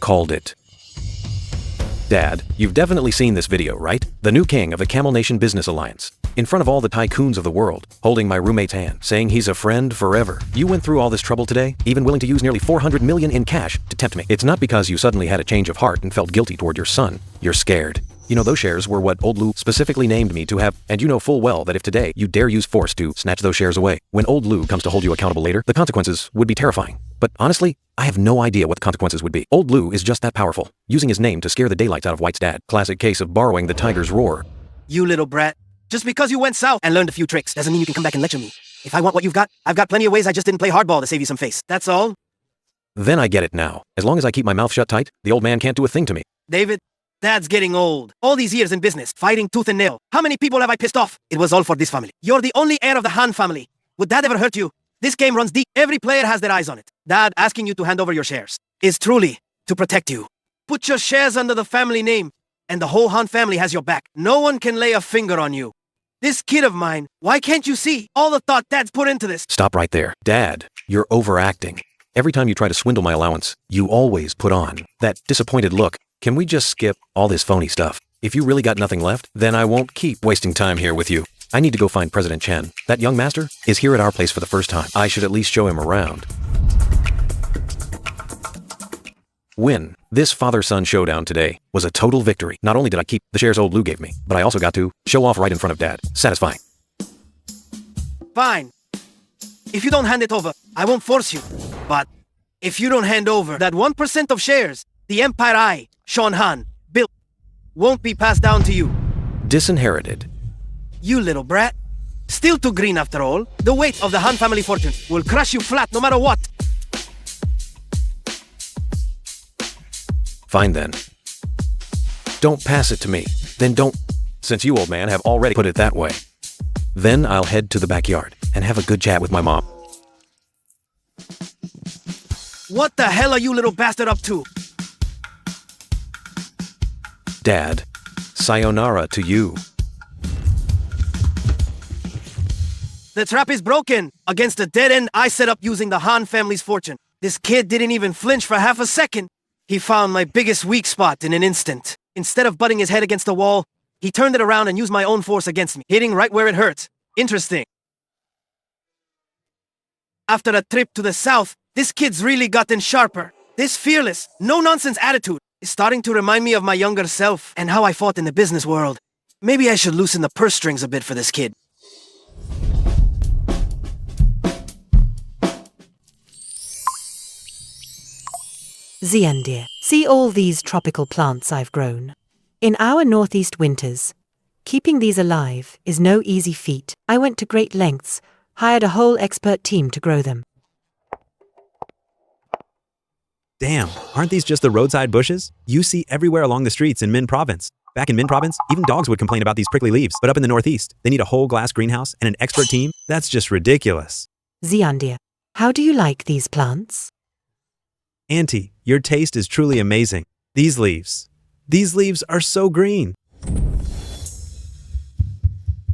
called it. Dad, you've definitely seen this video, right? The new king of the Camel Nation Business Alliance. In front of all the tycoons of the world, holding my roommate's hand, saying he's a friend forever. You went through all this trouble today, even willing to use nearly 400 million in cash to tempt me. It's not because you suddenly had a change of heart and felt guilty toward your son. You're scared. You know, those shares were what Old Lou specifically named me to have, and you know full well that if today you dare use force to snatch those shares away, when Old Lou comes to hold you accountable later, the consequences would be terrifying. But honestly, I have no idea what the consequences would be. Old Lou is just that powerful, using his name to scare the daylights out of White's dad. Classic case of borrowing the tiger's roar. You little brat. Just because you went south and learned a few tricks doesn't mean you can come back and lecture me. If I want what you've got, I've got plenty of ways. I just didn't play hardball to save you some face. That's all. Then I get it now. As long as I keep my mouth shut tight, the old man can't do a thing to me. David, Dad's getting old. All these years in business, fighting tooth and nail. How many people have I pissed off? It was all for this family. You're the only heir of the Han family. Would Dad ever hurt you? This game runs deep. Every player has their eyes on it. Dad asking you to hand over your shares is truly to protect you. Put your shares under the family name, and the whole Han family has your back. No one can lay a finger on you. This kid of mine, why can't you see all the thought Dad's put into this? Stop right there. Dad, you're overacting. Every time you try to swindle my allowance, you always put on that disappointed look. Can we just skip all this phony stuff? If you really got nothing left, then I won't keep wasting time here with you. I need to go find President Chen. That young master is here at our place for the first time. I should at least show him around. Win. This father-son showdown today was a total victory. Not only did I keep the shares Old Lou gave me, but I also got to show off right in front of Dad. Satisfying. Fine. If you don't hand it over, I won't force you. But if you don't hand over that 1% of shares, the empire I, Sean Han, built, won't be passed down to you. Disinherited. You little brat. Still too green after all. The weight of the Han family fortune will crush you flat no matter what. Fine then. Don't pass it to me. Then don't, since you, old man, have already put it that way. Then I'll head to the backyard and have a good chat with my mom. What the hell are you little bastard up to? Dad, sayonara to you. The trap is broken against the dead end I set up using the Han family's fortune. This kid didn't even flinch for half a second. He found my biggest weak spot in an instant. Instead of butting his head against the wall, he turned it around and used my own force against me, hitting right where it hurts. Interesting. After a trip to the south, this kid's really gotten sharper. This fearless, no-nonsense attitude is starting to remind me of my younger self and how I fought in the business world. Maybe I should loosen the purse strings a bit for this kid. Xian dear, see all these tropical plants I've grown. In our northeast winters, keeping these alive is no easy feat. I went to great lengths, hired a whole expert team to grow them. Damn, aren't these just the roadside bushes you see everywhere along the streets in Min Province? Back in Min Province, even dogs would complain about these prickly leaves, but up in the northeast, they need a whole glass greenhouse and an expert team? That's just ridiculous. Xian dear, how do you like these plants? Auntie, your taste is truly amazing. These leaves are so green.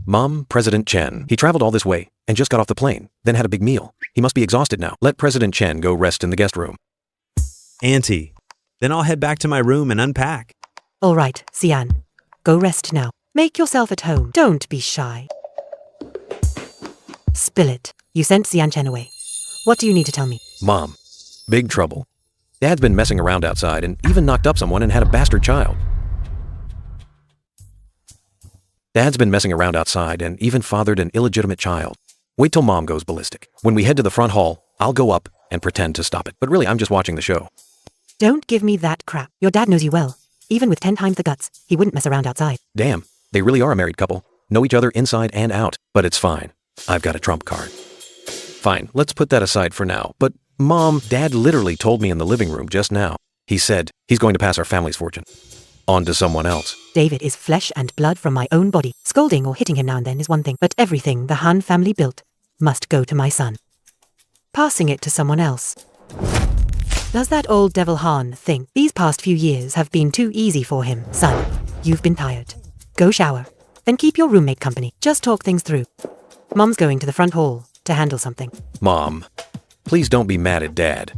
Mom, President Chen. He traveled all this way and just got off the plane, then had a big meal. He must be exhausted now. Let President Chen go rest in the guest room. Auntie, then I'll head back to my room and unpack. All right, Xian. Go rest now. Make yourself at home. Don't be shy. Spill it. You sent Xian Chen away. What do you need to tell me? Mom, big trouble. Dad's been messing around outside and even knocked up someone and had a bastard child. Dad's been messing around outside and even fathered an illegitimate child. Wait till Mom goes ballistic. When we head to the front hall, I'll go up and pretend to stop it. But really, I'm just watching the show. Don't give me that crap. Your dad knows you well. Even with 10 times the guts, he wouldn't mess around outside. Damn, they really are a married couple. Know each other inside and out. But it's fine. I've got a trump card. Fine, let's put that aside for now. But Mom, Dad literally told me in the living room just now. He said he's going to pass our family's fortune on to someone else. David is flesh and blood from my own body. Scolding or hitting him now and then is one thing, but everything the Han family built must go to my son. Passing it to someone else. Does that old devil Han think these past few years have been too easy for him? Son, you've been tired. Go shower. Then keep your roommate company. Just talk things through. Mom's going to the front hall to handle something. Mom, please don't be mad at Dad.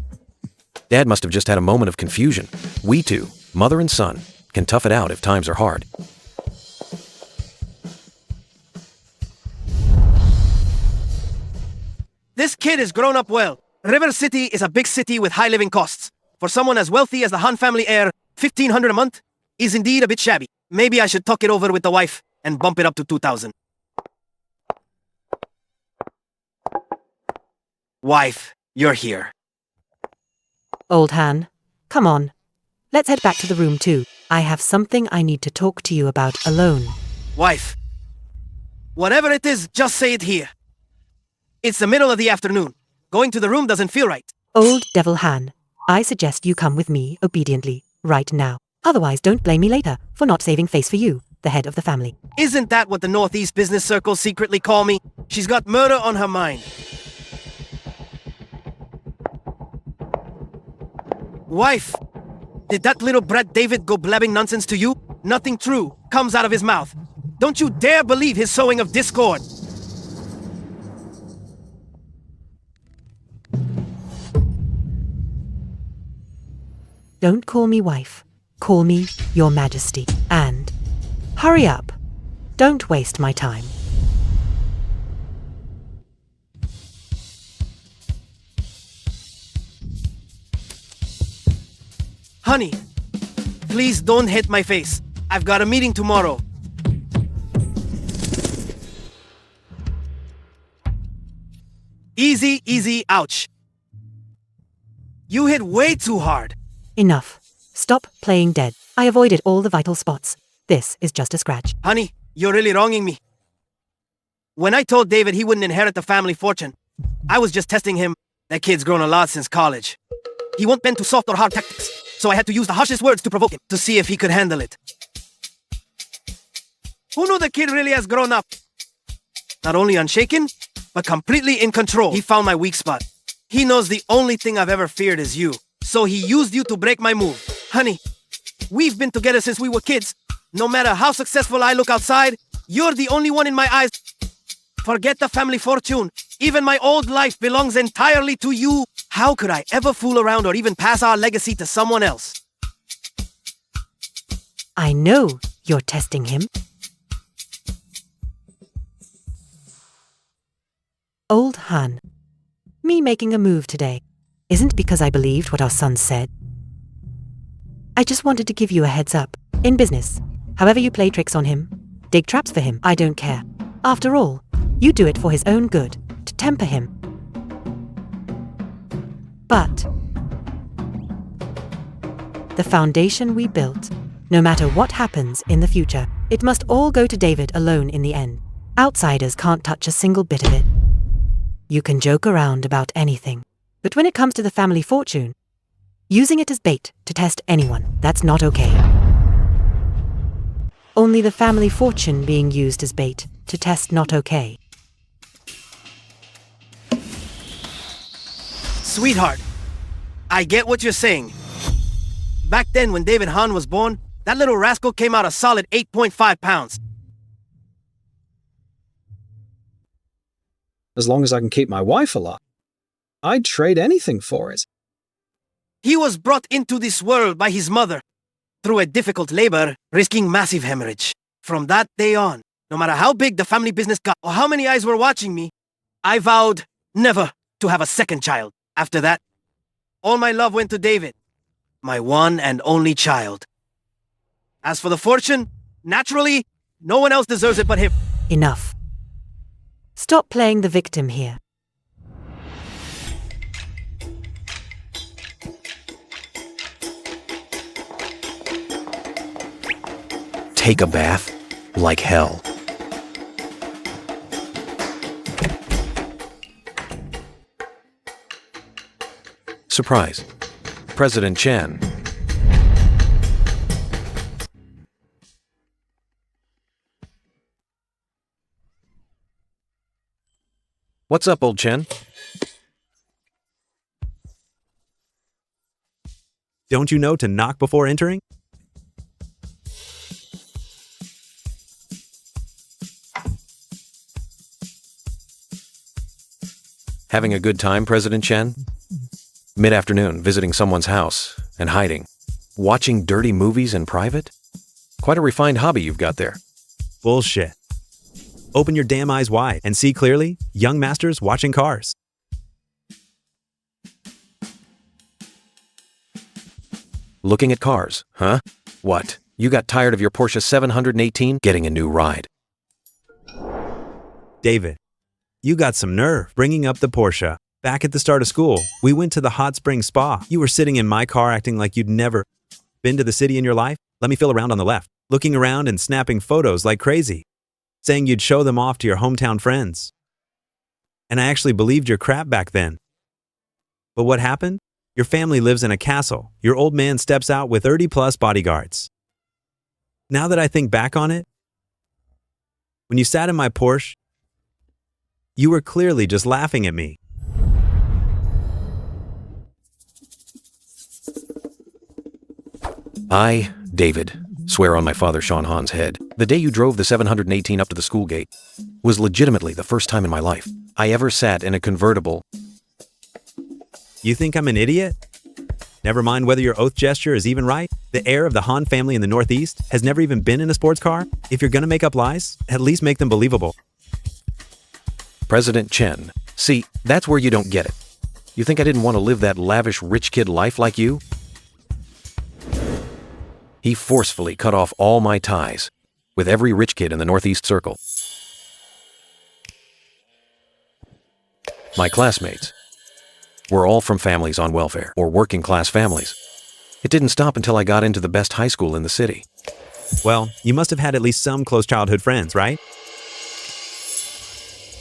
Dad must have just had a moment of confusion. We two, mother and son, can tough it out if times are hard. This kid is grown up well. River City is a big city with high living costs. For someone as wealthy as the Han family heir, $1,500 a month is indeed a bit shabby. Maybe I should talk it over with the wife and bump it up to $2,000. Wife, you're here. Old Han, come on. Let's head back to the room too. I have something I need to talk to you about alone. Wife, whatever it is, just say it here. It's the middle of the afternoon. Going to the room doesn't feel right. Old Devil Han, I suggest you come with me obediently, right now. Otherwise, don't blame me later for not saving face for you, the head of the family. Isn't that what the Northeast business circles secretly call me? She's got murder on her mind. Wife, did that little brat David go blabbing nonsense to you? Nothing true comes out of his mouth. Don't you dare believe his sowing of discord. Don't call me wife. Call me Your Majesty. And hurry up. Don't waste my time. Honey, please don't hit my face. I've got a meeting tomorrow. Easy, easy, ouch. You hit way too hard. Enough. Stop playing dead. I avoided all the vital spots. This is just a scratch. Honey, you're really wronging me. When I told David he wouldn't inherit the family fortune, I was just testing him. That kid's grown a lot since college. He won't bend to soft or hard tactics, so I had to use the harshest words to provoke him, to see if he could handle it. Who knew the kid really has grown up? Not only unshaken, but completely in control. He found my weak spot. He knows the only thing I've ever feared is you. So he used you to break my move. Honey, we've been together since we were kids. No matter how successful I look outside, you're the only one in my eyes. Forget the family fortune. Even my old life belongs entirely to you. How could I ever fool around or even pass our legacy to someone else? I know you're testing him. Old Han, me making a move today isn't because I believed what our son said. I just wanted to give you a heads up. In business, however you play tricks on him, dig traps for him, I don't care. After all, you do it for his own good, to temper him. But the foundation we built, no matter what happens in the future, it must all go to David alone in the end. Outsiders can't touch a single bit of it. You can joke around about anything, but when it comes to the family fortune, using it as bait to test anyone, that's not okay. Only the family fortune being used as bait to test not okay. Sweetheart, I get what you're saying. Back then when David Han was born, that little rascal came out a solid 8.5 pounds. As long as I can keep my wife alive, I'd trade anything for it. He was brought into this world by his mother through a difficult labor, risking massive hemorrhage. From that day on, no matter how big the family business got or how many eyes were watching me, I vowed never to have a second child. After that, all my love went to David, my one and only child. As for the fortune, naturally, no one else deserves it but him. Enough. Stop playing the victim here. Take a bath like hell. Surprise. President Chen. What's up, old Chen? Don't you know to knock before entering? Having a good time, President Chen? Mid-afternoon, visiting someone's house and hiding. Watching dirty movies in private? Quite a refined hobby you've got there. Bullshit. Open your damn eyes wide and see clearly, young masters watching cars. Looking at cars, huh? What? You got tired of your Porsche 718 getting a new ride? David, you got some nerve bringing up the Porsche. Back at the start of school, we went to the hot spring spa. You were sitting in my car acting like you'd never been to the city in your life. Let me feel around on the left, looking around and snapping photos like crazy, saying you'd show them off to your hometown friends. And I actually believed your crap back then. But what happened? Your family lives in a castle. Your old man steps out with 30-plus bodyguards. Now that I think back on it, when you sat in my Porsche, you were clearly just laughing at me. I, David, swear on my father Sean Hahn's head, the day you drove the 718 up to the school gate was legitimately the first time in my life I ever sat in a convertible. You think I'm an idiot? Never mind whether your oath gesture is even right. The heir of the Hahn family in the Northeast has never even been in a sports car. If you're gonna make up lies, at least make them believable. President Chen. See, that's where you don't get it. You think I didn't want to live that lavish rich kid life like you? He forcefully cut off all my ties with every rich kid in the Northeast Circle. My classmates were all from families on welfare or working class families. It didn't stop until I got into the best high school in the city. Well, you must have had at least some close childhood friends, right?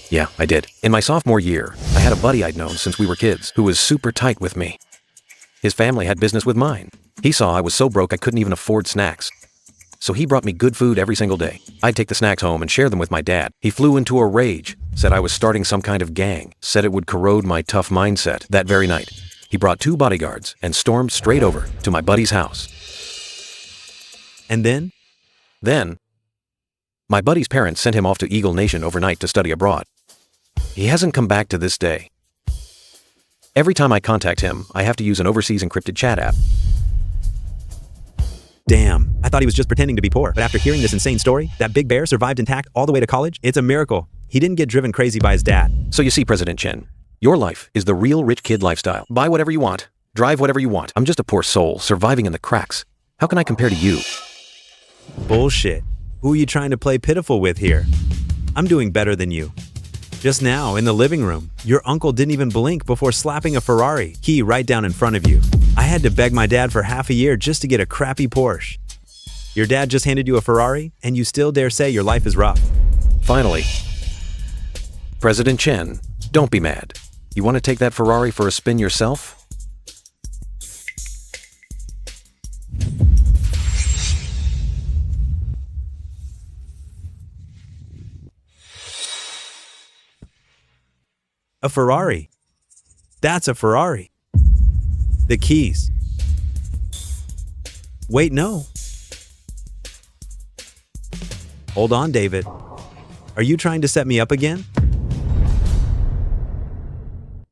Yeah, I did. In my sophomore year, I had a buddy I'd known since we were kids who was super tight with me. His family had business with mine. He saw I was so broke I couldn't even afford snacks. So he brought me good food every single day. I'd take the snacks home and share them with my dad. He flew into a rage, said I was starting some kind of gang, said it would corrode my tough mindset. That very night, he brought 2 bodyguards and stormed straight over to my buddy's house. And then? Then, my buddy's parents sent him off to Eagle Nation overnight to study abroad. He hasn't come back to this day. Every time I contact him, I have to use an overseas encrypted chat app. Damn, I thought he was just pretending to be poor. But after hearing this insane story, that big bear survived intact all the way to college, it's a miracle. He didn't get driven crazy by his dad. So you see, President Chen, your life is the real rich kid lifestyle. Buy whatever you want, drive whatever you want. I'm just a poor soul surviving in the cracks. How can I compare to you? Bullshit. Who are you trying to play pitiful with here? I'm doing better than you. Just now, in the living room, your uncle didn't even blink before slapping a Ferrari key right down in front of you. I had to beg my dad for half a year just to get a crappy Porsche. Your dad just handed you a Ferrari, and you still dare say your life is rough. Finally, President Chen, don't be mad. You want to take that Ferrari for a spin yourself? A Ferrari. That's a Ferrari. The keys. Wait, no. Hold on, David. Are you trying to set me up again?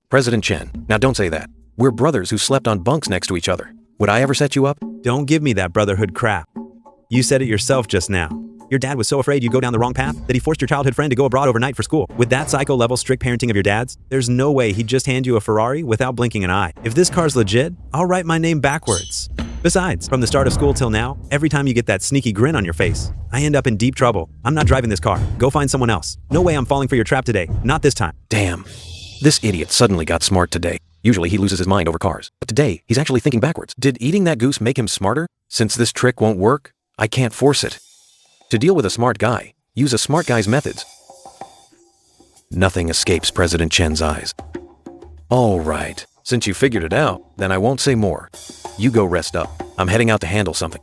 President Chen, now don't say that. We're brothers who slept on bunks next to each other. Would I ever set you up? Don't give me that brotherhood crap. You said it yourself just now. Your dad was so afraid you'd go down the wrong path that he forced your childhood friend to go abroad overnight for school. With that psycho-level strict parenting of your dad's, there's no way he'd just hand you a Ferrari without blinking an eye. If this car's legit, I'll write my name backwards. Besides, from the start of school till now, every time you get that sneaky grin on your face, I end up in deep trouble. I'm not driving this car. Go find someone else. No way I'm falling for your trap today. Not this time. Damn. This idiot suddenly got smart today. Usually he loses his mind over cars. But today, he's actually thinking backwards. Did eating that goose make him smarter? Since this trick won't work, I can't force it. To deal with a smart guy, use a smart guy's methods. Nothing escapes President Chen's eyes. All right, since you figured it out, then I won't say more. You go rest up. I'm heading out to handle something.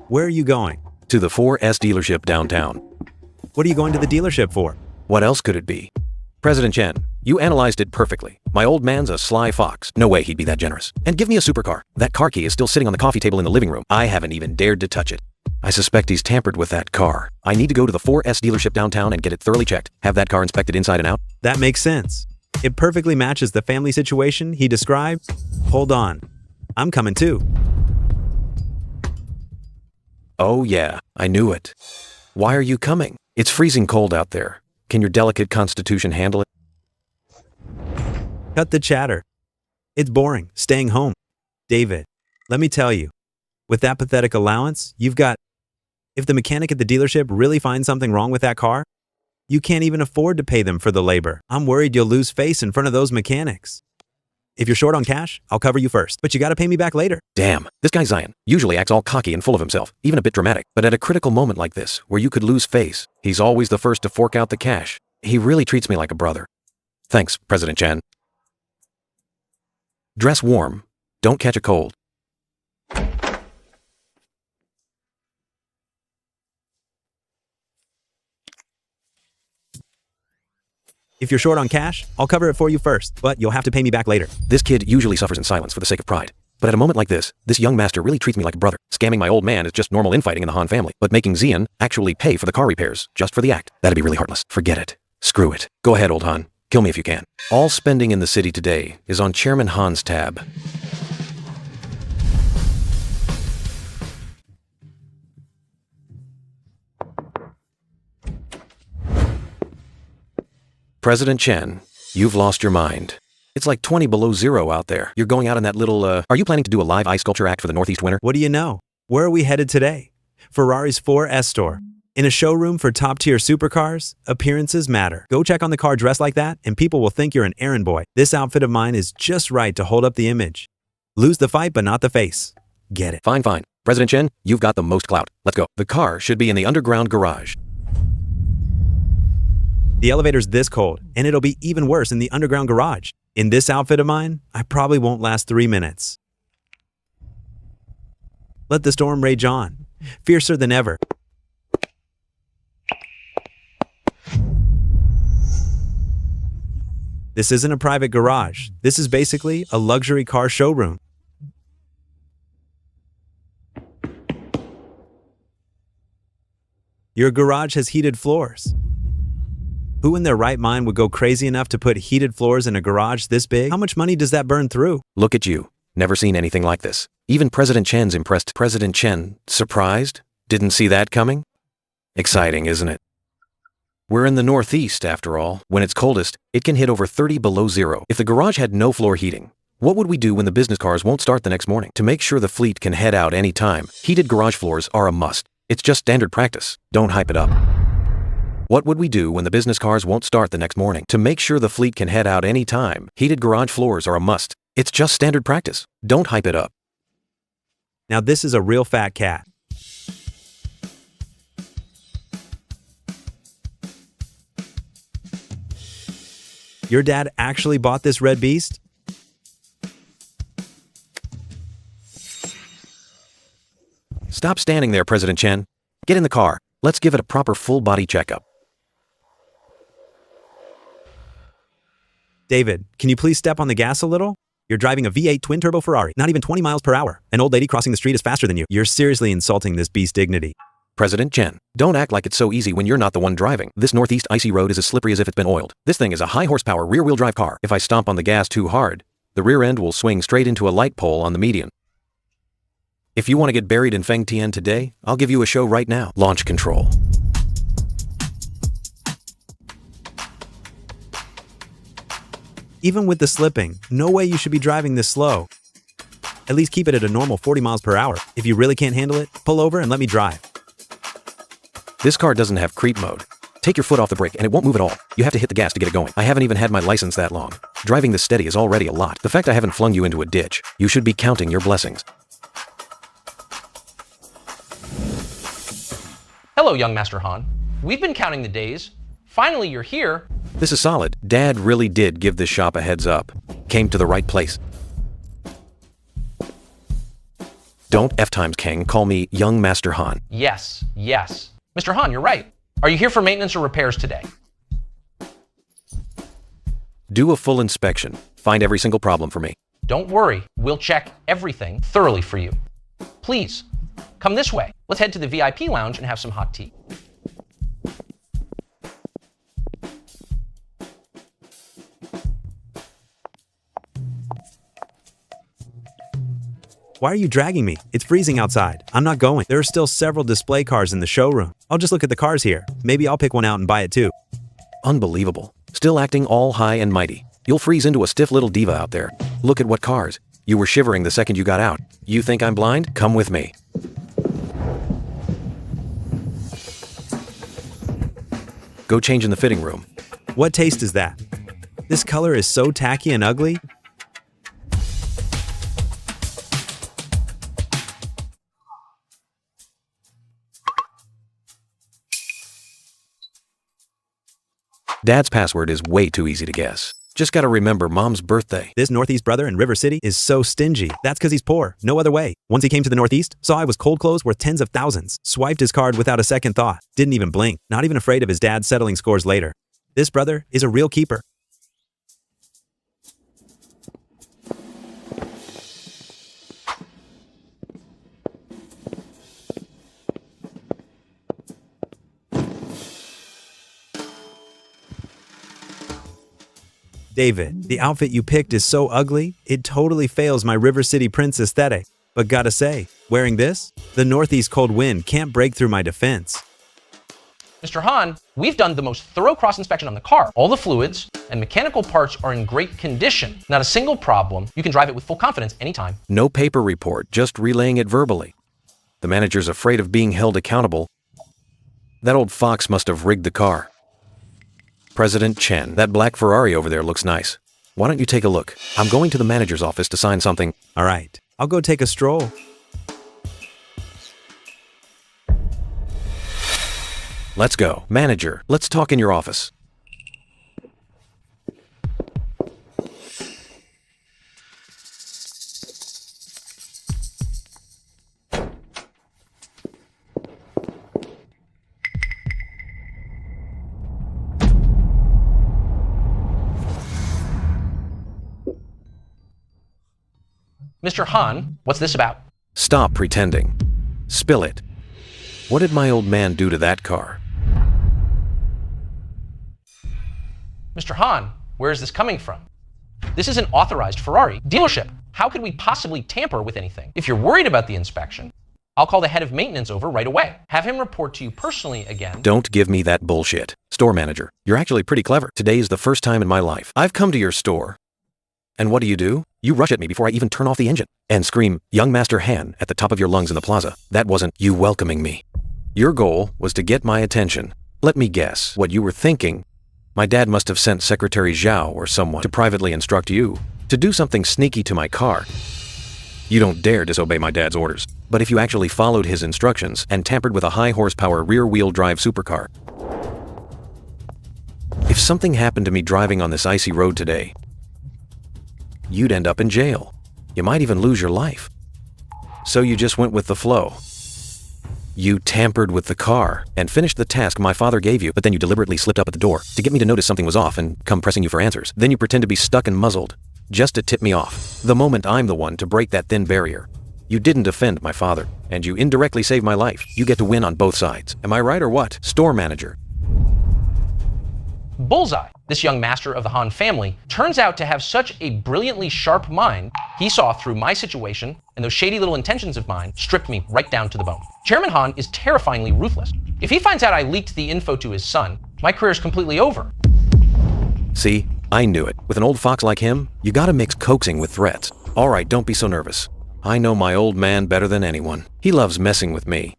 Where are you going? To the 4S dealership downtown. What are you going to the dealership for? What else could it be? President Chen, you analyzed it perfectly. My old man's a sly fox. No way he'd be that generous. And give me a supercar. That car key is still sitting on the coffee table in the living room. I haven't even dared to touch it. I suspect he's tampered with that car. I need to go to the 4S dealership downtown and get it thoroughly checked. Have that car inspected inside and out. That makes sense. It perfectly matches the family situation he described. Hold on. I'm coming too. Oh yeah, I knew it. Why are you coming? It's freezing cold out there. Can your delicate constitution handle it? Cut the chatter. It's boring, staying home. David, let me tell you, with that pathetic allowance, you've got... If the mechanic at the dealership really finds something wrong with that car, you can't even afford to pay them for the labor. I'm worried you'll lose face in front of those mechanics. If you're short on cash, I'll cover you first, but you gotta pay me back later. Damn, this guy Zion usually acts all cocky and full of himself, even a bit dramatic. But at a critical moment like this, where you could lose face, he's always the first to fork out the cash. He really treats me like a brother. Thanks, President Chen. Dress warm. Don't catch a cold. If you're short on cash, I'll cover it for you first, but you'll have to pay me back later. This kid usually suffers in silence for the sake of pride. But at a moment like this young master really treats me like a brother. Scamming my old man is just normal infighting in the Han family. But making Zion actually pay for the car repairs, just for the act, that'd be really heartless. Forget it. Screw it. Go ahead, old Han. Kill me if you can. All spending in the city today is on Chairman Han's tab. President Chen, you've lost your mind. It's like 20 below zero out there. You're going out in that little, are you planning to do a live ice sculpture act for the Northeast winter? What do you know? Where are we headed today? Ferrari's 4S store. In a showroom for top-tier supercars, appearances matter. Go check on the car dressed like that, and people will think you're an errand boy. This outfit of mine is just right to hold up the image. Lose the fight, but not the face. Get it? Fine, fine. President Chen, you've got the most clout. Let's go. The car should be in the underground garage. The elevator's this cold, and it'll be even worse in the underground garage. In this outfit of mine, I probably won't last 3 minutes. Let the storm rage on, fiercer than ever. This isn't a private garage. This is basically a luxury car showroom. Your garage has heated floors. Who in their right mind would go crazy enough to put heated floors in a garage this big? How much money does that burn through? Look at you. Never seen anything like this. Even President Chen's impressed. President Chen, surprised? Didn't see that coming? Exciting, isn't it? We're in the Northeast, after all. When it's coldest, it can hit over 30 below zero. If the garage had no floor heating, what would we do when the business cars won't start the next morning? To make sure the fleet can head out any time, heated garage floors are a must. It's just standard practice. Don't hype it up. What would we do when the business cars won't start the next morning? To make sure the fleet can head out any time, heated garage floors are a must. It's just standard practice. Don't hype it up. Now this is a real fat cat. Your dad actually bought this red beast? Stop standing there, President Chen. Get in the car. Let's give it a proper full-body checkup. David, can you please step on the gas a little? You're driving a V8 twin-turbo Ferrari, not even 20 miles per hour. An old lady crossing the street is faster than you. You're seriously insulting this beast's dignity. President Chen, don't act like it's so easy when you're not the one driving. This Northeast icy road is as slippery as if it's been oiled. This thing is a high-horsepower rear-wheel drive car. If I stomp on the gas too hard, the rear end will swing straight into a light pole on the median. If you want to get buried in Feng Tian today, I'll give you a show right now. Launch control. Even with the slipping, no way you should be driving this slow. At least keep it at a normal 40 miles per hour. If you really can't handle it, pull over and let me drive. This car doesn't have creep mode. Take your foot off the brake and it won't move at all. You have to hit the gas to get it going. I haven't even had my license that long. Driving this steady is already a lot. The fact I haven't flung you into a ditch, you should be counting your blessings. Hello, young Master Han. We've been counting the days. Finally, you're here. This is solid. Dad really did give this shop a heads up. Came to the right place. Don't F-times King call me young Master Han. Yes, yes. Mr. Han, you're right. Are you here for maintenance or repairs today? Do a full inspection. Find every single problem for me. Don't worry. We'll check everything thoroughly for you. Please, come this way. Let's head to the VIP lounge and have some hot tea. Why are you dragging me? It's freezing outside. I'm not going. There are still several display cars in the showroom. I'll just look at the cars here. Maybe I'll pick one out and buy it too. Unbelievable. Still acting all high and mighty. You'll freeze into a stiff little diva out there. Look at what cars. You were shivering the second you got out. You think I'm blind? Come with me. Go change in the fitting room. What taste is that? This color is so tacky and ugly. Dad's password is way too easy to guess. Just gotta remember Mom's birthday. This Northeast brother in River City is so stingy. That's because he's poor. No other way. Once he came to the Northeast, saw I was cold clothes worth tens of thousands, swiped his card without a second thought, didn't even blink, not even afraid of his dad settling scores later. This brother is a real keeper. David, the outfit you picked is so ugly, it totally fails my River City Prince aesthetic. But gotta say, wearing this, the Northeast cold wind can't break through my defense. Mr. Han, we've done the most thorough cross-inspection on the car. All the fluids and mechanical parts are in great condition. Not a single problem. You can drive it with full confidence anytime. No paper report, just relaying it verbally. The manager's afraid of being held accountable. That old fox must have rigged the car. President Chen, that black Ferrari over there looks nice. Why don't you take a look? I'm going to the manager's office to sign something. All right, I'll go take a stroll. Let's go. Manager, let's talk in your office. Mr. Han, what's this about? Stop pretending. Spill it. What did my old man do to that car? Mr. Han, where is this coming from? This is an authorized Ferrari dealership. How could we possibly tamper with anything? If you're worried about the inspection, I'll call the head of maintenance over right away. Have him report to you personally again. Don't give me that bullshit. Store manager, you're actually pretty clever. Today is the first time in my life I've come to your store. And what do? You rush at me before I even turn off the engine and scream, "Young Master Han," at the top of your lungs in the plaza. That wasn't you welcoming me. Your goal was to get my attention. Let me guess what you were thinking. My dad must have sent Secretary Zhao or someone to privately instruct you to do something sneaky to my car. You don't dare disobey my dad's orders. But if you actually followed his instructions and tampered with a high-horsepower rear-wheel drive supercar, if something happened to me driving on this icy road today, you'd end up in jail. You might even lose your life. So you just went with the flow. You tampered with the car and finished the task my father gave you, but then you deliberately slipped up at the door to get me to notice something was off and come pressing you for answers. Then you pretend to be stuck and muzzled, just to tip me off. The moment I'm the one to break that thin barrier. You didn't offend my father, and you indirectly saved my life. You get to win on both sides. Am I right or what? Store manager. Bullseye. This young master of the Han family turns out to have such a brilliantly sharp mind. He saw through my situation, and those shady little intentions of mine stripped me right down to the bone. Chairman Han is terrifyingly ruthless. If he finds out I leaked the info to his son, my career is completely over. See, I knew it. With an old fox like him, you gotta mix coaxing with threats. All right, don't be so nervous. I know my old man better than anyone. He loves messing with me.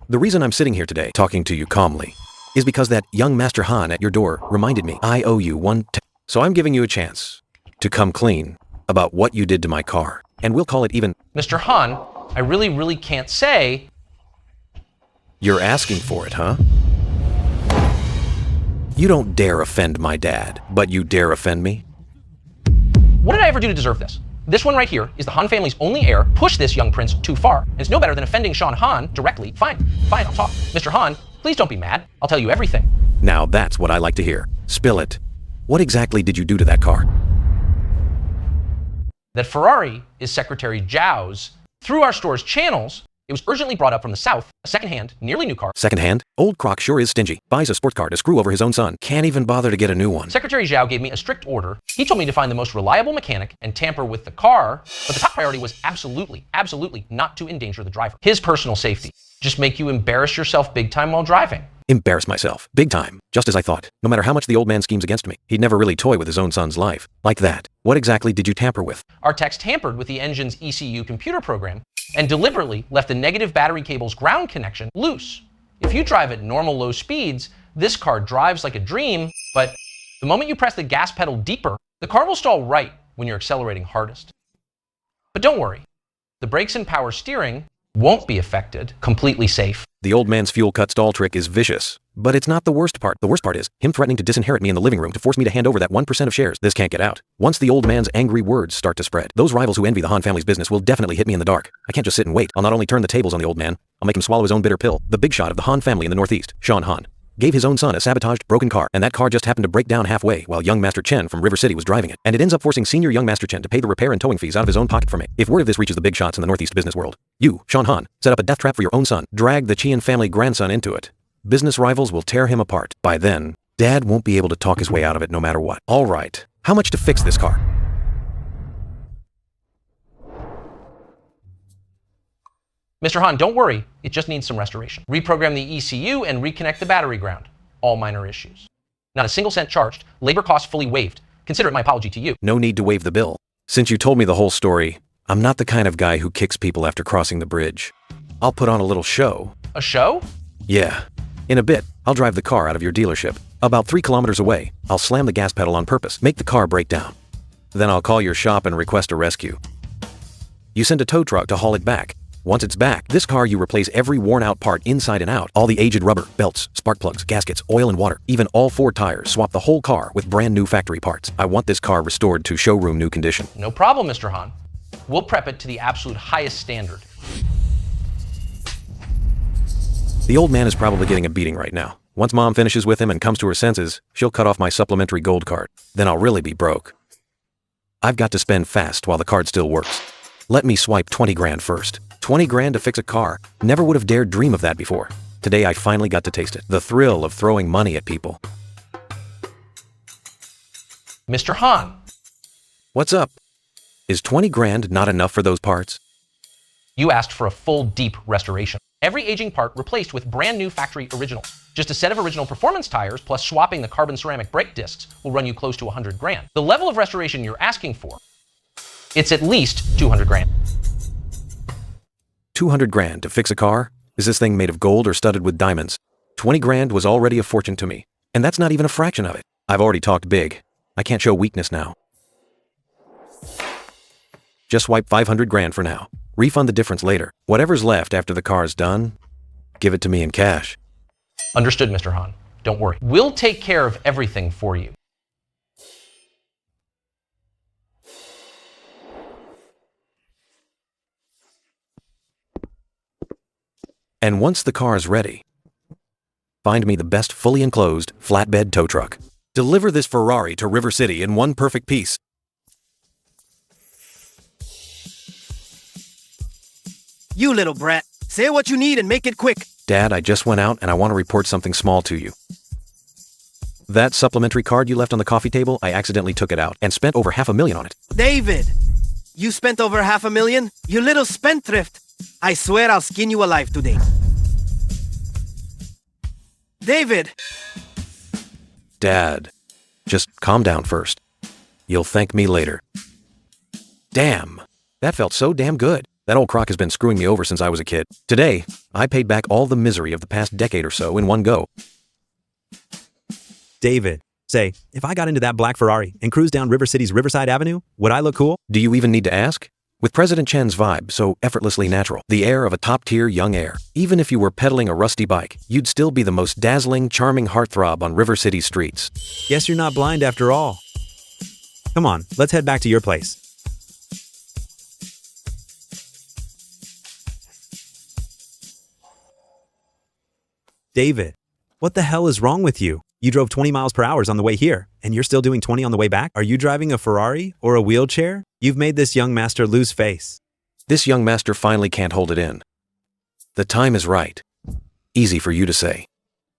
The reason I'm sitting here today, talking to you calmly, is because that young Master Han at your door reminded me I owe you So I'm giving you a chance to come clean about what you did to my car. And we'll call it even. Mr. Han, I really can't say. You're asking for it, huh? You don't dare offend my dad, but you dare offend me? What did I ever do to deserve this? This one right here is the Han family's only heir. Push this young prince too far. And it's no better than offending Sean Han directly. Fine, I'll talk. Mr. Han, please don't be mad. I'll tell you everything. Now that's what I like to hear. Spill it. What exactly did you do to that car? That Ferrari is Secretary Zhao's. Through our store's channels, It was urgently brought up from the south, a second-hand, nearly new car. Second-hand? Old Croc sure is stingy. Buys a sports car to screw over his own son. Can't even bother to get a new one. Secretary Zhao gave me a strict order. He told me to find the most reliable mechanic and tamper with the car, but the top priority was absolutely not to endanger the driver. His personal safety. Just make you embarrass yourself big time while driving. Embarrass myself. Big time. Just as I thought. No matter how much the old man schemes against me, he'd never really toy with his own son's life. Like that. What exactly did you tamper with? Our techs tampered with the engine's ECU computer program and deliberately left the negative battery cable's ground connection loose. If you drive at normal low speeds, this car drives like a dream, but the moment you press the gas pedal deeper, the car will stall right when you're accelerating hardest. But don't worry, the brakes and power steering won't be affected. Completely safe. The old man's fuel cut stall trick is vicious, but it's not the worst part. The worst part is him threatening to disinherit me in the living room to force me to hand over that 1% of shares. This can't get out. Once the old man's angry words start to spread, those rivals who envy the Han family's business will definitely hit me in the dark. I can't just sit and wait. I'll not only turn the tables on the old man, I'll make him swallow his own bitter pill. The big shot of the Han family in the Northeast, Sean Han, gave his own son a sabotaged, broken car, and that car just happened to break down halfway while young Master Chen from River City was driving it. And it ends up forcing senior young Master Chen to pay the repair and towing fees out of his own pocket for me. If word of this reaches the big shots in the Northeast business world, you, Sean Han, set up a death trap for your own son, drag the Qian family grandson into it. Business rivals will tear him apart. By then, Dad won't be able to talk his way out of it no matter what. All right, how much to fix this car? Mr. Han, don't worry, it just needs some restoration. Reprogram the ECU and reconnect the battery ground. All minor issues. Not a single cent charged, labor costs fully waived. Consider it my apology to you. No need to waive the bill. Since you told me the whole story, I'm not the kind of guy who kicks people after crossing the bridge. I'll put on a little show. A show? Yeah. In a bit, I'll drive the car out of your dealership. About 3 kilometers away, I'll slam the gas pedal on purpose, make the car break down. Then I'll call your shop and request a rescue. You send a tow truck to haul it back. Once it's back, this car you replace every worn-out part inside and out. All the aged rubber, belts, spark plugs, gaskets, oil and water, even all 4 tires. Swap the whole car with brand new factory parts. I want this car restored to showroom new condition. No problem, Mr. Han. We'll prep it to the absolute highest standard. The old man is probably getting a beating right now. Once Mom finishes with him and comes to her senses, she'll cut off my supplementary gold card. Then I'll really be broke. I've got to spend fast while the card still works. Let me swipe 20 grand first. 20 grand to fix a car. Never would have dared dream of that before. Today I finally got to taste it. The thrill of throwing money at people. Mr. Han. What's up? Is 20 grand not enough for those parts? You asked for a full, deep restoration. Every aging part replaced with brand new factory originals. Just a set of original performance tires plus swapping the carbon ceramic brake discs will run you close to 100 grand. The level of restoration you're asking for, it's at least 200 grand. 200 grand to fix a car? Is this thing made of gold or studded with diamonds? 20 grand was already a fortune to me, and that's not even a fraction of it. I've already talked big. I can't show weakness now. Just swipe 500 grand for now. Refund the difference later. Whatever's left after the car's done, give it to me in cash. Understood, Mr. Han. Don't worry. We'll take care of everything for you. And once the car's ready, find me the best fully enclosed flatbed tow truck. Deliver this Ferrari to River City in one perfect piece. You little brat. Say what you need and make it quick. Dad, I just went out and I want to report something small to you. That supplementary card you left on the coffee table, I accidentally took it out and spent over $500,000 on it. David, you spent over $500,000? You little spendthrift. I swear I'll skin you alive today. David! Dad, just calm down first. You'll thank me later. Damn, that felt so damn good. That old crock has been screwing me over since I was a kid. Today, I paid back all the misery of the past decade or so in one go. David, say, if I got into that black Ferrari and cruised down River City's Riverside Avenue, would I look cool? Do you even need to ask? With President Chen's vibe so effortlessly natural, the air of a top-tier young heir, even if you were pedaling a rusty bike, you'd still be the most dazzling, charming heartthrob on River City streets. Guess you're not blind after all. Come on, let's head back to your place. David, what the hell is wrong with you? You drove 20 miles per hour on the way here, and you're still doing 20 on the way back? Are you driving a Ferrari or a wheelchair? You've made this young master lose face. This young master finally can't hold it in. The time is right. Easy for you to say.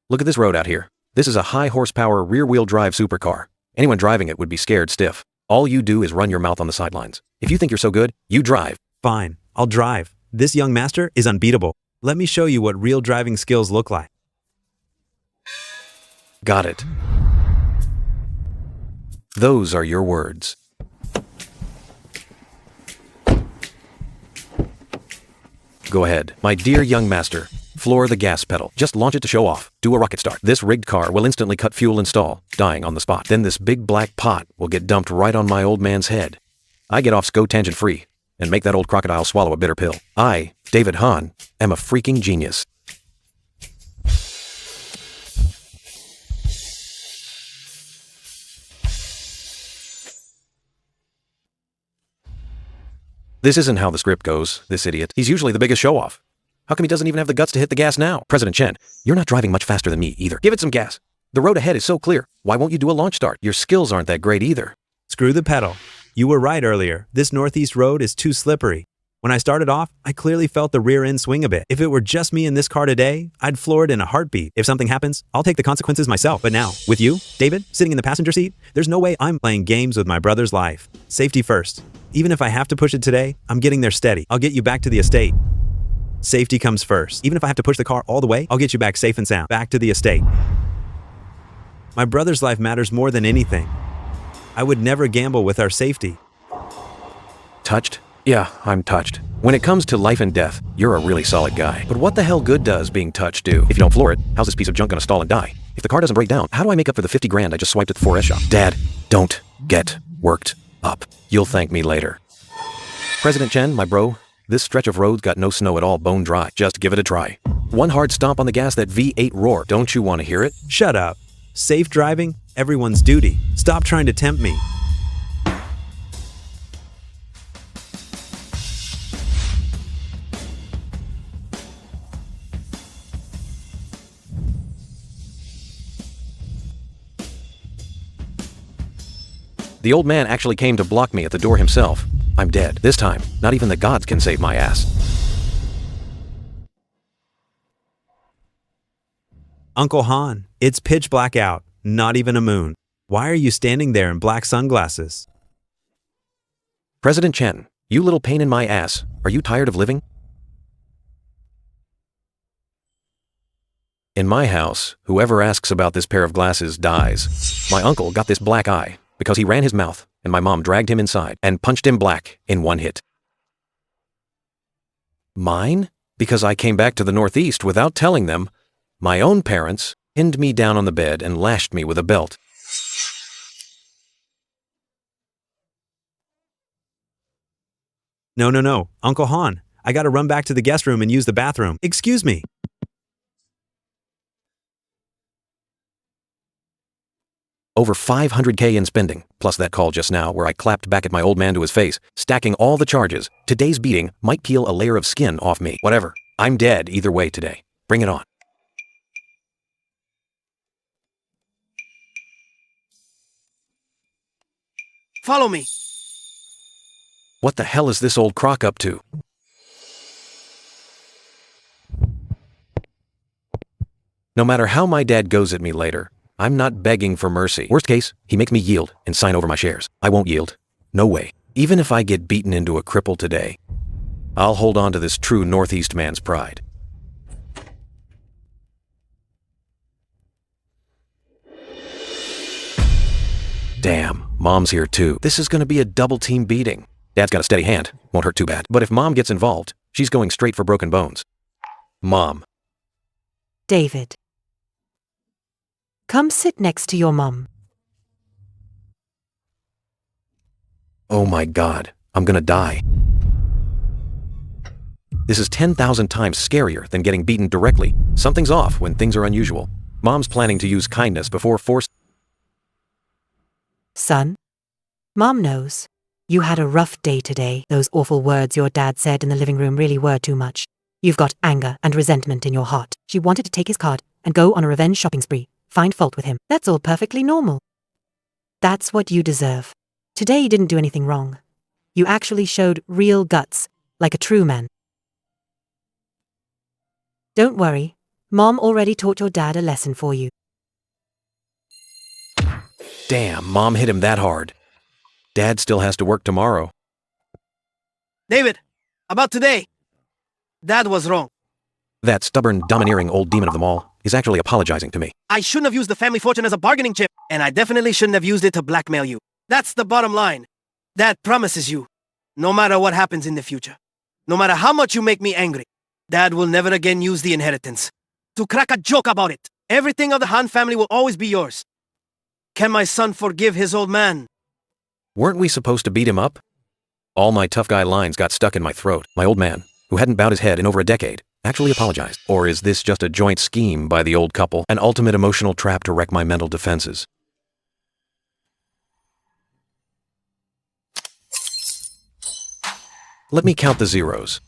Look at this road out here. This is a high horsepower rear-wheel drive supercar. Anyone driving it would be scared stiff. All you do is run your mouth on the sidelines. If you think you're so good, you drive. Fine, I'll drive. This young master is unbeatable. Let me show you what real driving skills look like. Got it. Those are your words. Go ahead, my dear young master. Floor the gas pedal. Just launch it to show off. Do a rocket start. This rigged car will instantly cut fuel and stall, dying on the spot. Then this big black pot will get dumped right on my old man's head. I get off SCO tangent free and make that old crocodile swallow a bitter pill. I, David Hahn, am a freaking genius. This isn't how the script goes, this idiot. He's usually the biggest show-off. How come he doesn't even have the guts to hit the gas now? President Chen, you're not driving much faster than me either. Give it some gas. The road ahead is so clear. Why won't you do a launch start? Your skills aren't that great either. Screw the pedal. You were right earlier. This northeast road is too slippery. When I started off, I clearly felt the rear end swing a bit. If it were just me in this car today, I'd floor it in a heartbeat. If something happens, I'll take the consequences myself. But now, with you, David, sitting in the passenger seat, there's no way I'm playing games with my brother's life. Safety first. Even if I have to push it today, I'm getting there steady. I'll get you back to the estate. Safety comes first. Even if I have to push the car all the way, I'll get you back safe and sound. Back to the estate. My brother's life matters more than anything. I would never gamble with our safety. Touched? Yeah, I'm touched. When it comes to life and death, you're a really solid guy. But what the hell good does being touched do? If you don't floor it, how's this piece of junk gonna stall and die? If the car doesn't break down, how do I make up for the 50 grand I just swiped at the 4S shop? Dad, don't get worked up. You'll thank me later. President Chen, my bro, this stretch of road's got no snow at all, bone dry. Just give it a try. One hard stomp on the gas, that V8 roar. Don't you want to hear it? Shut up. Safe driving, everyone's duty. Stop trying to tempt me. The old man actually came to block me at the door himself. I'm dead. This time, not even the gods can save my ass. Uncle Han, it's pitch black out, not even a moon. Why are you standing there in black sunglasses? President Chen, you little pain in my ass, are you tired of living? In my house, whoever asks about this pair of glasses dies. My uncle got this black eye because he ran his mouth, and my mom dragged him inside and punched him black in one hit. Mine? Because I came back to the Northeast without telling them. My own parents pinned me down on the bed and lashed me with a belt. No. Uncle Han, I gotta run back to the guest room and use the bathroom. Excuse me. Over 500K in spending, plus that call just now where I clapped back at my old man to his face, stacking all the charges. Today's beating might peel a layer of skin off me. Whatever. I'm dead either way today. Bring it on. Follow me. What the hell is this old crock up to? No matter how my dad goes at me later, I'm not begging for mercy. Worst case, he makes me yield and sign over my shares. I won't yield. No way. Even if I get beaten into a cripple today, I'll hold on to this true Northeast man's pride. Damn, Mom's here too. This is gonna be a double team beating. Dad's got a steady hand. Won't hurt too bad. But if Mom gets involved, she's going straight for broken bones. Mom. David. Come sit next to your mum. Oh my God, I'm gonna die. This is 10,000 times scarier than getting beaten directly. Something's off when things are unusual. Mom's planning to use kindness before force. Son, Mom knows. You had a rough day today. Those awful words your dad said in the living room really were too much. You've got anger and resentment in your heart. She wanted to take his card and go on a revenge shopping spree. Find fault with him. That's all perfectly normal. That's what you deserve. Today you didn't do anything wrong. You actually showed real guts, like a true man. Don't worry. Mom already taught your dad a lesson for you. Damn, Mom hit him that hard. Dad still has to work tomorrow. David, about today. Dad was wrong. That stubborn, domineering old demon of them all is actually apologizing to me. I shouldn't have used the family fortune as a bargaining chip, and I definitely shouldn't have used it to blackmail you. That's the bottom line. Dad promises you, no matter what happens in the future, no matter how much you make me angry, Dad will never again use the inheritance to crack a joke about it. Everything of the Han family will always be yours. Can my son forgive his old man? Weren't we supposed to beat him up? All my tough guy lines got stuck in my throat. My old man, who hadn't bowed his head in over a decade, actually apologized. Or is this just a joint scheme by the old couple, an ultimate emotional trap to wreck my mental defenses? Let me count the zeros.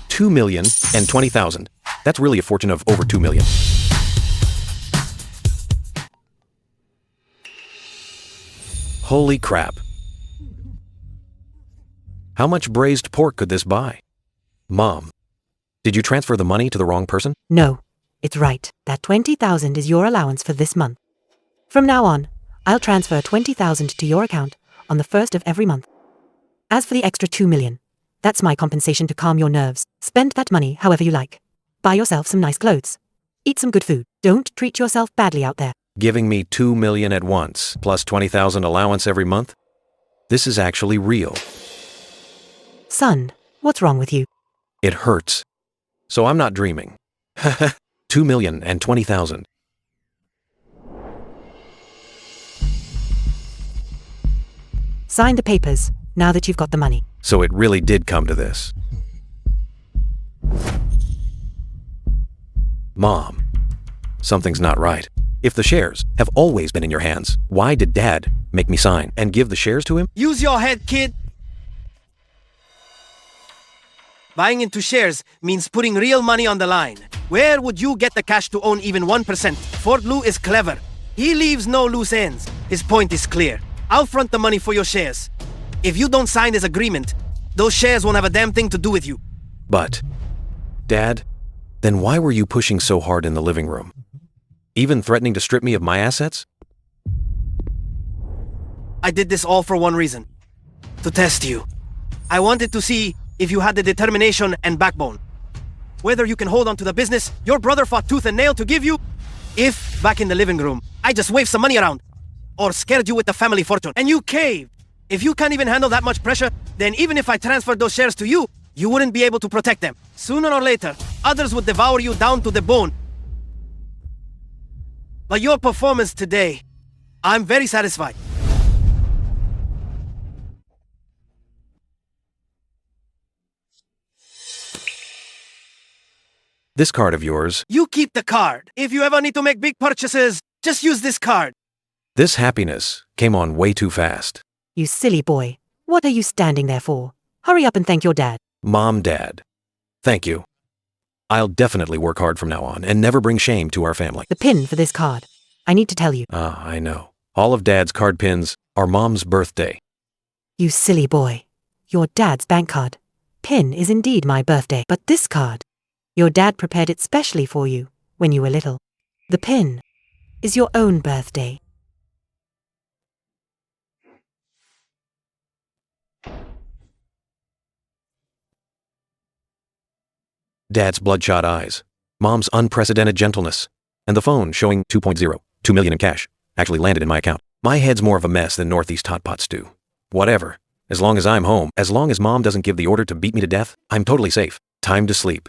2,020,000. That's really a fortune of over 2 million. Holy crap. How much braised pork could this buy? Mom, did you transfer the money to the wrong person? No, it's right. That 20,000 is your allowance for this month. From now on, I'll transfer 20,000 to your account on the first of every month. As for the extra 2 million, that's my compensation to calm your nerves. Spend that money however you like. Buy yourself some nice clothes. Eat some good food. Don't treat yourself badly out there. Giving me 2 million at once, plus 20,000 allowance every month? This is actually real. Son, what's wrong with you? It hurts. So I'm not dreaming. 2,020,000. Sign the papers, now that you've got the money. So it really did come to this. Mom, something's not right. If the shares have always been in your hands, why did Dad make me sign and give the shares to him? Use your head, kid. Buying into shares means putting real money on the line. Where would you get the cash to own even 1%? Fort Lou is clever. He leaves no loose ends. His point is clear. I'll front the money for your shares. If you don't sign this agreement, those shares won't have a damn thing to do with you. But, Dad, then why were you pushing so hard in the living room? Even threatening to strip me of my assets? I did this all for one reason. To test you. I wanted to see if you had the determination and backbone. Whether you can hold on to the business your brother fought tooth and nail to give you, if, back in the living room, I just waved some money around, or scared you with the family fortune, and you caved. If you can't even handle that much pressure, then even if I transferred those shares to you, you wouldn't be able to protect them. Sooner or later, others would devour you down to the bone. But your performance today, I'm very satisfied. This card of yours, You keep the card. If you ever need to make big purchases, just use this card. this happiness came on way too fast. You silly boy. What are you standing there for? Hurry up and thank your dad. Mom, Dad, thank you. I'll definitely work hard from now on and never bring shame to our family. The pin for this card. I need to tell you. I know. All of Dad's card pins are Mom's birthday. You silly boy. Your dad's bank card. Pin is indeed my birthday, but this card. Your dad prepared it specially for you when you were little. The pin is your own birthday. Dad's bloodshot eyes, Mom's unprecedented gentleness, and the phone showing 2.0, 2 million in cash, actually landed in my account. My head's more of a mess than Northeast hot pot stew. Whatever. As long as I'm home, as long as Mom doesn't give the order to beat me to death, I'm totally safe. Time to sleep.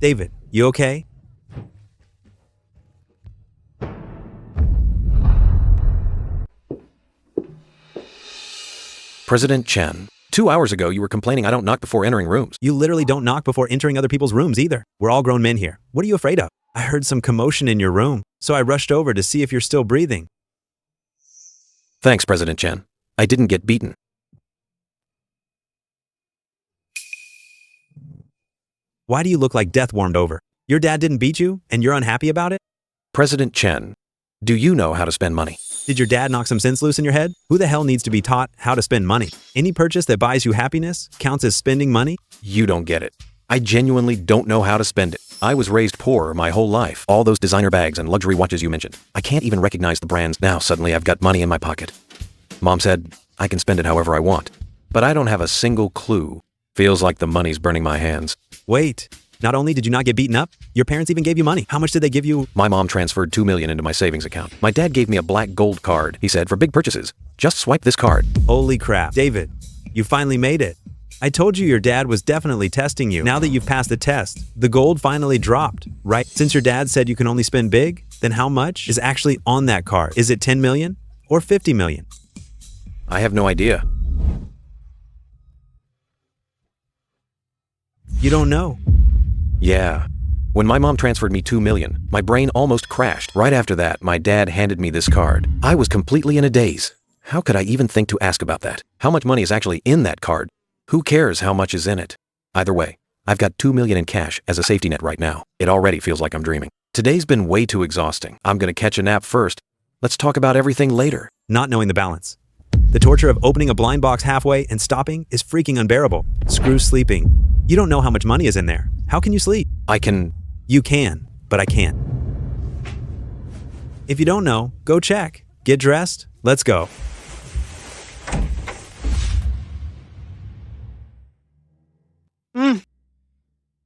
David, you okay? President Chen, 2 hours ago you were complaining I don't knock before entering rooms. You literally don't knock before entering other people's rooms either. We're all grown men here. What are you afraid of? I heard some commotion in your room, so I rushed over to see if you're still breathing. Thanks, President Chen. I didn't get beaten. Why do you look like death warmed over? Your dad didn't beat you, and you're unhappy about it? President Chen, Do you know how to spend money? Did your dad knock some sense loose in your head? Who the hell needs to be taught how to spend money? Any purchase that buys you happiness counts as spending money? You don't get it. I genuinely don't know how to spend it. I was raised poor my whole life. All those designer bags and luxury watches you mentioned. I can't even recognize the brands. Now suddenly I've got money in my pocket. Mom said I can spend it however I want. But I don't have a single clue. Feels like the money's burning my hands. Wait, not only did you not get beaten up, your parents even gave you money. How much did they give you? My mom transferred $2 million into my savings account. My dad gave me a black gold card. He said, for big purchases, just swipe this card. Holy crap. David, you finally made it. I told you your dad was definitely testing you. Now that you've passed the test, the gold finally dropped, right? Since your dad said you can only spend big, then how much is actually on that card? Is it 10 million or 50 million? I have no idea. You don't know. Yeah. When my mom transferred me $2 million, my brain almost crashed. Right after that, my dad handed me this card. I was completely in a daze. How could I even think to ask about that? How much money is actually in that card? Who cares how much is in it? Either way, I've got $2 million in cash as a safety net right now. It already feels like I'm dreaming. Today's been way too exhausting. I'm gonna catch a nap first. Let's talk about everything later. Not knowing the balance. The torture of opening a blind box halfway and stopping is freaking unbearable. Screw sleeping. You don't know how much money is in there. How can you sleep? You can, but I can't. If you don't know, go check. Get dressed. Let's go.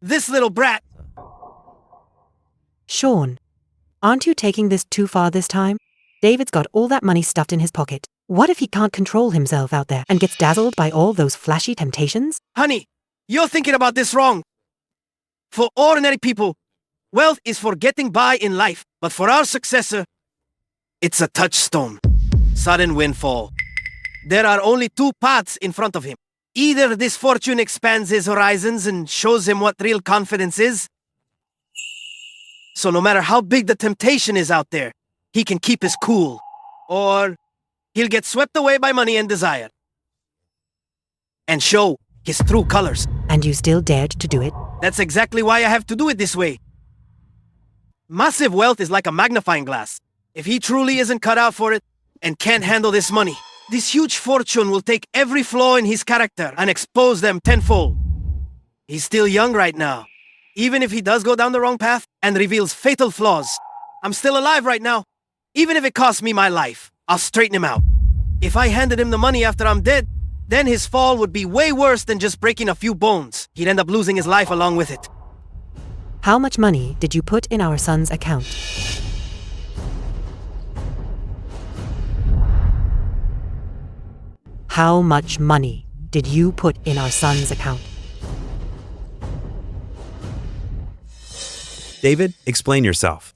This little brat. Sean, aren't you taking this too far this time? David's got all that money stuffed in his pocket. What if he can't control himself out there and gets dazzled by all those flashy temptations? Honey, you're thinking about this wrong. For ordinary people, wealth is for getting by in life. But for our successor, it's a touchstone. Sudden windfall. There are only two paths in front of him. Either this fortune expands his horizons and shows him what real confidence is. So no matter how big the temptation is out there, he can keep his cool. Or he'll get swept away by money and desire. And show his true colors. And you still dared to do it? That's exactly why I have to do it this way. Massive wealth is like a magnifying glass. If he truly isn't cut out for it and can't handle this money, this huge fortune will take every flaw in his character and expose them tenfold. He's still young right now. Even if he does go down the wrong path and reveals fatal flaws, I'm still alive right now. Even if it costs me my life, I'll straighten him out. If I handed him the money after I'm dead, then his fall would be way worse than just breaking a few bones. He'd end up losing his life along with it. How much money did you put in our son's account? How much money did you put in our son's account? David, explain yourself.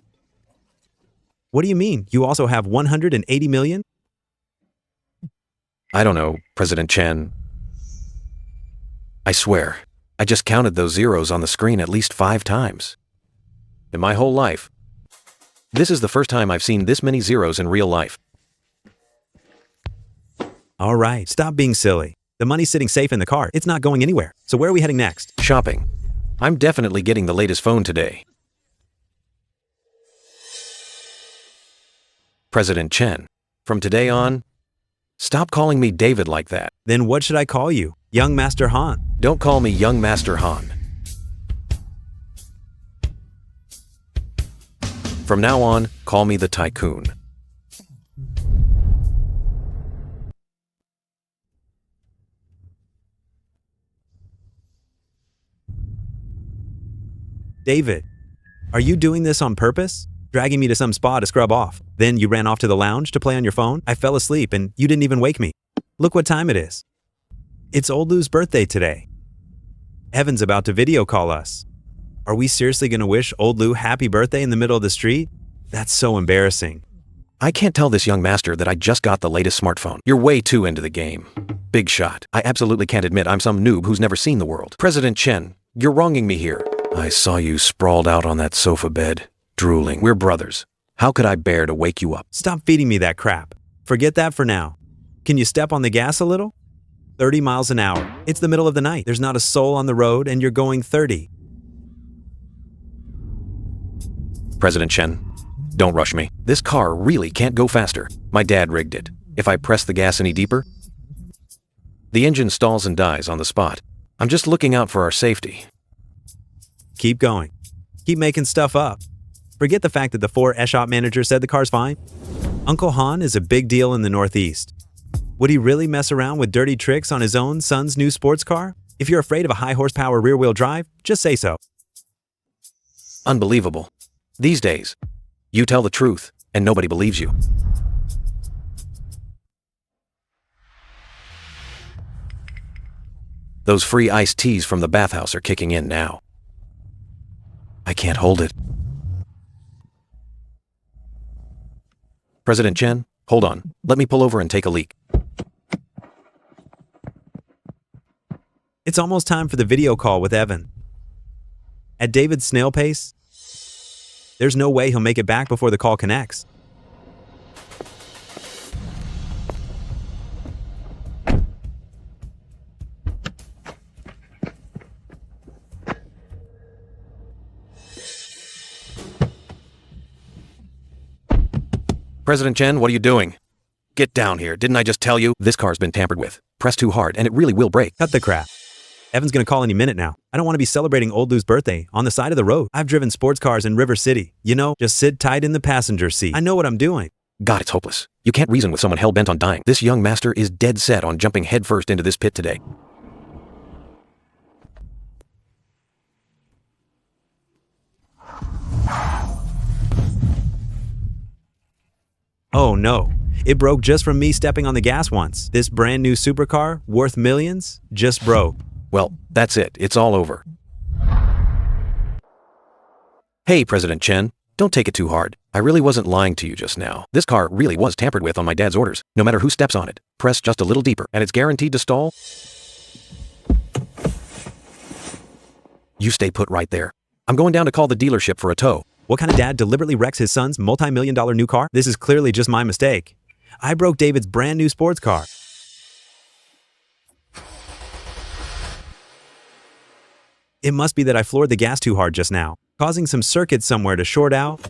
What do you mean? You also have 180 million? I don't know, President Chen. I swear, I just counted those zeros on the screen at least 5 times. In my whole life, this is the first time I've seen this many zeros in real life. All right, stop being silly. The money's sitting safe in the car. It's not going anywhere. So where are we heading next? Shopping. I'm definitely getting the latest phone today. President Chen, from today on, stop calling me David like that. Then what should I call you? Young Master Han. Don't call me Young Master Han. From now on, call me the Tycoon. David, are you doing this on purpose? Dragging me to some spa to scrub off. Then you ran off to the lounge to play on your phone? I fell asleep and you didn't even wake me. Look what time it is. It's Old Lou's birthday today. Evan's about to video call us. Are we seriously going to wish Old Lou happy birthday in the middle of the street? That's so embarrassing. I can't tell this young master that I just got the latest smartphone. You're way too into the game. Big shot. I absolutely can't admit I'm some noob who's never seen the world. President Chen, you're wronging me here. I saw you sprawled out on that sofa bed, drooling. We're brothers. How could I bear to wake you up? Stop feeding me that crap. Forget that for now. Can you step on the gas a little? 30 miles an hour. It's the middle of the night. There's not a soul on the road and you're going 30. President Chen, Don't rush me. This car really can't go faster. My dad rigged it. If I press the gas any deeper, the engine stalls and dies on the spot. I'm just looking out for our safety. Keep going. Keep making stuff up. Forget the fact that the 4 eShop manager said the car's fine. Uncle Han is a big deal in the Northeast. Would he really mess around with dirty tricks on his own son's new sports car? If you're afraid of a high horsepower rear-wheel drive, just say so. Unbelievable. These days, you tell the truth and nobody believes you. Those free iced teas from the bathhouse are kicking in now. I can't hold it. President Chen, hold on. Let me pull over and take a leak. It's almost time for the video call with Evan. At David's snail pace, there's no way he'll make it back before the call connects. President Chen, what are you doing? Get down here. Didn't I just tell you? This car's been tampered with. Press too hard and it really will break. Cut the crap. Evan's gonna call any minute now. I don't want to be celebrating Old Lou's birthday on the side of the road. I've driven sports cars in River City. You know, just sit tight in the passenger seat. I know what I'm doing. God, it's hopeless. You can't reason with someone hell-bent on dying. This young master is dead set on jumping headfirst into this pit today. Oh no. It broke just from me stepping on the gas once. This brand new supercar, worth millions, just broke. Well, that's it. It's all over. Hey, President Chen, don't take it too hard. I really wasn't lying to you just now. This car really was tampered with on my dad's orders. No matter who steps on it, press just a little deeper, and it's guaranteed to stall. You stay put right there. I'm going down to call the dealership for a tow. What kind of dad deliberately wrecks his son's multi-million-dollar new car? This is clearly just my mistake. I broke David's brand new sports car. It must be that I floored the gas too hard just now, causing some circuits somewhere to short out.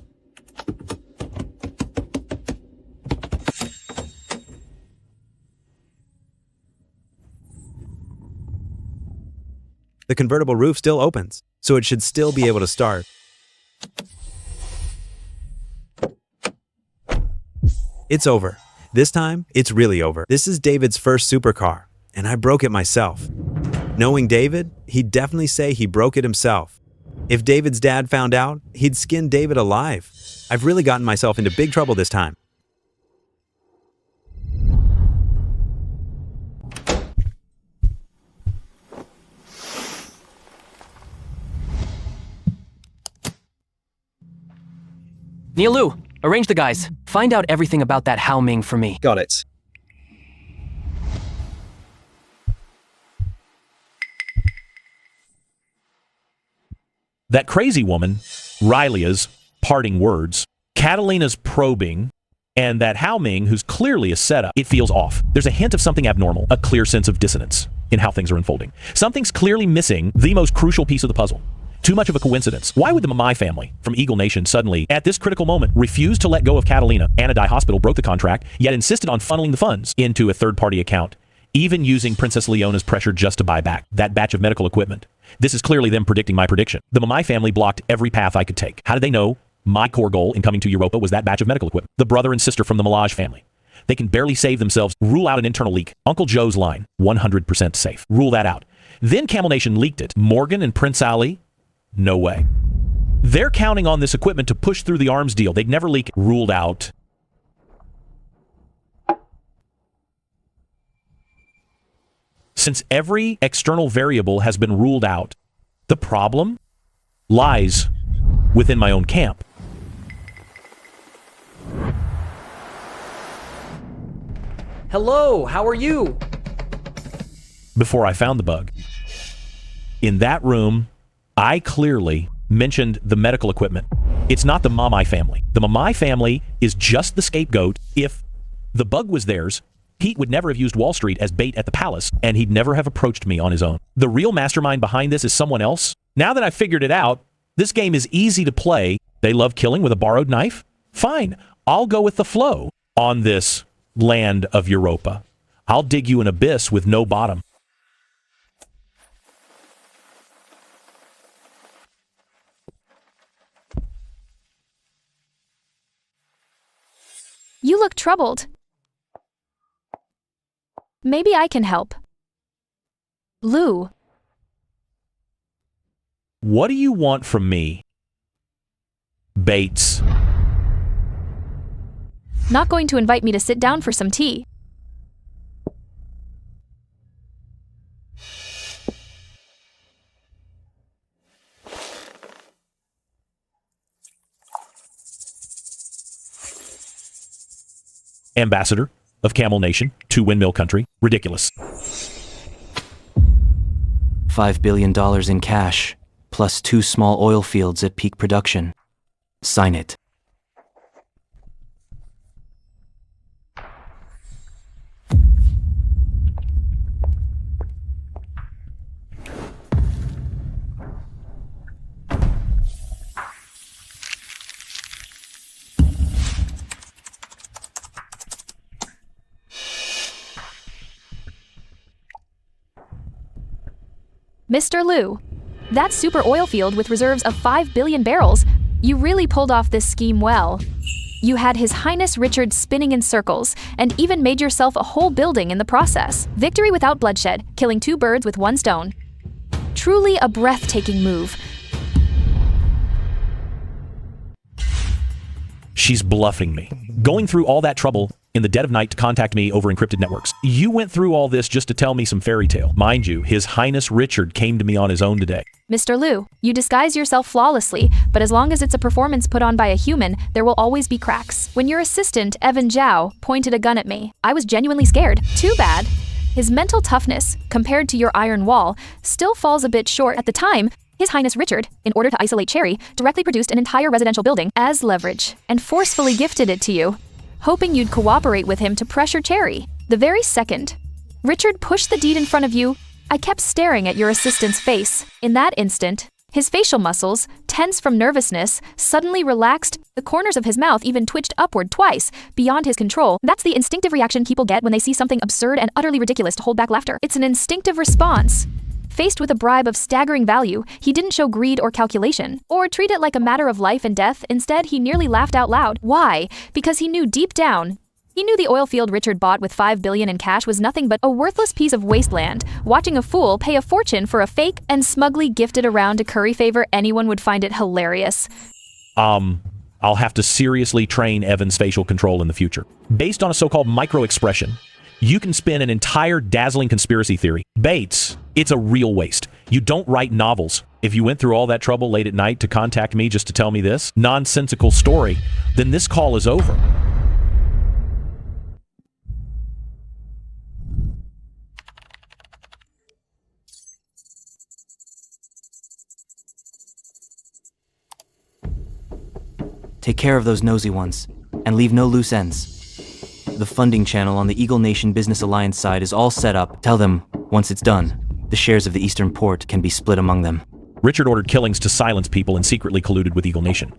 The convertible roof still opens, so it should still be able to start. It's over. This time, it's really over. This is David's first supercar, and I broke it myself. Knowing David, he'd definitely say he broke it himself. If David's dad found out, he'd skin David alive. I've really gotten myself into big trouble this time. Nialu, arrange the guys. Find out everything about that Hao Ming for me. Got it. That crazy woman, Rylia's parting words, Catalina's probing, and that Hao Ming, who's clearly a setup, it feels off. There's a hint of something abnormal, a clear sense of dissonance in how things are unfolding. Something's clearly missing the most crucial piece of the puzzle. Too much of a coincidence. Why would the Mamai family from Eagle Nation suddenly, at this critical moment, refuse to let go of Catalina? Anadai Hospital broke the contract, yet insisted on funneling the funds into a third-party account, even using Princess Leona's pressure just to buy back that batch of medical equipment. This is clearly them predicting my prediction. The Mamai family blocked every path I could take. How did they know my core goal in coming to Europa was that batch of medical equipment? The brother and sister from the Malaj family. They can barely save themselves. Rule out an internal leak. Uncle Joe's line, 100% safe. Rule that out. Then Camel Nation leaked it. Morgan and Prince Ali, no way. They're counting on this equipment to push through the arms deal. They'd never leak it. Ruled out. Since every external variable has been ruled out, the problem lies within my own camp. Hello, how are you? Before I found the bug, in that room, I clearly mentioned the medical equipment. It's not the Mamai family. The Mamai family is just the scapegoat. If the bug was theirs, Pete would never have used Wall Street as bait at the palace, and he'd never have approached me on his own. The real mastermind behind this is someone else. Now that I've figured it out, this game is easy to play. They love killing with a borrowed knife. Fine, I'll go with the flow on this land of Europa. I'll dig you an abyss with no bottom. You look troubled. Maybe I can help. Lou. What do you want from me, Bates? Not going to invite me to sit down for some tea. Ambassador of Camel Nation to Windmill Country. Ridiculous. $5 billion in cash, plus 2 small oil fields at peak production. Sign it. Mr. Lou, that super oil field with reserves of 5 billion barrels, you really pulled off this scheme well. You had His Highness Richard spinning in circles, and even made yourself a whole building in the process. Victory without bloodshed, killing 2 birds with 1 stone. Truly a breathtaking move. She's bluffing me. Going through all that trouble in the dead of night to contact me over encrypted networks. You went through all this just to tell me some fairy tale. Mind you, His Highness Richard came to me on his own today. Mr. Lou, you disguise yourself flawlessly, but as long as it's a performance put on by a human, there will always be cracks. When your assistant, Evan Zhao, pointed a gun at me, I was genuinely scared. Too bad. His mental toughness, compared to your iron wall, still falls a bit short. At the time, His Highness Richard, in order to isolate Cherry, directly produced an entire residential building as leverage, and forcefully gifted it to you, hoping you'd cooperate with him to pressure Cherry. The very second Richard pushed the deed in front of you, I kept staring at your assistant's face. In that instant, his facial muscles, tense from nervousness, suddenly relaxed. The corners of his mouth even twitched upward twice, beyond his control. That's the instinctive reaction people get when they see something absurd and utterly ridiculous to hold back laughter. It's an instinctive response. Faced with a bribe of staggering value, he didn't show greed or calculation, or treat it like a matter of life and death. Instead, he nearly laughed out loud. Why? Because he knew deep down, he knew the oil field Richard bought with 5 billion in cash was nothing but a worthless piece of wasteland, watching a fool pay a fortune for a fake and smugly gifted around to curry favor. Anyone would find it hilarious. I'll have to seriously train Evan's facial control in the future. Based on a so-called micro-expression, you can spin an entire dazzling conspiracy theory. Bates, it's a real waste. You don't write novels. If you went through all that trouble late at night to contact me just to tell me this nonsensical story, then this call is over. Take care of those nosy ones, and leave no loose ends. The funding channel on the Eagle Nation Business Alliance side is all set up. Tell them, once it's done, the shares of the Eastern Port can be split among them. Richard ordered killings to silence people and secretly colluded with Eagle Nation.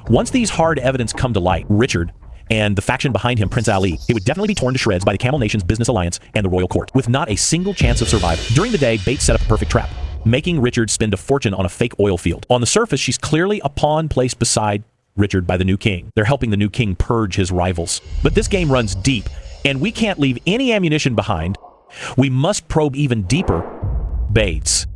Once these hard evidence come to light, Richard and the faction behind him, Prince Ali, it would definitely be torn to shreds by the Camel Nation's Business Alliance and the Royal Court, with not a single chance of survival. During the day, Bates set up a perfect trap, making Richard spend a fortune on a fake oil field. On the surface, she's clearly a pawn placed beside Richard by the new king. They're helping the new king purge his rivals. But this game runs deep, and we can't leave any ammunition behind. We must probe even deeper. Bates,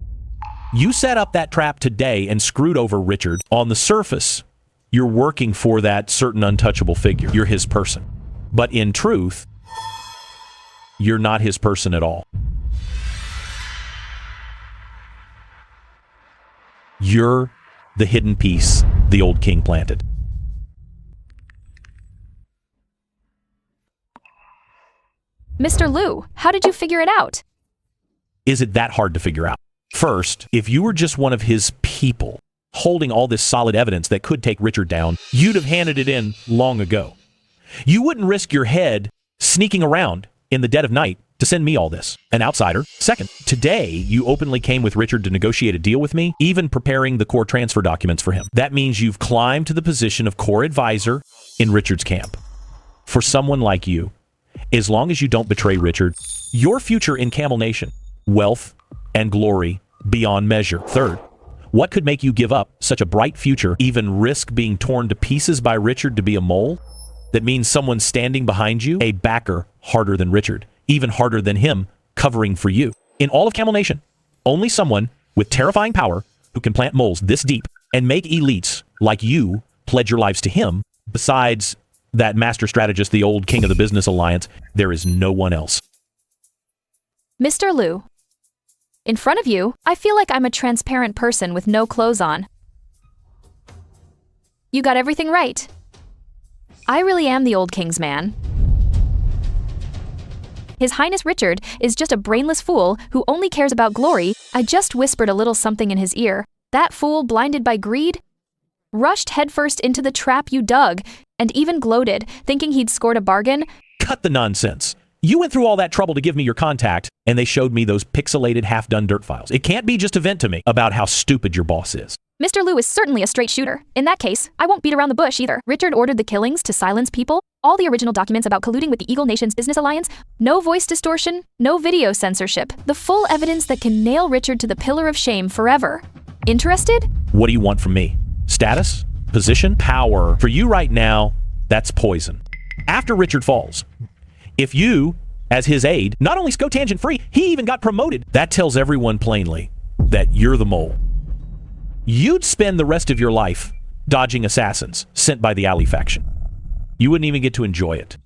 you set up that trap today and screwed over Richard. On the surface, you're working for that certain untouchable figure. You're his person. But in truth, you're not his person at all. You're the hidden piece the old king planted. Mr. Lou, how did you figure it out? Is it that hard to figure out? First, if you were just one of his people, holding all this solid evidence that could take Richard down, you'd have handed it in long ago. You wouldn't risk your head sneaking around in the dead of night to to send me all this? An outsider. Second, today you openly came with Richard to negotiate a deal with me, even preparing the core transfer documents for him. That means you've climbed to the position of core advisor in Richard's camp. For someone like you, as long as you don't betray Richard, your future in Camel Nation, wealth and glory beyond measure. Third, what could make you give up such a bright future, even risk being torn to pieces by Richard to be a mole? That means someone standing behind you, a backer harder than Richard, even harder than him, covering for you. In all of Camel Nation, only someone with terrifying power who can plant moles this deep and make elites like you pledge your lives to him, besides that master strategist, the old king of the business alliance, there is no one else. Mr. Liu, in front of you, I feel like I'm a transparent person with no clothes on. You got everything right. I really am the old king's man. His Highness Richard is just a brainless fool who only cares about glory. I just whispered a little something in his ear. That fool, blinded by greed, rushed headfirst into the trap you dug, and even gloated, thinking he'd scored a bargain. Cut the nonsense. You went through all that trouble to give me your contact, and they showed me those pixelated, half-done dirt files. It can't be just a vent to me about how stupid your boss is. Mr. Liu is certainly a straight shooter. In that case, I won't beat around the bush either. Richard ordered the killings to silence people, all the original documents about colluding with the Eagle Nation's business alliance, no voice distortion, no video censorship, the full evidence that can nail Richard to the pillar of shame forever. Interested? What do you want from me? Status? Position? Power? For you right now, that's poison. After Richard falls, if you, as his aide, not only go tangent-free, he even got promoted. That tells everyone plainly that you're the mole. You'd spend the rest of your life dodging assassins sent by the Alley faction. You wouldn't even get to enjoy it.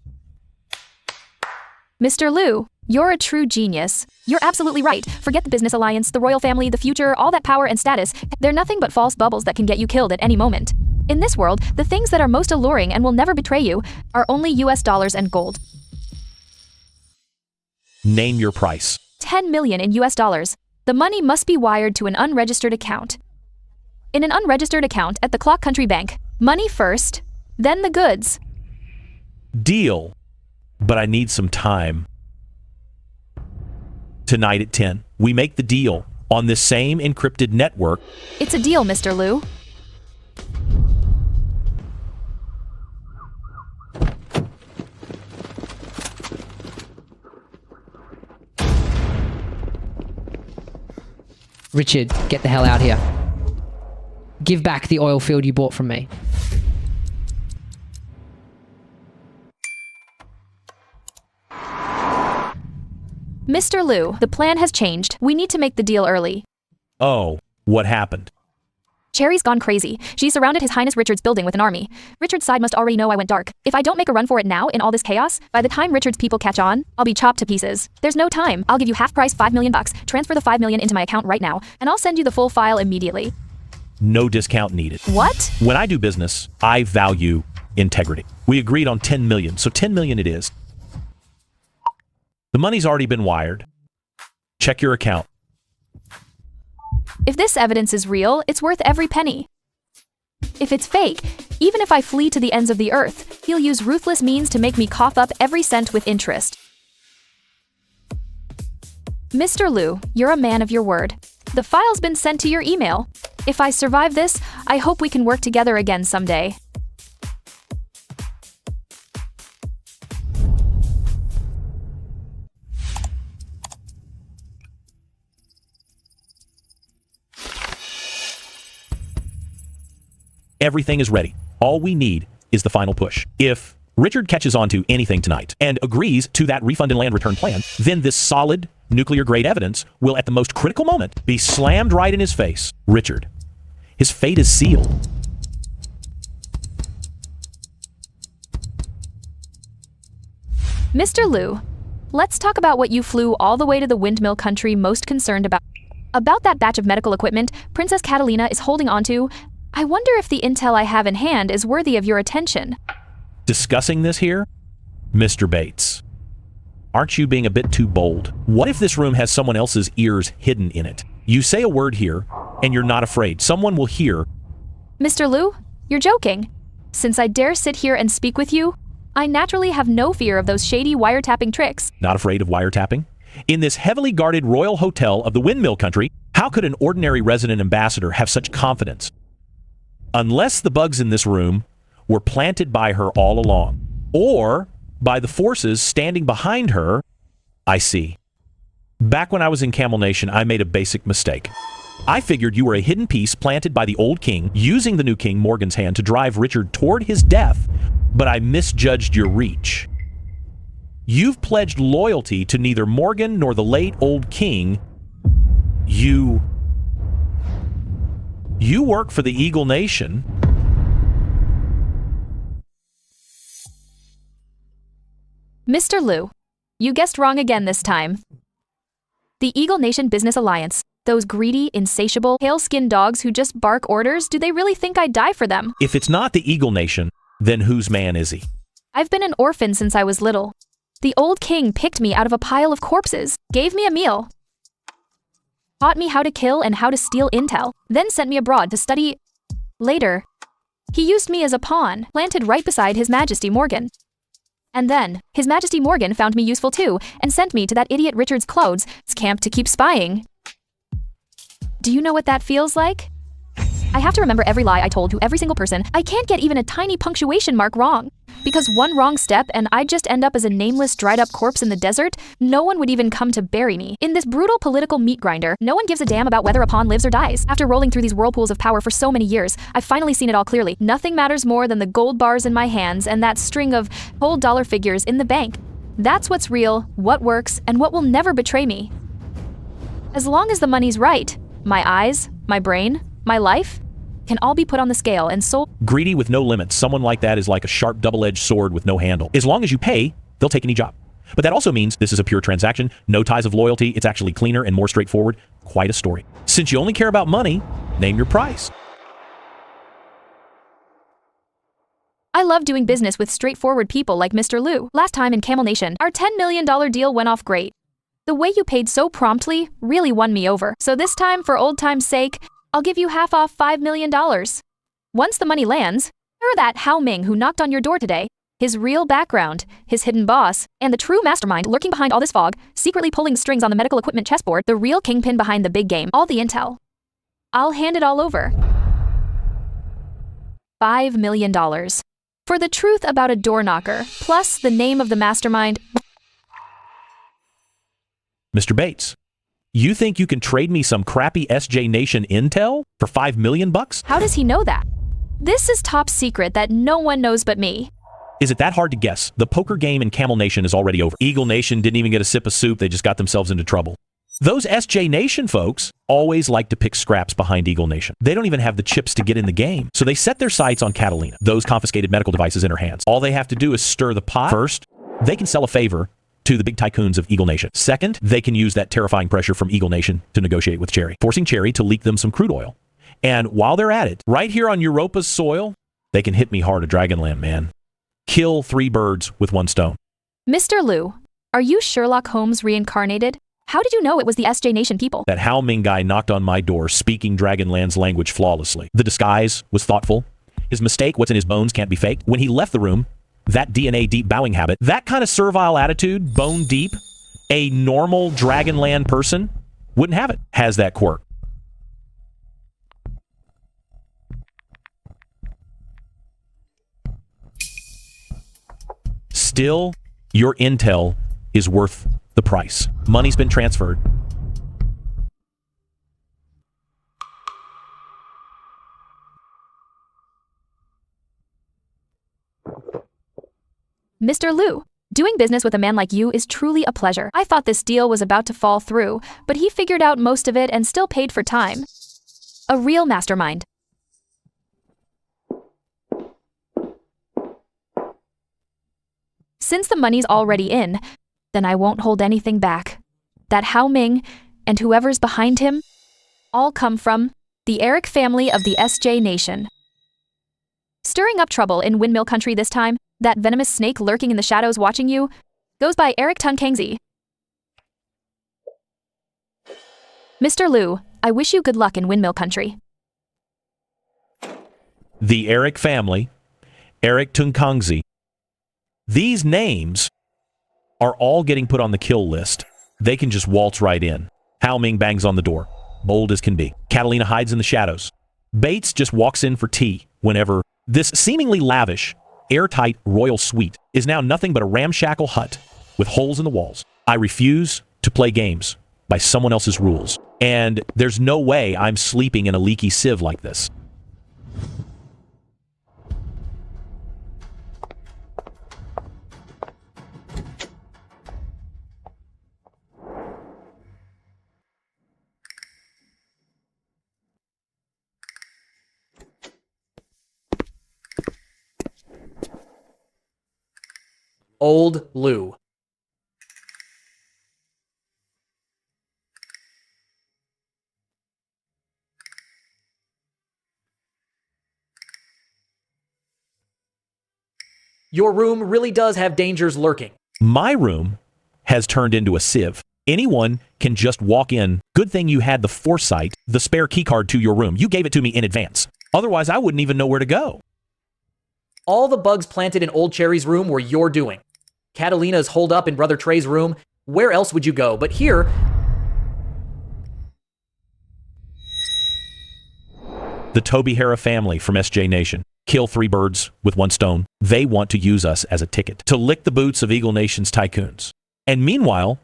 Mr. Liu, you're a true genius. You're absolutely right. Forget the business alliance, the royal family, the future, all that power and status. They're nothing but false bubbles that can get you killed at any moment. In this world, the things that are most alluring and will never betray you are only US dollars and gold. Name your price. 10 million in US dollars. The money must be wired to an unregistered account. In an unregistered account at the Clock Country Bank. Money first, then the goods. Deal, but I need some time. Tonight at 10, we make the deal on this same encrypted network. It's a deal, Mr. Liu. Richard, get the hell out here. Give back the oil field you bought from me. Mr. Liu, the plan has changed. We need to make the deal early. Oh, what happened? Cherry's gone crazy. She surrounded His Highness Richard's building with an army. Richard's side must already know I went dark. If I don't make a run for it now in all this chaos, by the time Richard's people catch on, I'll be chopped to pieces. There's no time. I'll give you half price $5 million. Transfer the $5 million into my account right now, and I'll send you the full file immediately. No discount needed. What? When I do business, I value integrity. We agreed on 10 million, so 10 million it is. The money's already been wired. Check your account. If this evidence is real, it's worth every penny. If it's fake, even if I flee to the ends of the earth, he'll use ruthless means to make me cough up every cent with interest. Mr. Liu, you're a man of your word. The file's been sent to your email. If I survive this, I hope we can work together again someday. Everything is ready. All we need is the final push. If Richard catches on to anything tonight and agrees to that refund and land return plan, then this solid nuclear-grade evidence will, at the most critical moment, be slammed right in his face. Richard, his fate is sealed. Mr. Liu, let's talk about what you flew all the way to the windmill country most concerned about. About that batch of medical equipment Princess Catalina is holding onto. I wonder if the intel I have in hand is worthy of your attention. Discussing this here? Mr. Bates, aren't you being a bit too bold? What if this room has someone else's ears hidden in it? You say a word here, and you're not afraid. Someone will hear. Mr. Liu, you're joking. Since I dare sit here and speak with you, I naturally have no fear of those shady wiretapping tricks. Not afraid of wiretapping? In this heavily guarded royal hotel of the windmill country, how could an ordinary resident ambassador have such confidence? Unless the bugs in this room were planted by her all along, or by the forces standing behind her. I see. Back when I was in Camel Nation, I made a basic mistake. I figured you were a hidden piece planted by the old king, using the new king, Morgan's hand, to drive Richard toward his death, but I misjudged your reach. You've pledged loyalty to neither Morgan nor the late old king. You work for the Eagle Nation. Mr. Liu, you guessed wrong again this time. The Eagle Nation Business Alliance, those greedy, insatiable, pale-skinned dogs who just bark orders, do they really think I'd die for them? If it's not the Eagle Nation, then whose man is he? I've been an orphan since I was little. The old king picked me out of a pile of corpses, gave me a meal, taught me how to kill and how to steal intel, then sent me abroad to study. Later, he used me as a pawn, planted right beside His Majesty Morgan. And then, His Majesty Morgan found me useful too, and sent me to that idiot Richard's clothes camp to keep spying. Do you know what that feels like? I have to remember every lie I told to every single person. I can't get even a tiny punctuation mark wrong. Because one wrong step and I'd just end up as a nameless, dried-up corpse in the desert, no one would even come to bury me. In this brutal political meat grinder, no one gives a damn about whether a pawn lives or dies. After rolling through these whirlpools of power for so many years, I've finally seen it all clearly. Nothing matters more than the gold bars in my hands and that string of whole dollar figures in the bank. That's what's real, what works, and what will never betray me. As long as the money's right, my eyes, my brain, my life can all be put on the scale and sold. Greedy with no limits. Someone like that is like a sharp double-edged sword with no handle. As long as you pay, they'll take any job. But that also means this is a pure transaction, no ties of loyalty. It's actually cleaner and more straightforward. Quite a story. Since you only care about money, name your price. I love doing business with straightforward people like Mr. Liu. Last time in Camel Nation, our $10 million deal went off great. The way you paid so promptly really won me over. So this time, for old time's sake, I'll give you half off $5 million. Once the money lands, you're that Hao Ming who knocked on your door today, his real background, his hidden boss, and the true mastermind lurking behind all this fog, secretly pulling strings on the medical equipment chessboard, the real kingpin behind the big game, all the intel. I'll hand it all over. $5 million. For the truth about a door knocker, plus the name of the mastermind. Mr. Bates, you think you can trade me some crappy SJ Nation intel for $5 million bucks? How does he know that? This is top secret that no one knows but me. Is it that hard to guess? The poker game in Camel Nation is already over. Eagle Nation didn't even get a sip of soup. They just got themselves into trouble. Those SJ Nation folks always like to pick scraps behind Eagle Nation. They don't even have the chips to get in the game. So they set their sights on Catalina, those confiscated medical devices in her hands. All they have to do is stir the pot. First, they can sell a favor to the big tycoons of Eagle Nation. Second, they can use that terrifying pressure from Eagle Nation to negotiate with Cherry, forcing Cherry to leak them some crude oil. And while they're at it, right here on Europa's soil, they can hit me hard at Dragonland, man. Kill 3 birds with 1 stone. Mr. Liu, are you Sherlock Holmes reincarnated? How did you know it was the SJ Nation people? That Hao Ming guy knocked on my door, speaking Dragonland's language flawlessly. The disguise was thoughtful. His mistake, what's in his bones, can't be faked. When he left the room, that DNA deep bowing habit, that kind of servile attitude, bone deep, a normal Dragonland person wouldn't have it. Has that quirk. Still, your intel is worth the price. Money's been transferred. Mr. Liu, doing business with a man like you is truly a pleasure. I thought this deal was about to fall through, but he figured out most of it and still paid for time. A real mastermind. Since the money's already in, then I won't hold anything back. That Hao Ming and whoever's behind him all come from the Eric family of the SJ Nation. Stirring up trouble in Windmill Country this time, that venomous snake lurking in the shadows watching you, goes by Eric Tun Kangzi. Mr. Liu, I wish you good luck in Windmill Country. The Eric family, Eric Tunkangzi, These names are all getting put on the kill list. They can just waltz right in. Hao Ming bangs on the door, bold as can be. Catalina hides in the shadows. Bates just walks in for tea whenever. This seemingly lavish, airtight royal suite is now nothing but a ramshackle hut with holes in the walls. I refuse to play games by someone else's rules, and there's no way I'm sleeping in a leaky sieve like this. Old Lou. Your room really does have dangers lurking. My room has turned into a sieve. Anyone can just walk in. Good thing you had the foresight, the spare keycard to your room. You gave it to me in advance. Otherwise, I wouldn't even know where to go. All the bugs planted in Old Cherry's room were your doing. Catalina's holed up in Brother Trey's room. Where else would you go? But here... The Tobihara family from SJ Nation. Kill 3 birds with 1 stone. They want to use us as a ticket to lick the boots of Eagle Nation's tycoons. And meanwhile,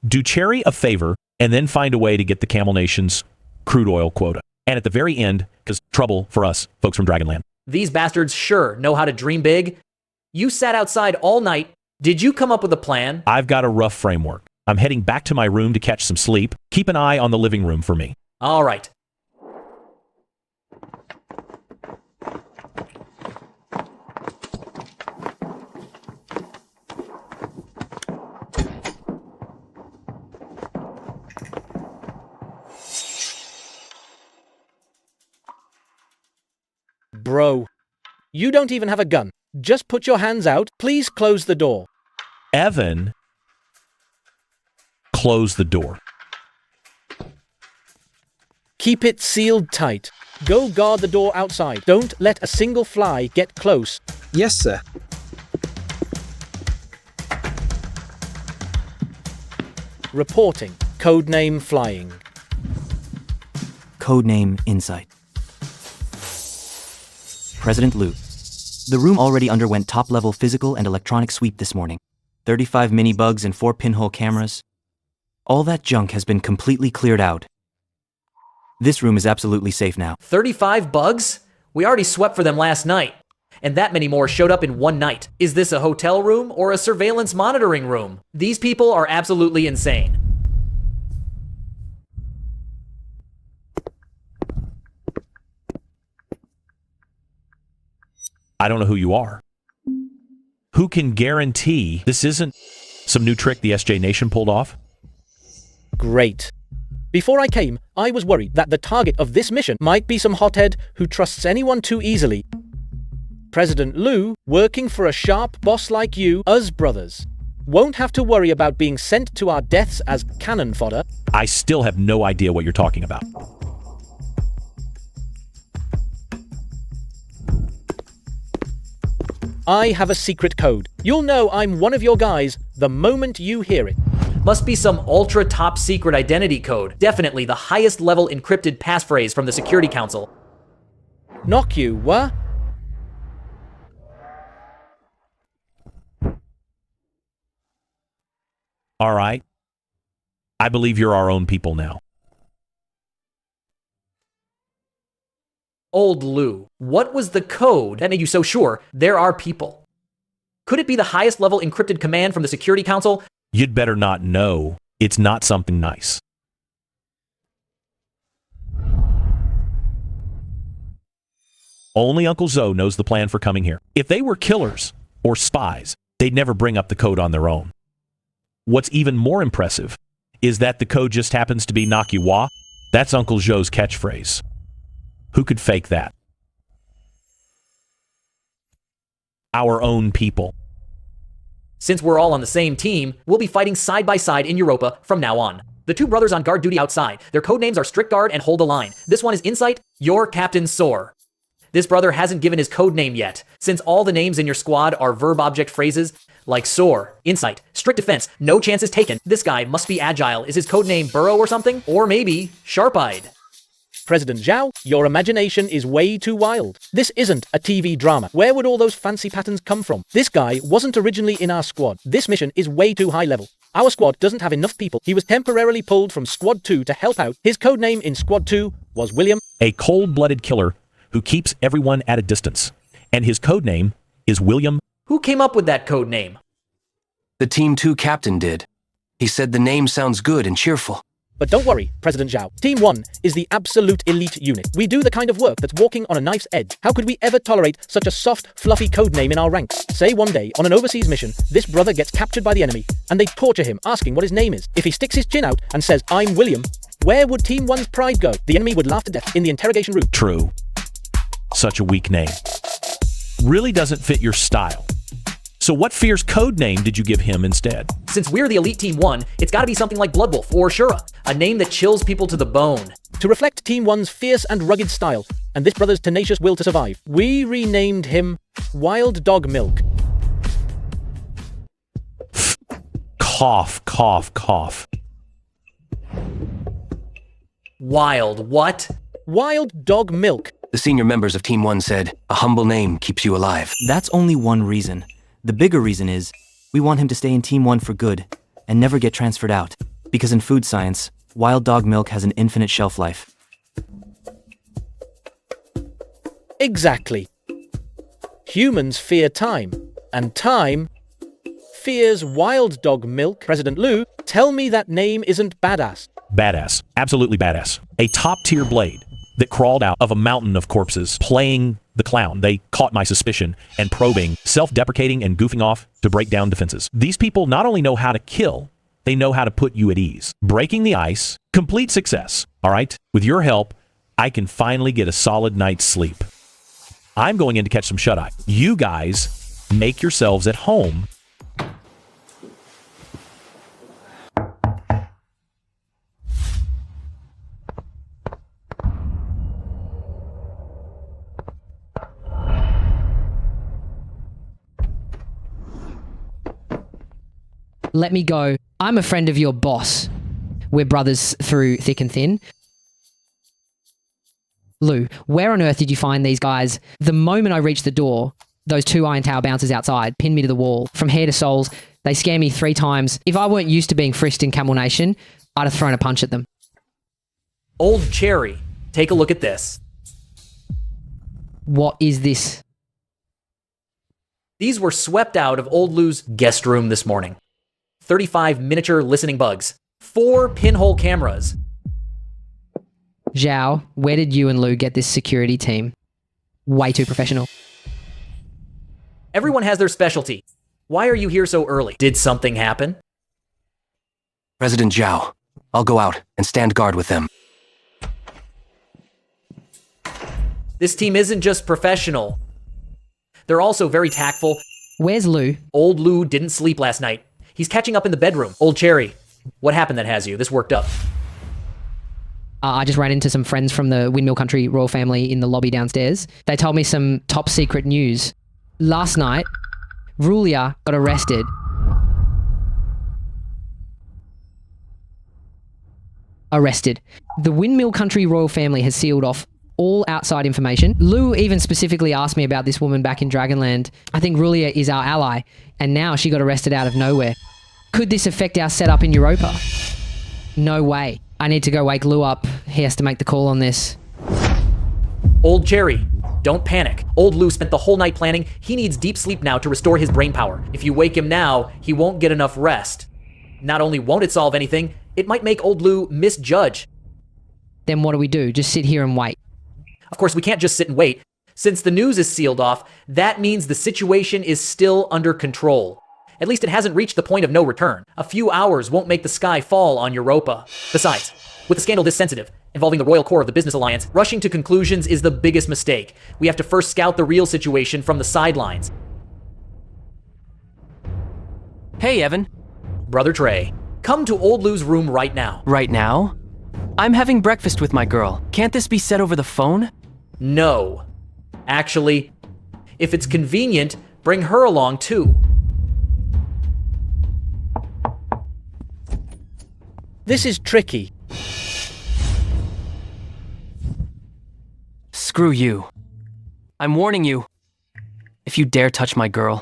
do Cherry a favor and then find a way to get the Camel Nation's crude oil quota. And at the very end, because trouble for us, folks from Dragonland. These bastards sure know how to dream big. You sat outside all night. Did you come up with a plan? I've got a rough framework. I'm heading back to my room to catch some sleep. Keep an eye on the living room for me. All right. Bro, you don't even have a gun. Just put your hands out. Please close the door. Evan, close the door. Keep it sealed tight. Go guard the door outside. Don't let a single fly get close. Yes, sir. Reporting. Codename Flying. Codename Insight. President Lou. The room already underwent top-level physical and electronic sweep this morning. 35 mini-bugs and 4 pinhole cameras. All that junk has been completely cleared out. This room is absolutely safe now. 35 bugs? We already swept for them last night. And that many more showed up in one night. Is this a hotel room or a surveillance monitoring room? These people are absolutely insane. I don't know who you are. Who can guarantee this isn't some new trick the SJ Nation pulled off? Great. Before I came, I was worried that the target of this mission might be some hothead who trusts anyone too easily. President Lou, working for a sharp boss like you, us brothers, won't have to worry about being sent to our deaths as cannon fodder. I still have no idea what you're talking about. I have a secret code. You'll know I'm one of your guys the moment you hear it. Must be some ultra top secret identity code. Definitely the highest level encrypted passphrase from the Security Council. Knock you, what? All right. I believe you're our own people now. Old Lou, what was the code that made you so sure there are people? Could it be the highest level encrypted command from the Security Council? You'd better not know. It's not something nice. Only Uncle Zoe knows the plan for coming here. If they were killers or spies, they'd never bring up the code on their own. What's even more impressive is that the code just happens to be Nakiwa. That's Uncle Joe's catchphrase. Who could fake that? Our own people. Since we're all on the same team, we'll be fighting side by side in Europa from now on. The 2 brothers on guard duty outside. Their code names are Strict Guard and Hold the Line. This one is Insight, your Captain Soar. This brother hasn't given his code name yet. Since all the names in your squad are verb object phrases, like soar, insight, strict defense, no chances taken. This guy must be agile. Is his codename Burrow or something? Or maybe sharp-eyed. President Zhao, your imagination is way too wild. This isn't a TV drama. Where would all those fancy patterns come from? This guy wasn't originally in our squad. This mission is way too high level. Our squad doesn't have enough people. He was temporarily pulled from Squad 2 to help out. His codename in Squad 2 was William. A cold-blooded killer who keeps everyone at a distance. And his codename is William. Who came up with that codename? The Team 2 captain did. He said the name sounds good and cheerful. But don't worry, President Zhao. Team 1 is the absolute elite unit. We do the kind of work that's walking on a knife's edge. How could we ever tolerate such a soft, fluffy codename in our ranks? Say one day, on an overseas mission, this brother gets captured by the enemy, and they torture him, asking what his name is. If he sticks his chin out and says, "I'm William," where would Team 1's pride go? The enemy would laugh to death in the interrogation room. True. Such a weak name. Really doesn't fit your style. So what fierce code name did you give him instead? Since we're the elite Team 1, it's gotta be something like Bloodwolf or Shura, a name that chills people to the bone. To reflect Team 1's fierce and rugged style, and this brother's tenacious will to survive, we renamed him Wild Dog Milk. Cough, cough, cough. Wild what? Wild Dog Milk. The senior members of Team 1 said, a humble name keeps you alive. That's only one reason. The bigger reason is, we want him to stay in Team 1 for good, and never get transferred out. Because in food science, wild dog milk has an infinite shelf life. Exactly. Humans fear time, and time fears wild dog milk. President Liu, tell me that name isn't badass. Badass. Absolutely badass. A top-tier blade that crawled out of a mountain of corpses, playing the clown. They caught my suspicion and probing, self-deprecating and goofing off to break down defenses. These people not only know how to kill, they know how to put you at ease. Breaking the ice, complete success. All right? With your help, I can finally get a solid night's sleep. I'm going in to catch some shut-eye. You guys make yourselves at home. Let me go. I'm a friend of your boss. We're brothers through thick and thin. Lou, where on earth did you find these guys? The moment I reached the door, those two Iron Tower bouncers outside pinned me to the wall. From hair to soles, they scammed me 3 times. If I weren't used to being frisked in Camel Nation, I'd have thrown a punch at them. Old Cherry, take a look at this. What is this? These were swept out of Old Lou's guest room this morning. 35 miniature listening bugs. 4 pinhole cameras. Zhao, where did you and Lou get this security team? Way too professional. Everyone has their specialty. Why are you here so early? Did something happen? President Zhao, I'll go out and stand guard with them. This team isn't just professional. They're also very tactful. Where's Lou? Old Lou didn't sleep last night. He's catching up in the bedroom. Old Cherry, what happened that has you this worked up? I just ran into some friends from the Windmill Country royal family in the lobby downstairs. They told me some top secret news. Last night, Rulia got arrested. The Windmill Country royal family has sealed off all outside information. Lou even specifically asked me about this woman back in Dragonland. I think Rulia is our ally, and now she got arrested out of nowhere. Could this affect our setup in Europa? No way. I need to go wake Lou up. He has to make the call on this. Old Cherry, don't panic. Old Lou spent the whole night planning. He needs deep sleep now to restore his brain power. If you wake him now, he won't get enough rest. Not only won't it solve anything, it might make Old Lou misjudge. Then what do? Just sit here and wait? Of course, we can't just sit and wait. Since the news is sealed off, that means the situation is still under control. At least it hasn't reached the point of no return. A few hours won't make the sky fall on Europa. Besides, with a scandal this sensitive, involving the royal core of the business alliance, rushing to conclusions is the biggest mistake. We have to first scout the real situation from the sidelines. Hey, Evan. Brother Trey, come to Old Lou's room right now. Right now? I'm having breakfast with my girl. Can't this be said over the phone? No. Actually, if it's convenient, bring her along too. This is tricky. Screw you. I'm warning you. If you dare touch my girl,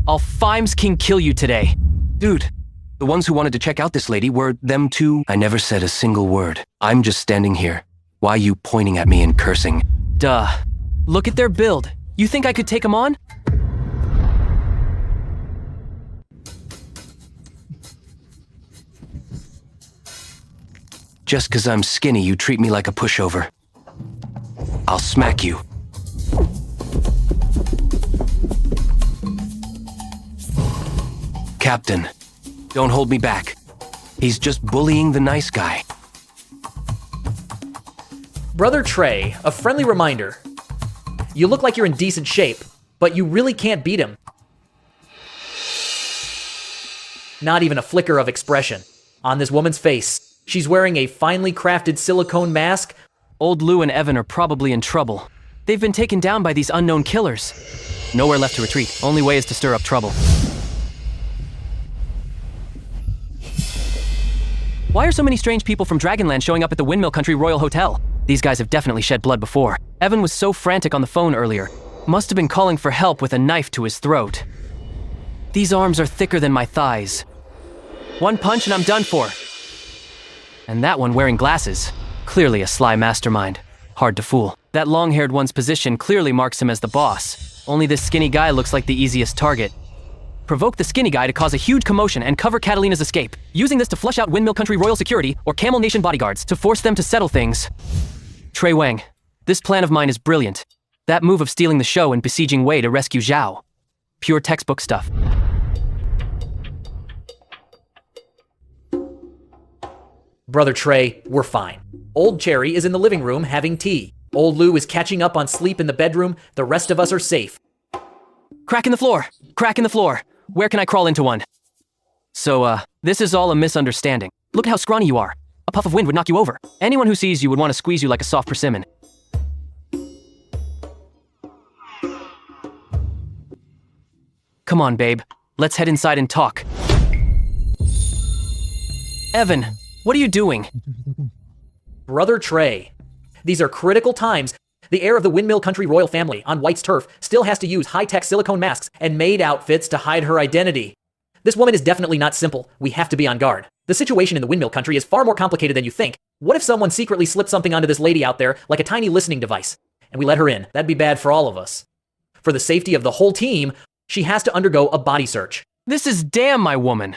I'll Fimes King kill you today. Dude, the ones who wanted to check out this lady were them two. I never said a single word. I'm just standing here. Why you pointing at me and cursing? Duh. Look at their build. You think I could take them on? Just 'cause I'm skinny, you treat me like a pushover. I'll smack you. Captain, don't hold me back. He's just bullying the nice guy. Brother Trey, a friendly reminder. You look like you're in decent shape, but you really can't beat him. Not even a flicker of expression on this woman's face. She's wearing a finely crafted silicone mask. Old Lou and Evan are probably in trouble. They've been taken down by these unknown killers. Nowhere left to retreat. Only way is to stir up trouble. Why are so many strange people from Dragonland showing up at the Windmill Country Royal Hotel? These guys have definitely shed blood before. Evan was so frantic on the phone earlier. Must have been calling for help with a knife to his throat. These arms are thicker than my thighs. One punch and I'm done for. And that one wearing glasses. Clearly a sly mastermind. Hard to fool. That long-haired one's position clearly marks him as the boss. Only this skinny guy looks like the easiest target. Provoke the skinny guy to cause a huge commotion and cover Catalina's escape, using this to flush out Windmill Country Royal Security or Camel Nation bodyguards to force them to settle things. Trey Wang, this plan of mine is brilliant. That move of stealing the show and besieging Wei to rescue Zhao. Pure textbook stuff. Brother Trey, we're fine. Old Cherry is in the living room having tea. Old Lou is catching up on sleep in the bedroom. The rest of us are safe. Crack in the floor! Crack in the floor! Where can I crawl into one? So, this is all a misunderstanding. Look at how scrawny you are. A puff of wind would knock you over. Anyone who sees you would want to squeeze you like a soft persimmon. Come on, babe. Let's head inside and talk. Evan, what are you doing? Brother Trey, these are critical times. The heir of the Windmill Country royal family on White's turf still has to use high-tech silicone masks and maid outfits to hide her identity. This woman is definitely not simple. We have to be on guard. The situation in the Windmill Country is far more complicated than you think. What if someone secretly slipped something onto this lady out there, like a tiny listening device, and we let her in? That'd be bad for all of us. For the safety of the whole team, she has to undergo a body search. This is damn my woman.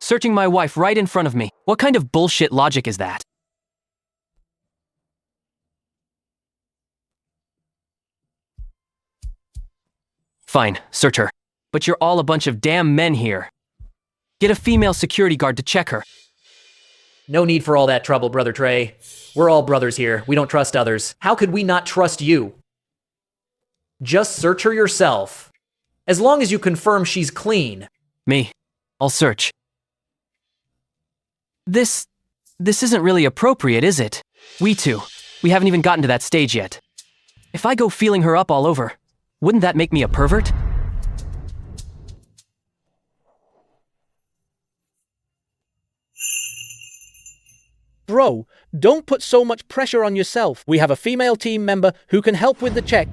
Searching my wife right in front of me. What kind of bullshit logic is that? Fine, search her. But you're all a bunch of damn men here. Get a female security guard to check her. No need for all that trouble, Brother Trey. We're all brothers here. We don't trust others. How could we not trust you? Just search her yourself. As long as you confirm she's clean. Me. I'll search. This isn't really appropriate, is it? We haven't even gotten to that stage yet. If I go feeling her up all over, wouldn't that make me a pervert? Bro, don't put so much pressure on yourself. We have a female team member who can help with the check.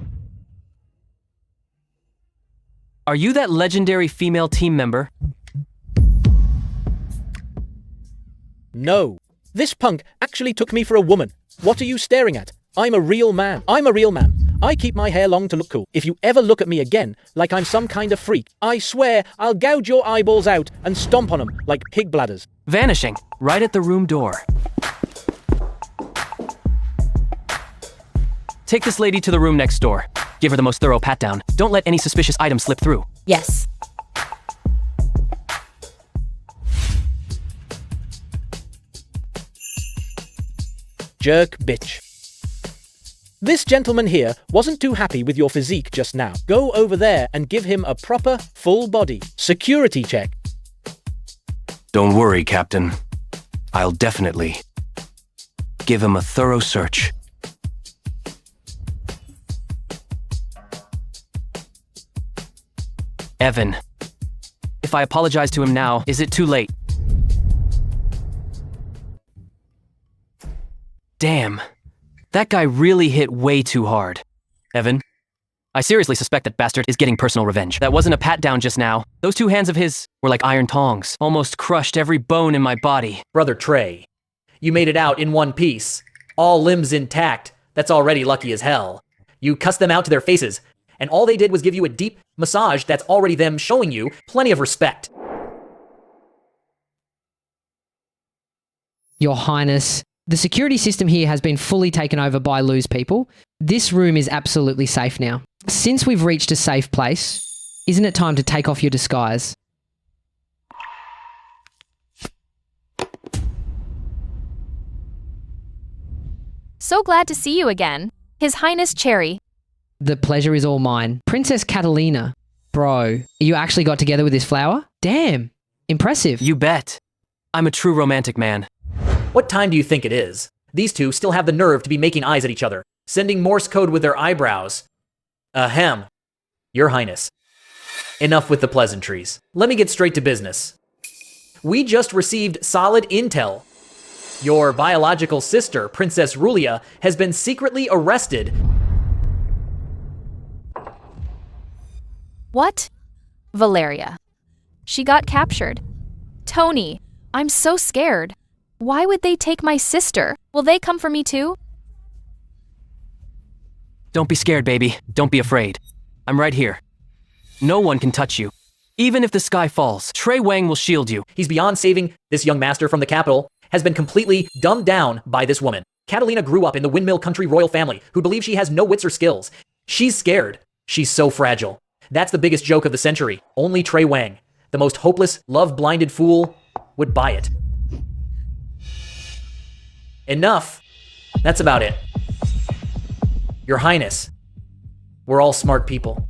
Are you that legendary female team member? No. This punk actually took me for a woman. What are you staring at? I'm a real man. I keep my hair long to look cool. If you ever look at me again like I'm some kind of freak, I swear I'll gouge your eyeballs out and stomp on them like pig bladders. Vanishing, right at the room door. Take this lady to the room next door. Give her the most thorough pat-down. Don't let any suspicious items slip through. Yes. Jerk bitch. This gentleman here wasn't too happy with your physique just now. Go over there and give him a proper, full body security check. Don't worry, Captain. I'll definitely give him a thorough search. Evan. If I apologize to him now, is it too late? Damn. That guy really hit way too hard. Evan, I seriously suspect that bastard is getting personal revenge. That wasn't a pat down just now. Those two hands of his were like iron tongs, almost crushed every bone in my body. Brother Trey, you made it out in one piece. All limbs intact. That's already lucky as hell. You cussed them out to their faces, and all they did was give you a deep massage that's already them showing you plenty of respect. Your Highness, the security system here has been fully taken over by Lou's people. This room is absolutely safe now. Since we've reached a safe place, isn't it time to take off your disguise? So glad to see you again. His Highness Cherry. The pleasure is all mine. Princess Catalina. Bro, you actually got together with this flower? Damn, impressive. You bet. I'm a true romantic man. What time do you think it is? These two still have the nerve to be making eyes at each other, sending Morse code with their eyebrows. Ahem. Your Highness. Enough with the pleasantries. Let me get straight to business. We just received solid intel. Your biological sister, Princess Rulia, has been secretly arrested. What? Valeria. She got captured. Tony, I'm so scared. Why would they take my sister? Will they come for me too? Don't be scared, baby. Don't be afraid. I'm right here. No one can touch you. Even if the sky falls, Trey Wang will shield you. He's beyond saving this young master from the capital, has been completely dumbed down by this woman. Catalina grew up in the Windmill Country royal family, who believe she has no wits or skills. She's scared. She's so fragile. That's the biggest joke of the century. Only Trey Wang, the most hopeless, love-blinded fool, would buy it. Enough. That's about it. Your Highness, we're all smart people.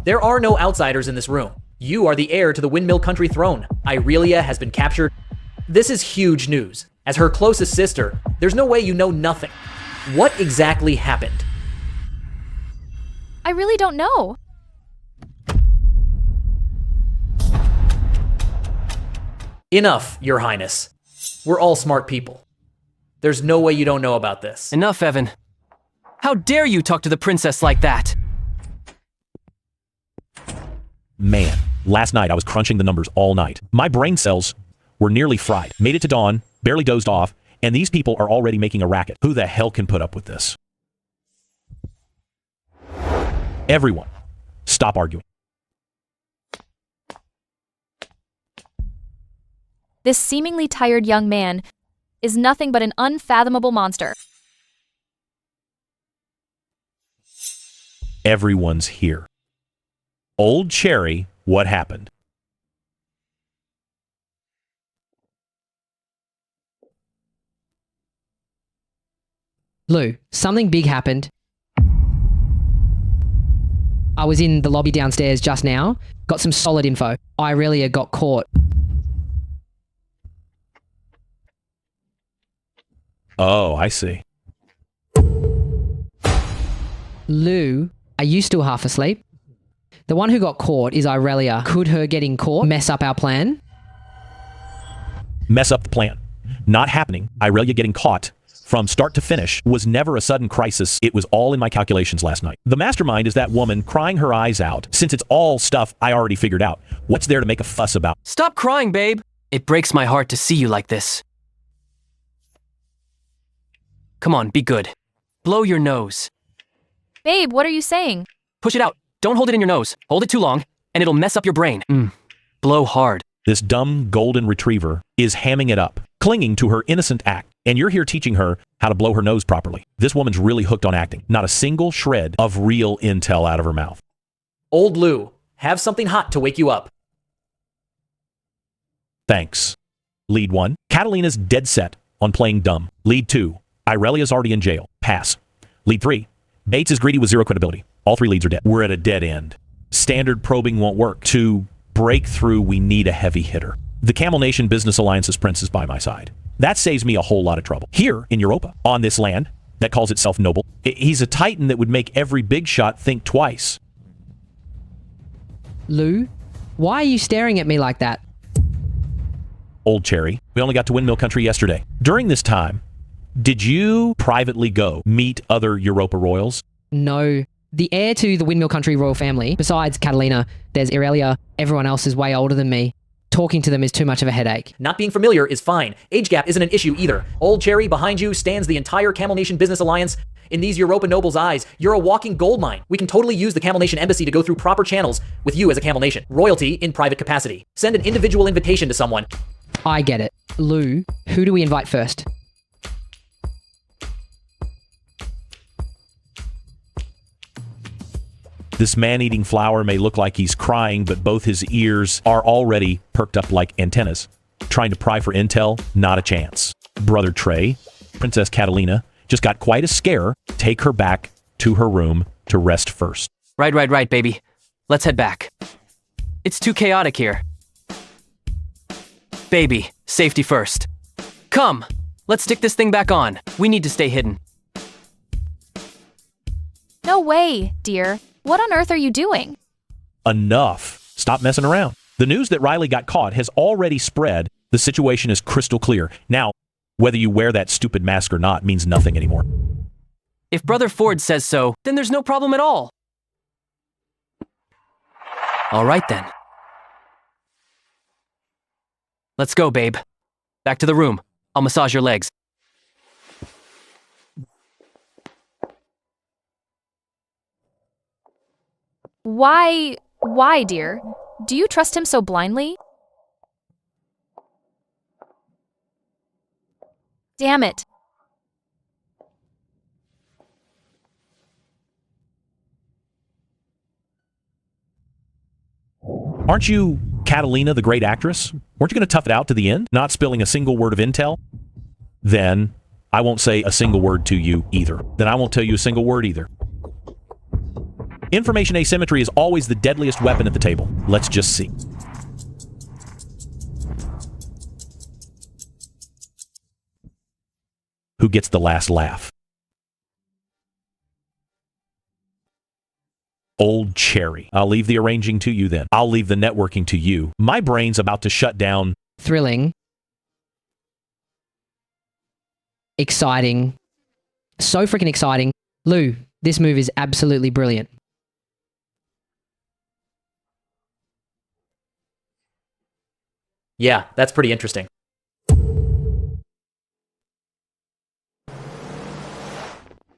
There are no outsiders in this room. You are the heir to the Windmill Country throne. Irelia has been captured. This is huge news. As her closest sister, there's no way you know nothing. What exactly happened? I really don't know. Enough, Your Highness. We're all smart people. There's no way you don't know about this. Enough, Evan. How dare you talk to the princess like that? Man, last night I was crunching the numbers all night. My brain cells were nearly fried. Made it to dawn, barely dozed off, and these people are already making a racket. Who the hell can put up with this? Everyone, stop arguing. This seemingly tired young man is nothing but an unfathomable monster. Everyone's here. Old Cherry, what happened? Lou, something big happened. I was in the lobby downstairs just now. Got some solid info. Irelia got caught. Oh, I see. Lou, are you still half asleep? The one who got caught is Irelia. Could her getting caught mess up our plan? Mess up the plan. Not happening. Irelia getting caught from start to finish was never a sudden crisis. It was all in my calculations last night. The mastermind is that woman crying her eyes out, since it's all stuff I already figured out. What's there to make a fuss about? Stop crying, babe. It breaks my heart to see you like this. Come on, be good. Blow your nose. Babe, what are you saying? Push it out. Don't hold it in your nose. Hold it too long, and it'll mess up your brain. Blow hard. This dumb golden retriever is hamming it up, clinging to her innocent act, and you're here teaching her how to blow her nose properly. This woman's really hooked on acting. Not a single shred of real intel out of her mouth. Old Lou, have something hot to wake you up. Thanks. Lead 1, Catalina's dead set on playing dumb. Lead 2, Irelia's already in jail. Pass. Lead 3, Bates is greedy with zero credibility. All 3 leads are dead. We're at a dead end. Standard probing won't work. To break through, we need a heavy hitter. The Camel Nation Business Alliance's prince is by my side. That saves me a whole lot of trouble. Here in Europa, on this land that calls itself noble, he's a titan that would make every big shot think twice. Lou, why are you staring at me like that? Old Cherry, we only got to Windmill Country yesterday. During this time, Did you privately go meet other Europa royals? No. The heir to the Windmill Country royal family, besides Catalina, there's Irelia, everyone else is way older than me. Talking to them is too much of a headache. Not being familiar is fine. Age gap isn't an issue either. Old Cherry behind you stands the entire Camel Nation Business Alliance. In these Europa nobles' eyes, you're a walking gold mine. We can totally use the Camel Nation Embassy to go through proper channels with you as a Camel Nation. Royalty in private capacity. Send an individual invitation to someone. I get it. Lou, who do we invite first? This man-eating flower may look like he's crying, but both his ears are already perked up like antennas. Trying to pry for intel? Not a chance. Brother Trey, Princess Catalina, just got quite a scare. Take her back to her room to rest first. Right, baby. Let's head back. It's too chaotic here. Baby, safety first. Come, let's stick this thing back on. We need to stay hidden. No way, dear. What on earth are you doing? Enough. Stop messing around. The news that Riley got caught has already spread. The situation is crystal clear. Now, whether you wear that stupid mask or not means nothing anymore. If Brother Ford says so, then there's no problem at all. All right then. Let's go, babe. Back to the room. I'll massage your legs. Why, dear? Do you trust him so blindly? Damn it. Aren't you Catalina, the great actress? Weren't you going to tough it out to the end, not spilling a single word of intel? Then I won't say a single word to you either. Then I won't tell you a single word either. Information asymmetry is always the deadliest weapon at the table. Let's just see. Who gets the last laugh? Old Cherry. I'll leave the arranging to you then. I'll leave the networking to you. My brain's about to shut down. Thrilling. Exciting. So freaking exciting. Lou, this move is absolutely brilliant. Yeah, that's pretty interesting.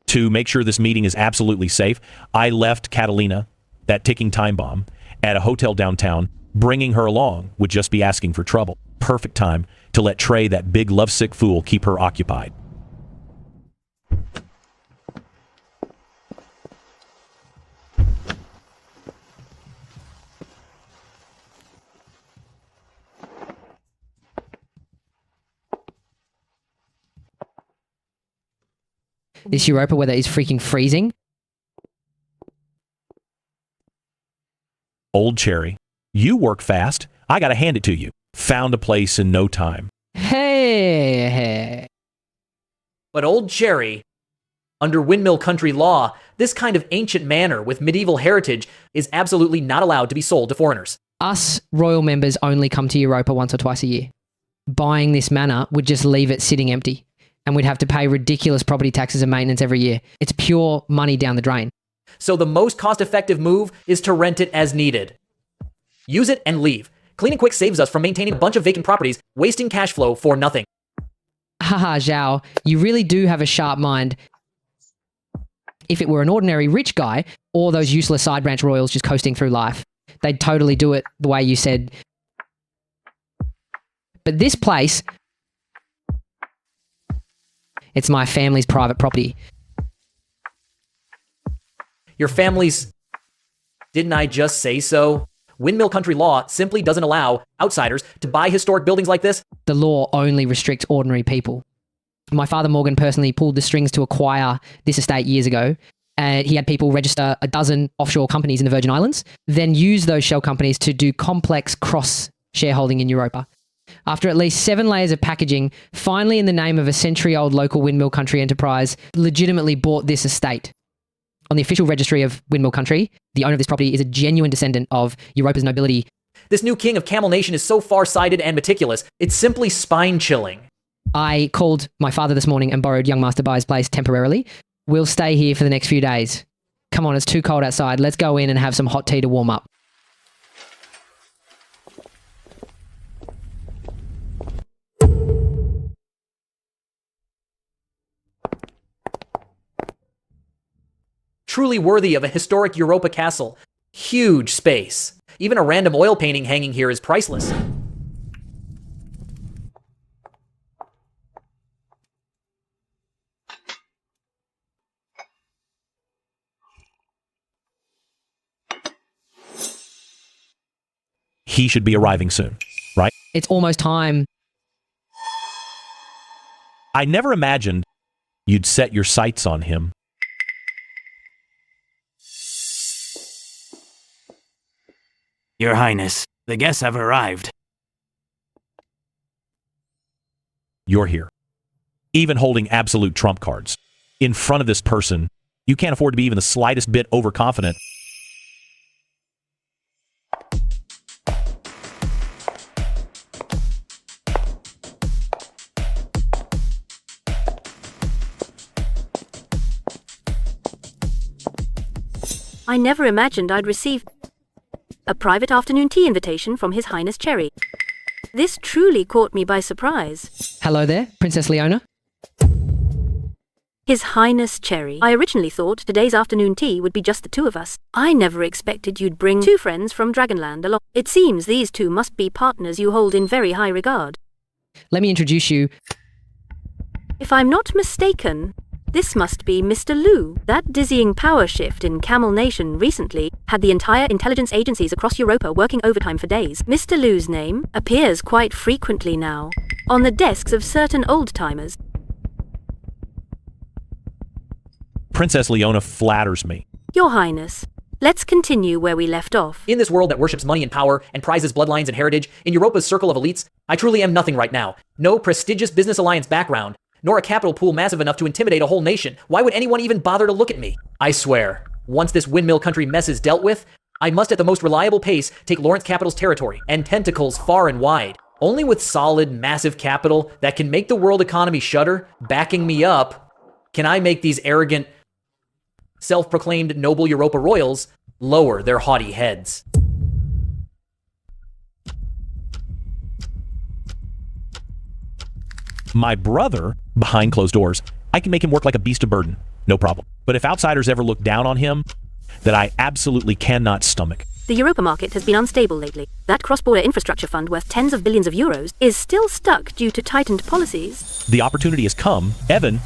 To make sure this meeting is absolutely safe, I left Catalina, that ticking time bomb, at a hotel downtown. Bringing her along would just be asking for trouble. Perfect time to let Trey, that big lovesick fool, keep her occupied. This Europa weather is freaking freezing. Old Cherry, you work fast. I gotta hand it to you. Found a place in no time. Hey. But Old Cherry, under Windmill Country law, this kind of ancient manor with medieval heritage is absolutely not allowed to be sold to foreigners. Us royal members only come to Europa once or twice a year. Buying this manor would just leave it sitting empty, and we'd have to pay ridiculous property taxes and maintenance every year. It's pure money down the drain. So the most cost-effective move is to rent it as needed. Use it and leave. Clean and Quick saves us from maintaining a bunch of vacant properties, wasting cash flow for nothing. Haha, Zhao, you really do have a sharp mind. If it were an ordinary rich guy, or those useless side branch royals just coasting through life, they'd totally do it the way you said. But this place, it's my family's private property. Your family's... Didn't I just say so? Windmill Country law simply doesn't allow outsiders to buy historic buildings like this. The law only restricts ordinary people. My father Morgan personally pulled the strings to acquire this estate years ago, and he had people register a dozen offshore companies in the Virgin Islands, then use those shell companies to do complex cross-shareholding in Europa. After at least 7 layers of packaging, finally in the name of a century-old local Windmill Country enterprise, legitimately bought this estate. On the official registry of Windmill Country, the owner of this property is a genuine descendant of Europa's nobility. This new king of Camel Nation is so far-sighted and meticulous, it's simply spine-chilling. I called my father this morning and borrowed young Master Bai's place temporarily. We'll stay here for the next few days. Come on, it's too cold outside. Let's go in and have some hot tea to warm up. Truly worthy of a historic Europa castle. Huge space. Even a random oil painting hanging here is priceless. He should be arriving soon, right? It's almost time. I never imagined you'd set your sights on him. Your Highness, the guests have arrived. You're here. Even holding absolute trump cards. In front of this person, you can't afford to be even the slightest bit overconfident. I never imagined I'd receive a private afternoon tea invitation from His Highness Cherry. This truly caught me by surprise. Hello there, Princess Leona. His Highness Cherry. I originally thought today's afternoon tea would be just the two of us. I never expected you'd bring two friends from Dragonland along. It seems these two must be partners you hold in very high regard. Let me introduce you. If I'm not mistaken, this must be Mr. Lu. That dizzying power shift in Camel Nation recently had the entire intelligence agencies across Europa working overtime for days. Mr. Lu's name appears quite frequently now on the desks of certain old-timers. Princess Leona flatters me. Your Highness, let's continue where we left off. In this world that worships money and power and prizes bloodlines and heritage, in Europa's circle of elites, I truly am nothing right now. No prestigious business alliance background, nor a capital pool massive enough to intimidate a whole nation. Why would anyone even bother to look at me? I swear, once this windmill country mess is dealt with, I must at the most reliable pace take Lawrence Capital's territory and tentacles far and wide. Only with solid, massive capital that can make the world economy shudder, backing me up, can I make these arrogant, self-proclaimed noble Europa royals lower their haughty heads. My brother, behind closed doors, I can make him work like a beast of burden. No problem. But if outsiders ever look down on him, that I absolutely cannot stomach. The Europa market has been unstable lately. That cross-border infrastructure fund worth tens of billions of euros is still stuck due to tightened policies. The opportunity has come. Evan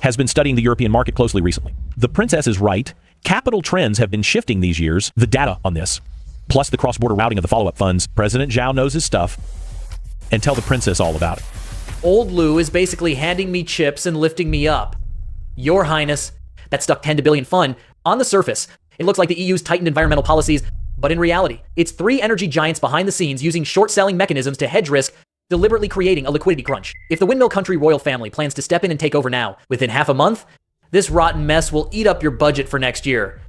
has been studying the European market closely recently. The princess is right. Capital trends have been shifting these years. The data on this, plus the cross-border routing of the follow-up funds. President Zhao knows his stuff. And tell the princess all about it. Old Lou is basically handing me chips and lifting me up. Your Highness, that stuck 10 to billion fund, on the surface, it looks like the EU's tightened environmental policies, but in reality, it's three energy giants behind the scenes using short-selling mechanisms to hedge risk, deliberately creating a liquidity crunch. If the windmill country royal family plans to step in and take over now, within half a month, this rotten mess will eat up your budget for next year.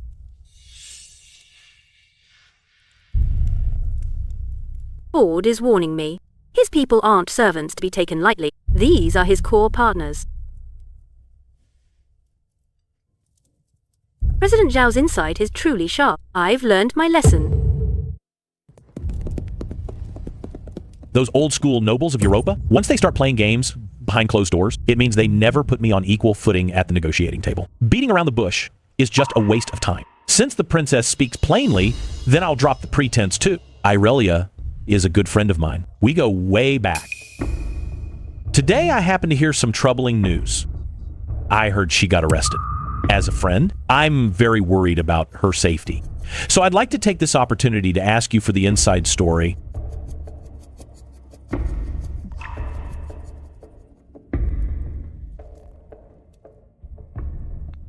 Ford is warning me. His people aren't servants to be taken lightly. These are his core partners. President Zhao's insight is truly sharp. I've learned my lesson. Those old school nobles of Europa, once they start playing games behind closed doors, it means they never put me on equal footing at the negotiating table. Beating around the bush is just a waste of time. Since the princess speaks plainly, then I'll drop the pretense too. Irelia is a good friend of mine. We go way back. Today I happen to hear some troubling news. I heard she got arrested. As a friend, I'm very worried about her safety. So I'd like to take this opportunity to ask you for the inside story.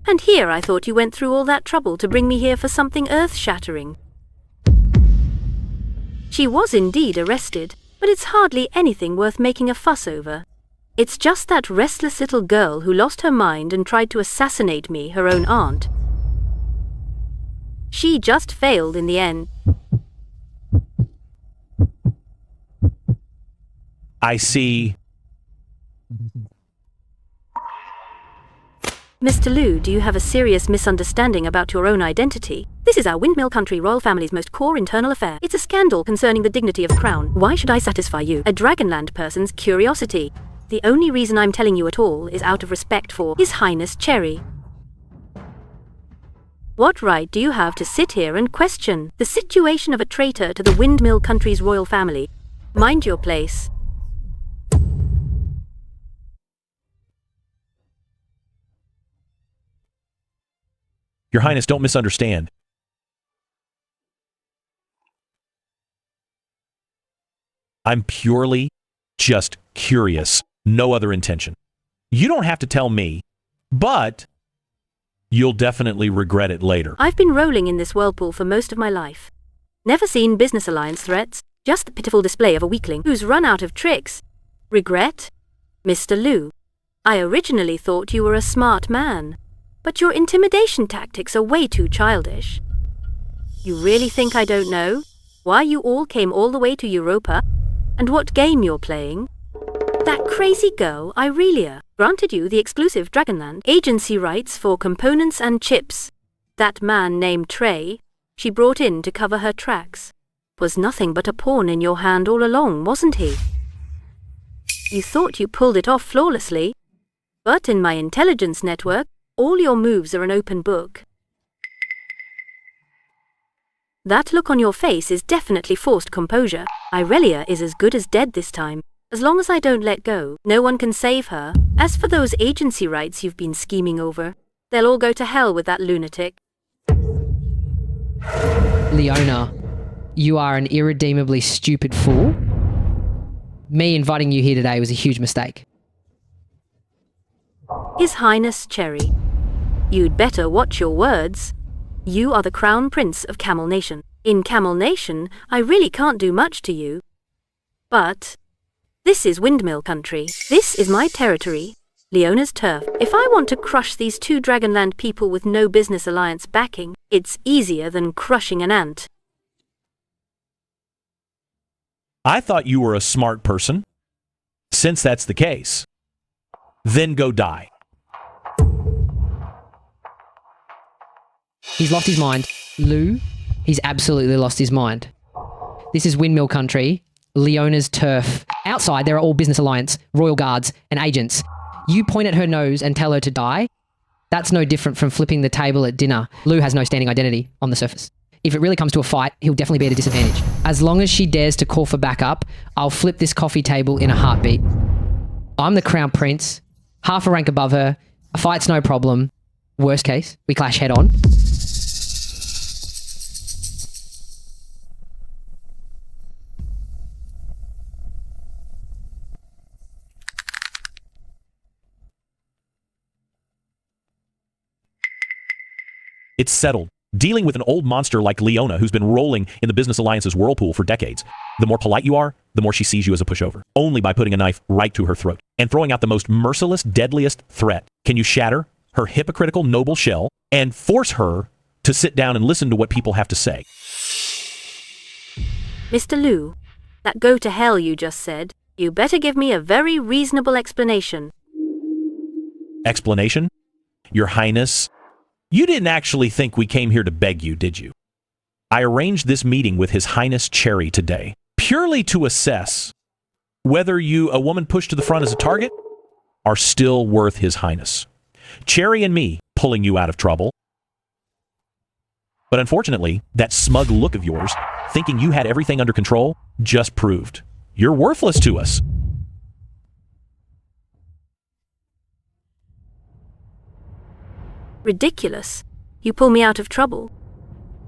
And here I thought you went through all that trouble to bring me here for something earth-shattering. She was indeed arrested, but it's hardly anything worth making a fuss over. It's just that restless little girl who lost her mind and tried to assassinate me, her own aunt. She just failed in the end. I see Mr. Lu, do you have a serious misunderstanding about your own identity? This is our Windmill Country royal family's most core internal affair. It's a scandal concerning the dignity of the crown. Why should I satisfy you, a Dragonland person's curiosity? The only reason I'm telling you at all is out of respect for His Highness Cherry. What right do you have to sit here and question the situation of a traitor to the Windmill Country's royal family? Mind your place. Your Highness, don't misunderstand. I'm purely just curious. No other intention. You don't have to tell me, but you'll definitely regret it later. I've been rolling in this whirlpool for most of my life. Never seen business alliance threats, just the pitiful display of a weakling who's run out of tricks. Regret? Mr. Lu, I originally thought you were a smart man, but your intimidation tactics are way too childish. You really think I don't know why you all came all the way to Europa and what game you're playing? That crazy girl, Irelia, granted you the exclusive Dragonland agency rights for components and chips. That man named Trey, she brought in to cover her tracks, was nothing but a pawn in your hand all along, wasn't he? You thought you pulled it off flawlessly, but in my intelligence network, all your moves are an open book. That look on your face is definitely forced composure. Irelia is as good as dead this time. As long as I don't let go, no one can save her. As for those agency rights you've been scheming over, they'll all go to hell with that lunatic. Leona, you are an irredeemably stupid fool. Me inviting you here today was a huge mistake. His Highness Cherry, you'd better watch your words. You are the Crown Prince of Camel Nation. In Camel Nation, I really can't do much to you. But this is Windmill Country. This is my territory, Leona's turf. If I want to crush these two Dragonland people with no business alliance backing, it's easier than crushing an ant. I thought you were a smart person. Since that's the case, then go die. He's lost his mind. Lu, he's absolutely lost his mind. This is Windmill Country, Leona's turf. Outside, there are all business alliance, royal guards, and agents. You point at her nose and tell her to die? That's no different from flipping the table at dinner. Lu has no standing identity on the surface. If it really comes to a fight, he'll definitely be at a disadvantage. As long as she dares to call for backup, I'll flip this coffee table in a heartbeat. I'm the Crown Prince, half a rank above her. A fight's no problem. Worst case, we clash head on. It's settled. Dealing with an old monster like Leona, who's been rolling in the Business Alliance's whirlpool for decades, the more polite you are, the more she sees you as a pushover. Only by putting a knife right to her throat and throwing out the most merciless, deadliest threat can you shatter her hypocritical noble shell and force her to sit down and listen to what people have to say. Mr. Lu, that go to hell you just said, you better give me a very reasonable explanation. Explanation? Your Highness, you didn't actually think we came here to beg you, did you? I arranged this meeting with His Highness Cherry today, purely to assess whether you, a woman pushed to the front as a target, are still worth His Highness. Cherry and me pulling you out of trouble. But unfortunately, that smug look of yours, thinking you had everything under control, just proved you're worthless to us. Ridiculous. You pull me out of trouble.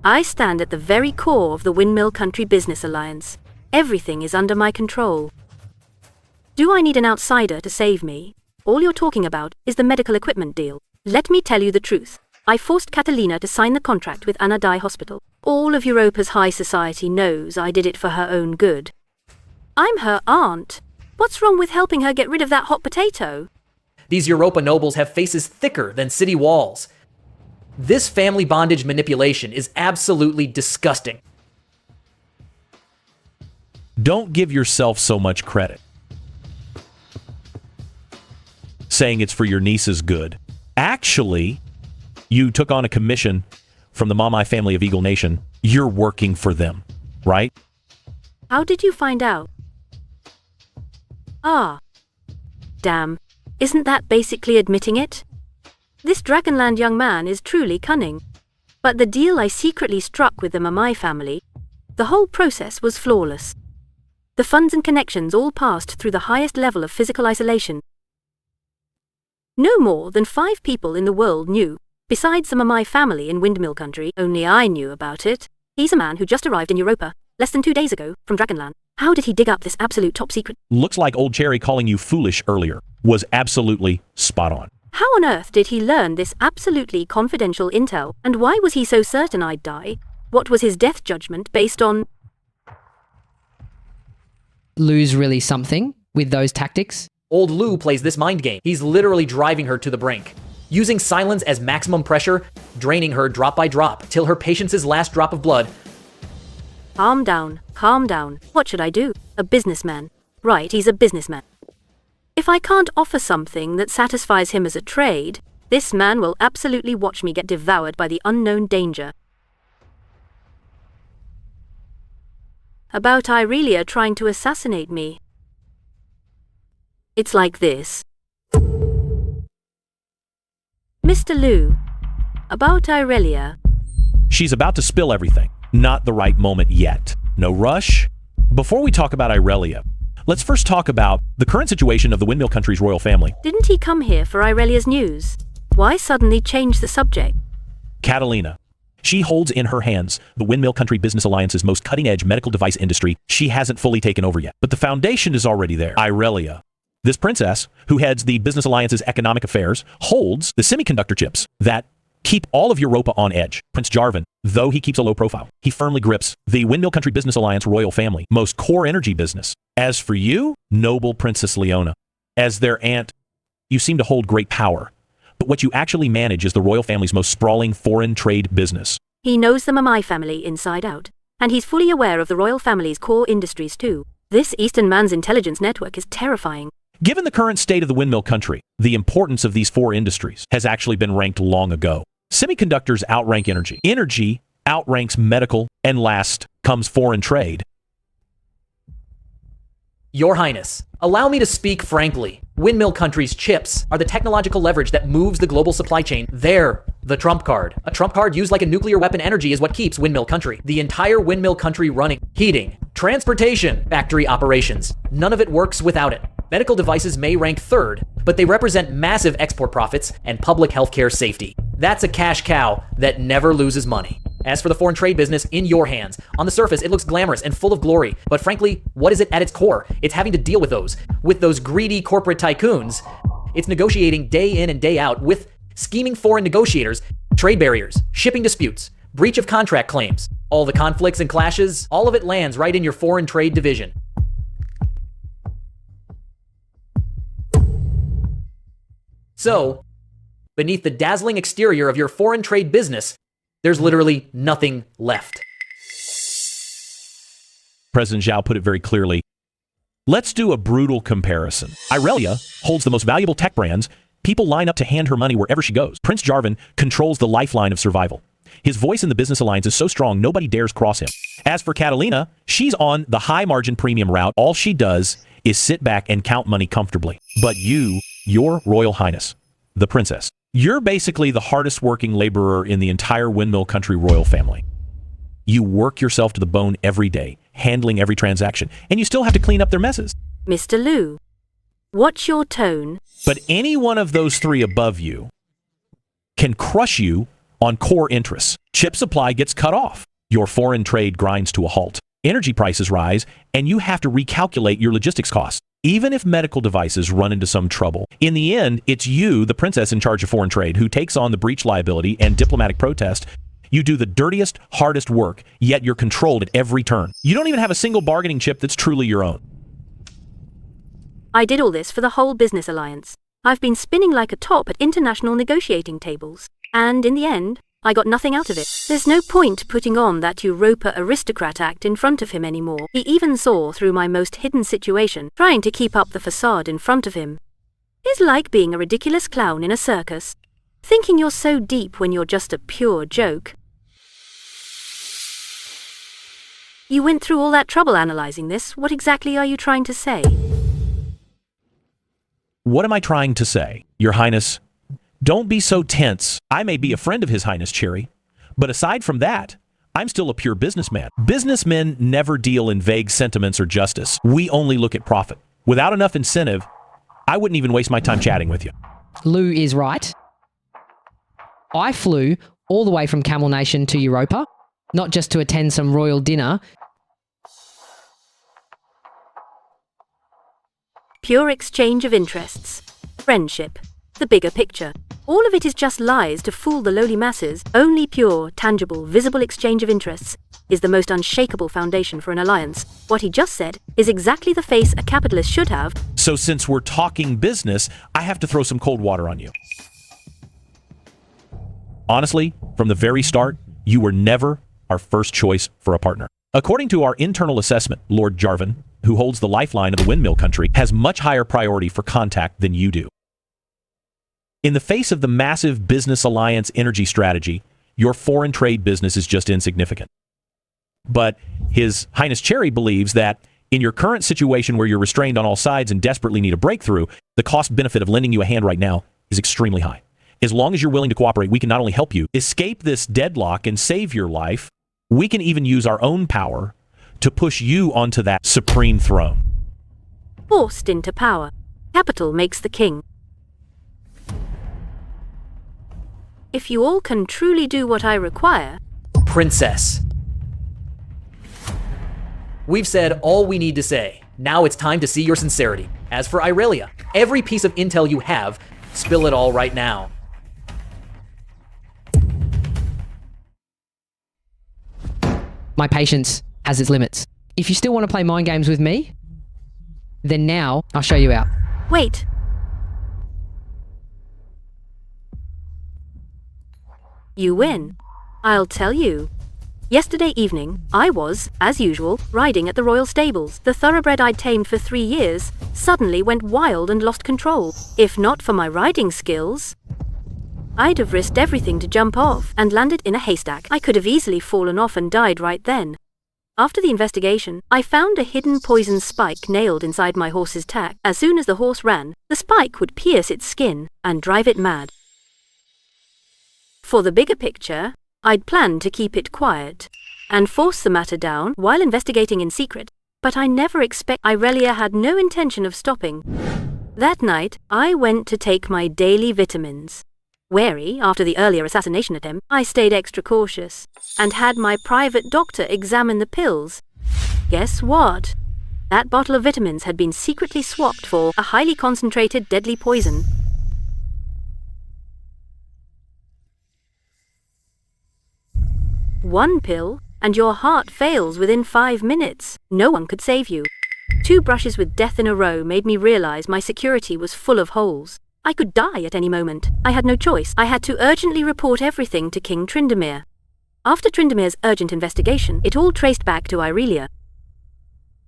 I stand at the very core of the Windmill Country Business Alliance. Everything is under my control. Do I need an outsider to save me? All you're talking about is the medical equipment deal. Let me tell you the truth. I forced Catalina to sign the contract with Anadai Hospital. All of Europa's high society knows I did it for her own good. I'm her aunt. What's wrong with helping her get rid of that hot potato? These Europa nobles have faces thicker than city walls. This family bondage manipulation is absolutely disgusting. Don't give yourself so much credit. Saying it's for your niece's good. Actually, you took on a commission from the Mamai family of Eagle Nation. You're working for them, right? How did you find out? Ah. Damn. Isn't that basically admitting it? This Dragonland young man is truly cunning. But the deal I secretly struck with the Mamai family, the whole process was flawless. The funds and connections all passed through the highest level of physical isolation. No more than 5 people in the world knew. Besides the Mamai family in Windmill Country, only I knew about it. He's a man who just arrived in Europa, less than 2 days ago, from Dragonland. How did he dig up this absolute top secret? Looks like Old Cherry calling you foolish earlier was absolutely spot on. How on earth did he learn this absolutely confidential intel, and why was he so certain I'd die? What was his death judgment based on? Lou's really something with those tactics. Old Lou plays this mind game. He's literally driving her to the brink. Using silence as maximum pressure, draining her drop by drop, till her patience's last drop of blood. Calm down, calm down. What should I do? A businessman. Right, he's a businessman. If I can't offer something that satisfies him as a trade, this man will absolutely watch me get devoured by the unknown danger. About Irelia trying to assassinate me. It's like this. Mr. Lou, about Irelia. She's about to spill everything. Not the right moment yet. No rush. Before we talk about Irelia, let's first talk about the current situation of the Windmill Country's royal family. Didn't he come here for Irelia's news? Why suddenly change the subject? Catalina. She holds in her hands the Windmill Country Business Alliance's most cutting-edge medical device industry. She hasn't fully taken over yet, but the foundation is already there. Irelia. This princess, who heads the Business Alliance's economic affairs, holds the semiconductor chips that keep all of Europa on edge. Prince Jarvan, though he keeps a low profile, he firmly grips the Windmill Country Business Alliance royal family, most core energy business. As for you, noble Princess Leona, as their aunt, you seem to hold great power. But what you actually manage is the royal family's most sprawling foreign trade business. He knows the Mamai family inside out, and he's fully aware of the royal family's core industries too. This Eastern man's intelligence network is terrifying. Given the current state of the Windmill Country, the importance of these 4 industries has actually been ranked long ago. Semiconductors outrank energy. Energy outranks medical, and last comes foreign trade. Your Highness, allow me to speak frankly. Windmill Country's chips are the technological leverage that moves the global supply chain. They're the trump card. A trump card used like a nuclear weapon energy is what keeps Windmill Country. The entire Windmill Country running. Heating, transportation, factory operations. None of it works without it. Medical devices may rank 3rd, but they represent massive export profits and public healthcare safety. That's a cash cow that never loses money. As for the foreign trade business, in your hands. On the surface, it looks glamorous and full of glory, but frankly, what is it at its core? It's having to deal with those greedy corporate tycoons. It's negotiating day in and day out with scheming foreign negotiators, trade barriers, shipping disputes, breach of contract claims. All the conflicts and clashes, all of it lands right in your foreign trade division. So, beneath the dazzling exterior of your foreign trade business, there's literally nothing left. President Zhao put it very clearly. Let's do a brutal comparison. Irelia holds the most valuable tech brands. People line up to hand her money wherever she goes. Prince Jarvan controls the lifeline of survival. His voice in the business alliance is so strong, nobody dares cross him. As for Catalina, she's on the high-margin premium route. All she does is sit back and count money comfortably. But you, your Royal Highness, the princess, you're basically the hardest working laborer in the entire Windmill Country royal family. You work yourself to the bone every day, handling every transaction, and you still have to clean up their messes. Mr. Lou, what's your tone? But any one of those 3 above you can crush you on core interests. Chip supply gets cut off. Your foreign trade grinds to a halt. Energy prices rise, and you have to recalculate your logistics costs. Even if medical devices run into some trouble, in the end, it's you, the princess in charge of foreign trade, who takes on the breach liability and diplomatic protest. You do the dirtiest, hardest work, yet you're controlled at every turn. You don't even have a single bargaining chip that's truly your own. I did all this for the whole business alliance. I've been spinning like a top at international negotiating tables. And in the end, I got nothing out of it. There's no point putting on that Europa aristocrat act in front of him anymore. He even saw through my most hidden situation, trying to keep up the facade in front of him. It's like being a ridiculous clown in a circus. Thinking you're so deep when you're just a pure joke. You went through all that trouble analyzing this. What exactly are you trying to say? What am I trying to say? Your Highness, don't be so tense. I may be a friend of His Highness Cherry, but aside from that, I'm still a pure businessman. Businessmen never deal in vague sentiments or justice. We only look at profit. Without enough incentive, I wouldn't even waste my time chatting with you. Lou is right. I flew all the way from Camel Nation to Europa, not just to attend some royal dinner. Pure exchange of interests. Friendship. The bigger picture. All of it is just lies to fool the lowly masses. Only pure, tangible, visible exchange of interests is the most unshakable foundation for an alliance. What he just said is exactly the face a capitalist should have. So since we're talking business, I have to throw some cold water on you. Honestly, from the very start, you were never our first choice for a partner. According to our internal assessment, Lord Jarvan, who holds the lifeline of the windmill country, has much higher priority for contact than you do. In the face of the massive business alliance energy strategy, your foreign trade business is just insignificant. But His Highness Cherry believes that in your current situation where you're restrained on all sides and desperately need a breakthrough, the cost benefit of lending you a hand right now is extremely high. As long as you're willing to cooperate, we can not only help you escape this deadlock and save your life, we can even use our own power to push you onto that supreme throne. Forced into power. Capital makes the king. If you all can truly do what I require... Princess. We've said all we need to say. Now it's time to see your sincerity. As for Irelia, every piece of intel you have, spill it all right now. My patience has its limits. If you still want to play mind games with me, then now I'll show you out. Wait. You win. I'll tell you. Yesterday evening, I was, as usual, riding at the royal stables. The thoroughbred I'd tamed for 3 years suddenly went wild and lost control. If not for my riding skills, I'd have risked everything to jump off and landed in a haystack. I could have easily fallen off and died right then. After the investigation, I found a hidden poison spike nailed inside my horse's tack. As soon as the horse ran, the spike would pierce its skin and drive it mad. For the bigger picture, I'd planned to keep it quiet and force the matter down while investigating in secret, but I never Irelia had no intention of stopping. That night, I went to take my daily vitamins. Wary after the earlier assassination attempt, I stayed extra cautious and had my private doctor examine the pills. Guess what? That bottle of vitamins had been secretly swapped for a highly concentrated deadly poison. One pill, and your heart fails within 5 minutes. No one could save you. 2 brushes with death in a row made me realize my security was full of holes. I could die at any moment. I had no choice. I had to urgently report everything to King Tryndamere. After Tryndamere's urgent investigation, it all traced back to Irelia.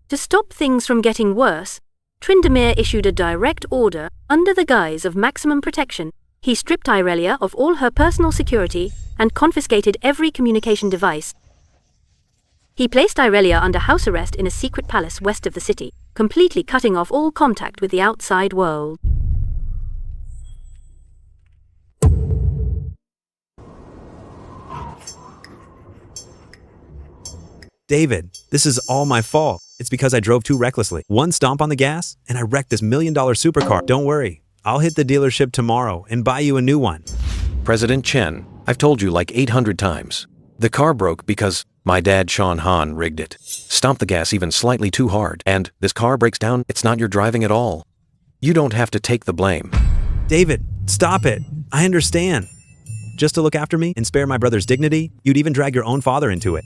To stop things from getting worse, Tryndamere issued a direct order under the guise of maximum protection. He stripped Irelia of all her personal security and confiscated every communication device. He placed Irelia under house arrest in a secret palace west of the city, completely cutting off all contact with the outside world. David, this is all my fault. It's because I drove too recklessly. One stomp on the gas, and I wrecked this $1 million supercar. Don't worry. I'll hit the dealership tomorrow and buy you a new one. President Chen, I've told you like 800 times. The car broke because my dad Sean Han rigged it. Stomped the gas even slightly too hard, and this car breaks down, it's not your driving at all. You don't have to take the blame. David, stop it. I understand. Just to look after me and spare my brother's dignity, you'd even drag your own father into it.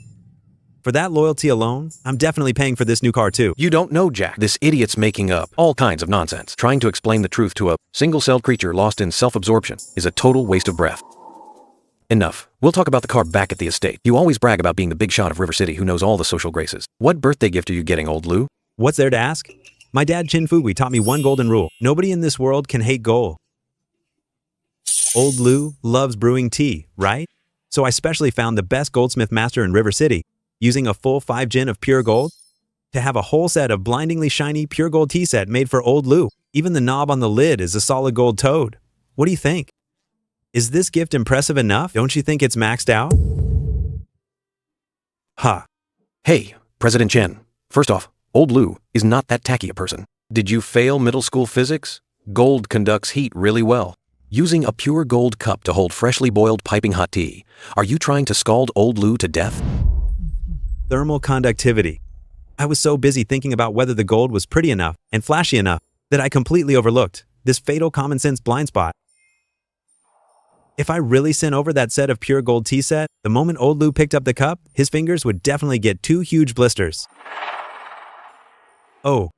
For that loyalty alone, I'm definitely paying for this new car too. You don't know, Jack. This idiot's making up all kinds of nonsense. Trying to explain the truth to a single-celled creature lost in self-absorption is a total waste of breath. Enough. We'll talk about the car back at the estate. You always brag about being the big shot of River City who knows all the social graces. What birthday gift are you getting, old Lou? What's there to ask? My dad Chin Fugui taught me one golden rule. Nobody in this world can hate gold. Old Lou loves brewing tea, right? So I specially found the best goldsmith master in River City, using a full 5 gin of pure gold, to have a whole set of blindingly shiny pure gold tea set made for Old Lou. Even the knob on the lid is a solid gold toad. What do you think? Is this gift impressive enough? Don't you think it's maxed out? Ha. Hey, President Chen. First off, Old Lou is not that tacky a person. Did you fail middle school physics? Gold conducts heat really well. Using a pure gold cup to hold freshly boiled piping hot tea, are you trying to scald Old Lou to death? Thermal conductivity. I was so busy thinking about whether the gold was pretty enough and flashy enough that I completely overlooked this fatal common sense blind spot. If I really sent over that set of pure gold tea set, the moment Old Lou picked up the cup, his fingers would definitely get 2 huge blisters. Oh.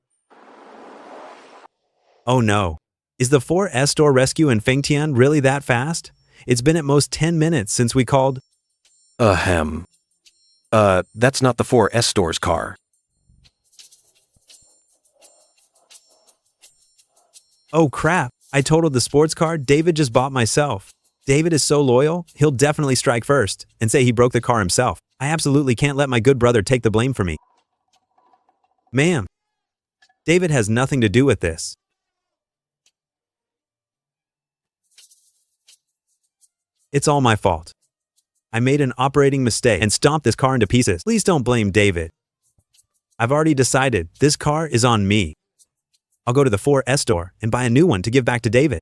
Oh no. Is the 4S store rescue in Fengtian really that fast? It's been at most 10 minutes since we called. That's not the 4S store's car. Oh crap, I totaled the sports car David just bought myself. David is so loyal, he'll definitely strike first and say he broke the car himself. I absolutely can't let my good brother take the blame for me. Ma'am, David has nothing to do with this. It's all my fault. I made an operating mistake and stomped this car into pieces. Please don't blame David. I've already decided this car is on me. I'll go to the 4S store and buy a new one to give back to David.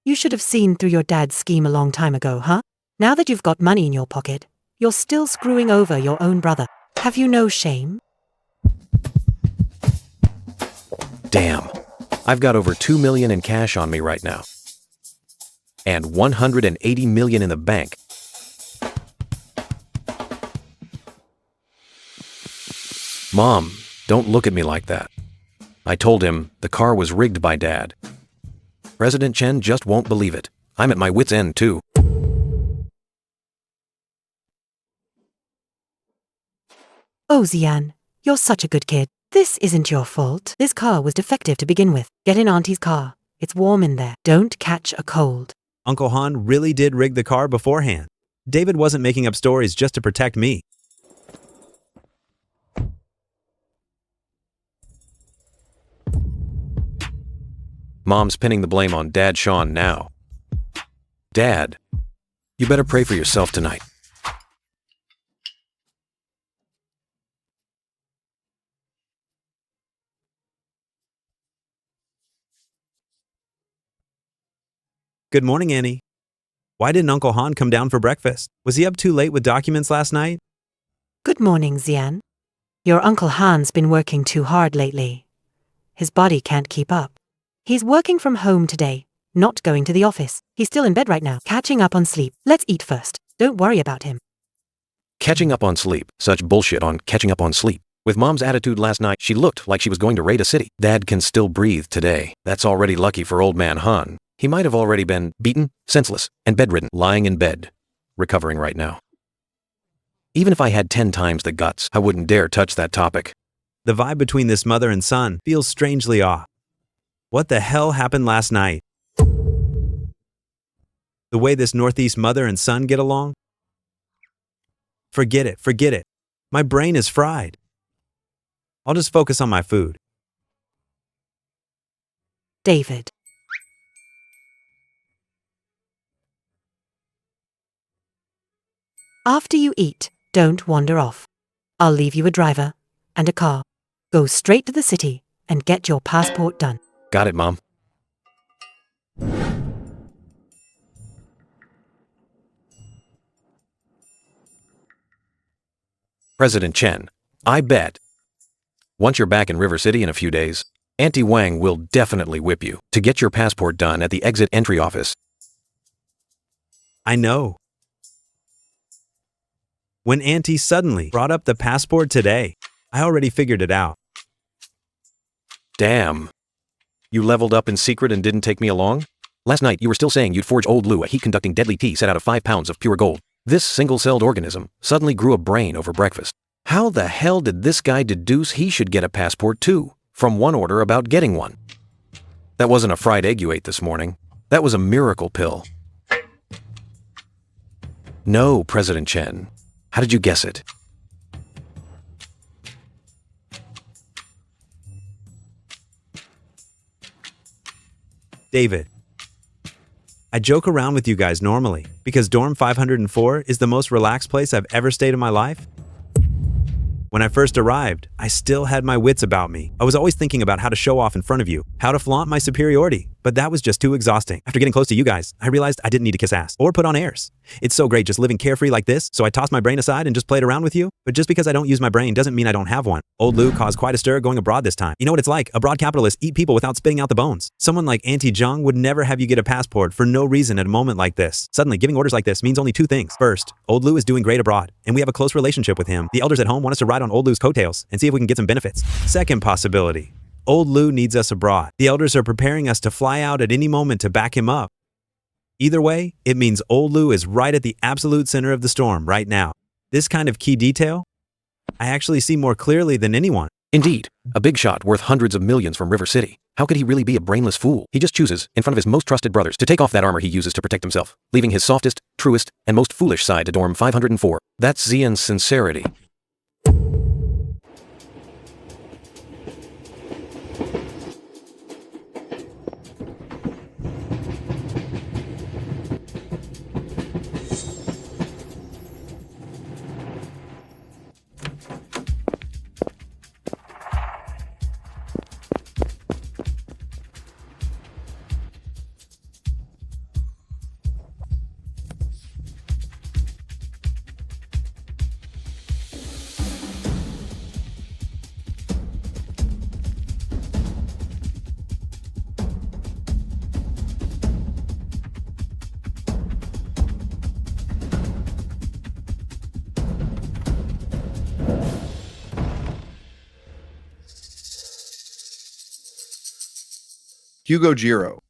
You should have seen through your dad's scheme a long time ago, huh? Now that you've got money in your pocket, you're still screwing over your own brother. Have you no shame? Damn. I've got over 2 million in cash on me right now. And 180 million in the bank. Mom, don't look at me like that. I told him the car was rigged by Dad. President Chen just won't believe it. I'm at my wit's end too. Oh, Xian, you're such a good kid. This isn't your fault. This car was defective to begin with. Get in Auntie's car. It's warm in there. Don't catch a cold. Uncle Han really did rig the car beforehand. David wasn't making up stories just to protect me. Mom's pinning the blame on Dad Sean now. Dad, you better pray for yourself tonight. Good morning, Annie. Why didn't Uncle Han come down for breakfast? Was he up too late with documents last night? Good morning, Xian. Your Uncle Han's been working too hard lately. His body can't keep up. He's working from home today, not going to the office. He's still in bed right now, catching up on sleep. Let's eat first. Don't worry about him. Catching up on sleep. Such bullshit on catching up on sleep. With Mom's attitude last night, she looked like she was going to raid a city. Dad can still breathe today. That's already lucky for old man Han. He might have already been beaten, senseless, and bedridden, lying in bed, recovering right now. Even if I had 10 times the guts, I wouldn't dare touch that topic. The vibe between this mother and son feels strangely off. What the hell happened last night? The way this Northeast mother and son get along? Forget it, forget it. My brain is fried. I'll just focus on my food. David. After you eat, don't wander off. I'll leave you a driver and a car. Go straight to the city and get your passport done. Got it, Mom. President Chen, I bet. Once you're back in River City in a few days, Auntie Wang will definitely whip you to get your passport done at the exit entry office. I know. When Auntie suddenly brought up the passport today, I already figured it out. Damn. You leveled up in secret and didn't take me along? Last night you were still saying you'd forge Old Lou a heat-conducting deadly tea set out of 5 pounds of pure gold. This single-celled organism suddenly grew a brain over breakfast. How the hell did this guy deduce he should get a passport too, from one order about getting one? That wasn't a fried egg you ate this morning. That was a miracle pill. No, President Chen. How did you guess it? David. I joke around with you guys normally because dorm 504 is the most relaxed place I've ever stayed in my life. When I first arrived, I still had my wits about me. I was always thinking about how to show off in front of you, how to flaunt my superiority, but that was just too exhausting. After getting close to you guys, I realized I didn't need to kiss ass or put on airs. It's so great just living carefree like this, so I tossed my brain aside and just played around with you. But just because I don't use my brain doesn't mean I don't have one. Old Lou caused quite a stir going abroad this time. You know what it's like? Abroad capitalists eat people without spitting out the bones. Someone like Auntie Zhang would never have you get a passport for no reason at a moment like this. Suddenly, giving orders like this means only two things. First, Old Lou is doing great abroad, and we have a close relationship with him. The elders at home want us to ride on Old Lou's coattails and see if we can get some benefits. Second possibility. Old Lou needs us abroad. The elders are preparing us to fly out at any moment to back him up. Either way, it means Old Lou is right at the absolute center of the storm right now. This kind of key detail, I actually see more clearly than anyone. Indeed, a big shot worth hundreds of millions from River City. How could he really be a brainless fool? He just chooses, in front of his most trusted brothers, to take off that armor he uses to protect himself, leaving his softest, truest, and most foolish side to dorm 504. That's Xian's sincerity. Hugo Giro,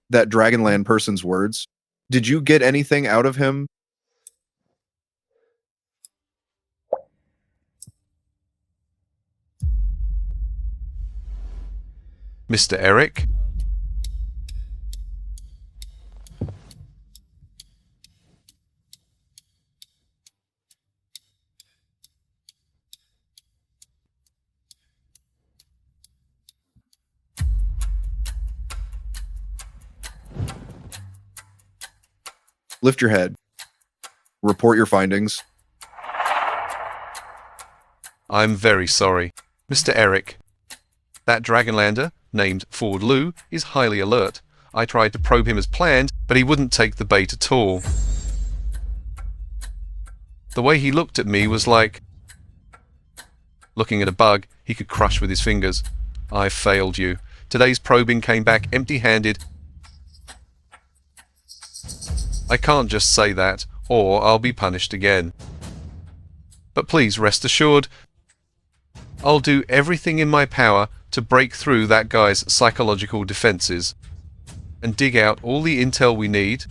that Dragonland person's words, did you get anything out of him? Mr. Eric? Lift your head. Report your findings. I'm very sorry. Mr. Eric, that Dragonlander, named Ford Lou, is highly alert. I tried to probe him as planned, but he wouldn't take the bait at all. The way he looked at me was like looking at a bug he could crush with his fingers. I failed you. Today's probing came back empty-handed. I can't just say that, or I'll be punished again. But please rest assured, I'll do everything in my power to break through that guy's psychological defenses and dig out all the intel we need.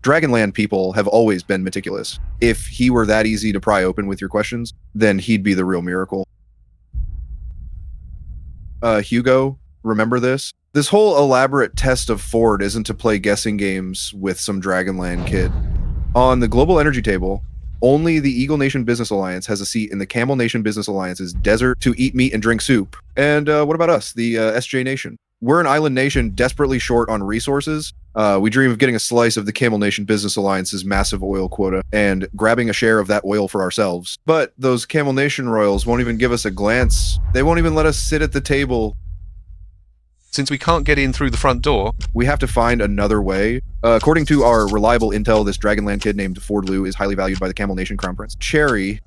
Dragonland people have always been meticulous. If he were that easy to pry open with your questions, then he'd be the real miracle. Hugo, remember this? This whole elaborate test of Ford isn't to play guessing games with some Dragonland kid. On the global energy table, only the Eagle Nation Business Alliance has a seat in the Camel Nation Business Alliance's desert to eat meat and drink soup. And what about us, the SJ Nation? We're an island nation desperately short on resources. We dream of getting a slice of the Camel Nation Business Alliance's massive oil quota and grabbing a share of that oil for ourselves. But those Camel Nation royals won't even give us a glance. They won't even let us sit at the table. Since we can't get in through the front door, we have to find another way. According to our reliable intel, this Dragonland kid named Ford Lou is highly valued by the Camel Nation Crown Prince. Cherry,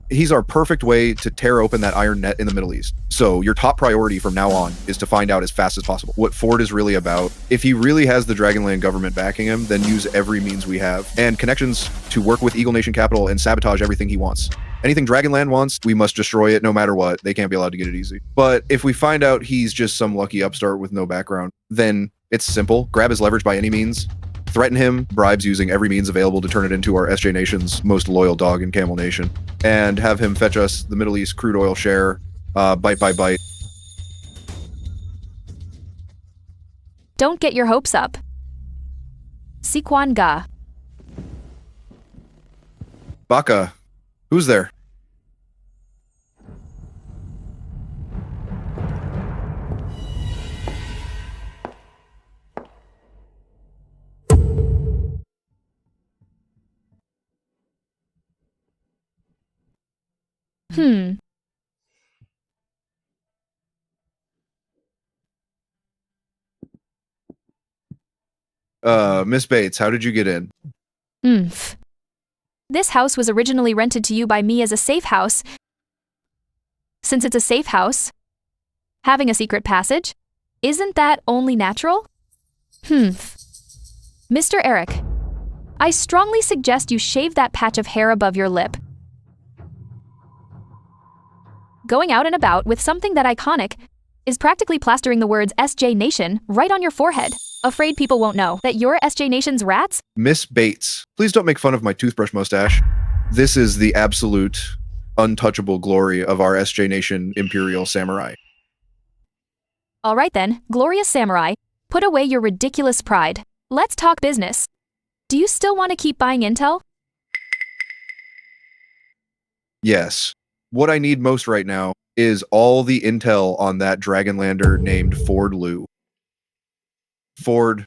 he's our perfect way to tear open that iron net in the Middle East. So your top priority from now on is to find out as fast as possible what Ford is really about. If he really has the Dragonland government backing him, then use every means we have and connections to work with Eagle Nation Capital and sabotage everything he wants. Anything Dragonland wants, we must destroy it no matter what. They can't be allowed to get it easy. But if we find out he's just some lucky upstart with no background, then it's simple. Grab his leverage by any means. Threaten him, bribes using every means available to turn it into our SJ Nation's most loyal dog in Camel Nation, and have him fetch us the Middle East crude oil share, bite by bite. Don't get your hopes up. Sikwan Ga. Baka, who's there? Miss Bates, how did you get in? Oomph. This house was originally rented to you by me as a safe house. Since it's a safe house, having a secret passage, isn't that only natural? Mr. Eric, I strongly suggest you shave that patch of hair above your lip. Going out and about with something that iconic is practically plastering the words SJ Nation right on your forehead. Afraid people won't know that you're SJ Nation's rats? Miss Bates, please don't make fun of my toothbrush mustache. This is the absolute, untouchable glory of our SJ Nation Imperial Samurai. All right then, glorious samurai, put away your ridiculous pride. Let's talk business. Do you still want to keep buying intel? Yes. What I need most right now is all the intel on that Dragonlander named Ford Liu. Ford.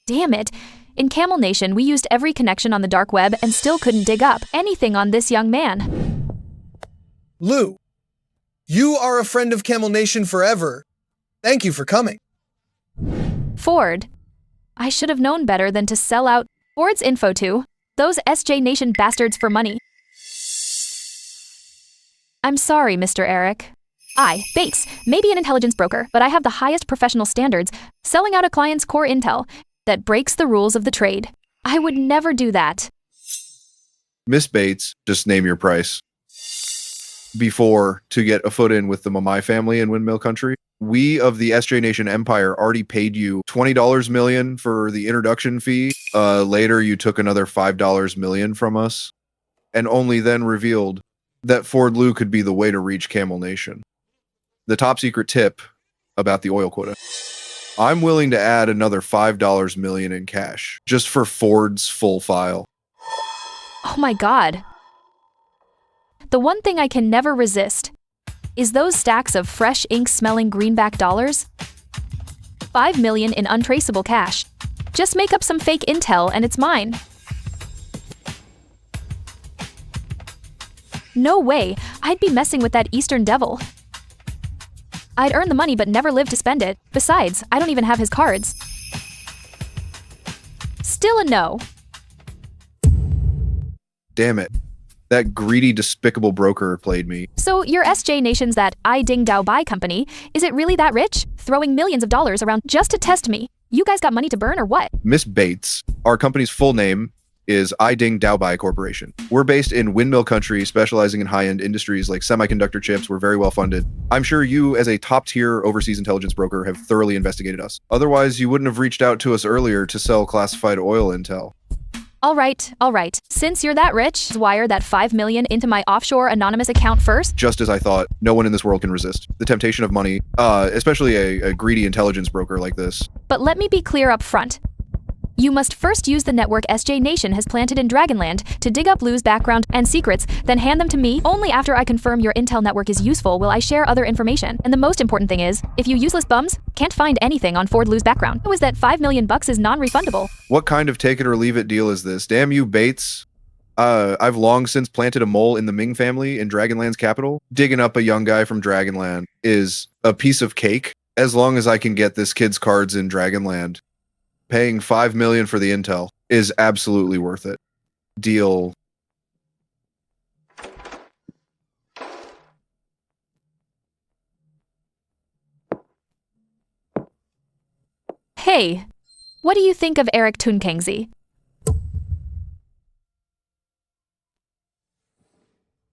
Damn it. In Camel Nation, we used every connection on the dark web and still couldn't dig up anything on this young man. Lou, you are a friend of Camel Nation forever. Thank you for coming. Ford. I should have known better than to sell out Ford's info to those SJ Nation bastards for money. I'm sorry, Mr. Eric. I, Bates, may be an intelligence broker, but I have the highest professional standards, selling out a client's core intel that breaks the rules of the trade. I would never do that. Miss Bates, just name your price. Before, to get a foot in with the Mamai family in Windmill Country, we of the SJ Nation Empire already paid you $20 million for the introduction fee. Later, you took another $5 million from us, and only then revealed that Ford Liu could be the way to reach Camel Nation. The top secret tip about the oil quota. I'm willing to add another $5 million in cash, just for Ford's full file. Oh my god. The one thing I can never resist is those stacks of fresh ink-smelling greenback dollars. $5 million in untraceable cash. Just make up some fake intel and it's mine. No way, I'd be messing with that Eastern devil. I'd earn the money but never live to spend it. Besides, I don't even have his cards. Still a no. Damn it. That greedy, despicable broker played me. So your SJ Nation's that I Ding Dao Bai company, is it really that rich? Throwing millions of dollars around just to test me? You guys got money to burn or what? Miss Bates, our company's full name is I Ding Dao Bai Corporation. We're based in Windmill Country, specializing in high-end industries like semiconductor chips. We're very well funded. I'm sure you, as a top-tier overseas intelligence broker, have thoroughly investigated us. Otherwise, you wouldn't have reached out to us earlier to sell classified oil intel. All right. Since you're that rich, wire that $5 million into my offshore anonymous account first. Just as I thought, no one in this world can resist the temptation of money, especially a greedy intelligence broker like this. But let me be clear up front. You must first use the network SJ Nation has planted in Dragonland to dig up Lou's background and secrets, then hand them to me. Only after I confirm your intel network is useful will I share other information. And the most important thing is, if you useless bums can't find anything on Ford Lou's background, it was that $5 million is non-refundable. What kind of take it or leave it deal is this? Damn you, Bates. I've long since planted a mole in the Ming family in Dragonland's capital. Digging up a young guy from Dragonland is a piece of cake, as long as I can get this kid's cards in Dragonland. Paying $5 million for the intel is absolutely worth it. Deal. Hey, what do you think of Eric Tunkangzi?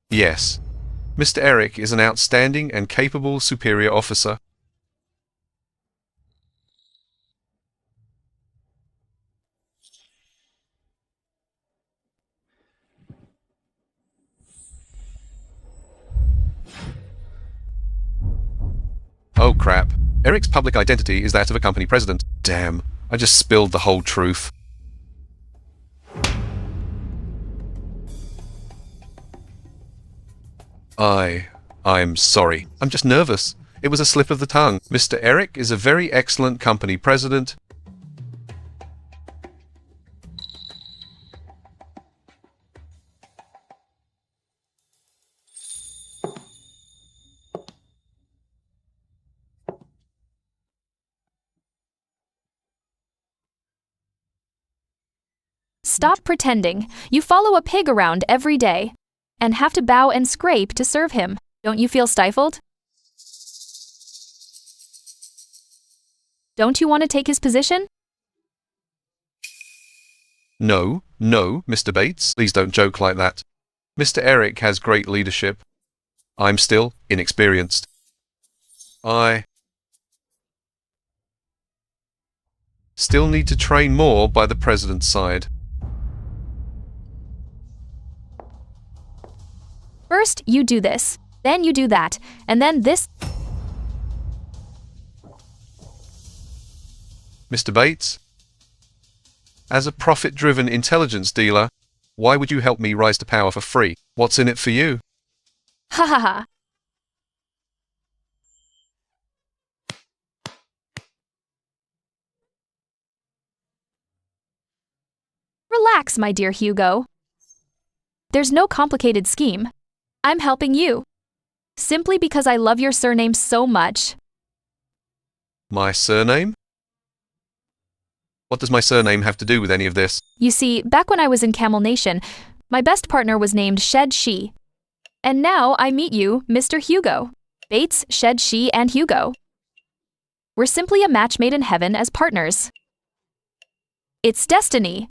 Yes. Mr. Eric is an outstanding and capable superior officer. Oh crap. Eric's public identity is that of a company president. Damn, I just spilled the whole truth. I'm sorry. I'm just nervous. It was a slip of the tongue. Mr. Eric is a very excellent company president. Stop pretending. You follow a pig around every day and have to bow and scrape to serve him. Don't you feel stifled? Don't you want to take his position? No, Mr. Bates. Please don't joke like that. Mr. Eric has great leadership. I'm still inexperienced. I still need to train more by the president's side. First, you do this, then you do that, and then this. Mr. Bates, as a profit-driven intelligence dealer, why would you help me rise to power for free? What's in it for you? Ha ha ha. Relax, my dear Hugo. There's no complicated scheme. I'm helping you. Simply because I love your surname so much. My surname? What does my surname have to do with any of this? You see, back when I was in Camel Nation, my best partner was named Shed She. And now I meet you, Mr. Hugo. Bates, Shed She, and Hugo. We're simply a match made in heaven as partners. It's destiny.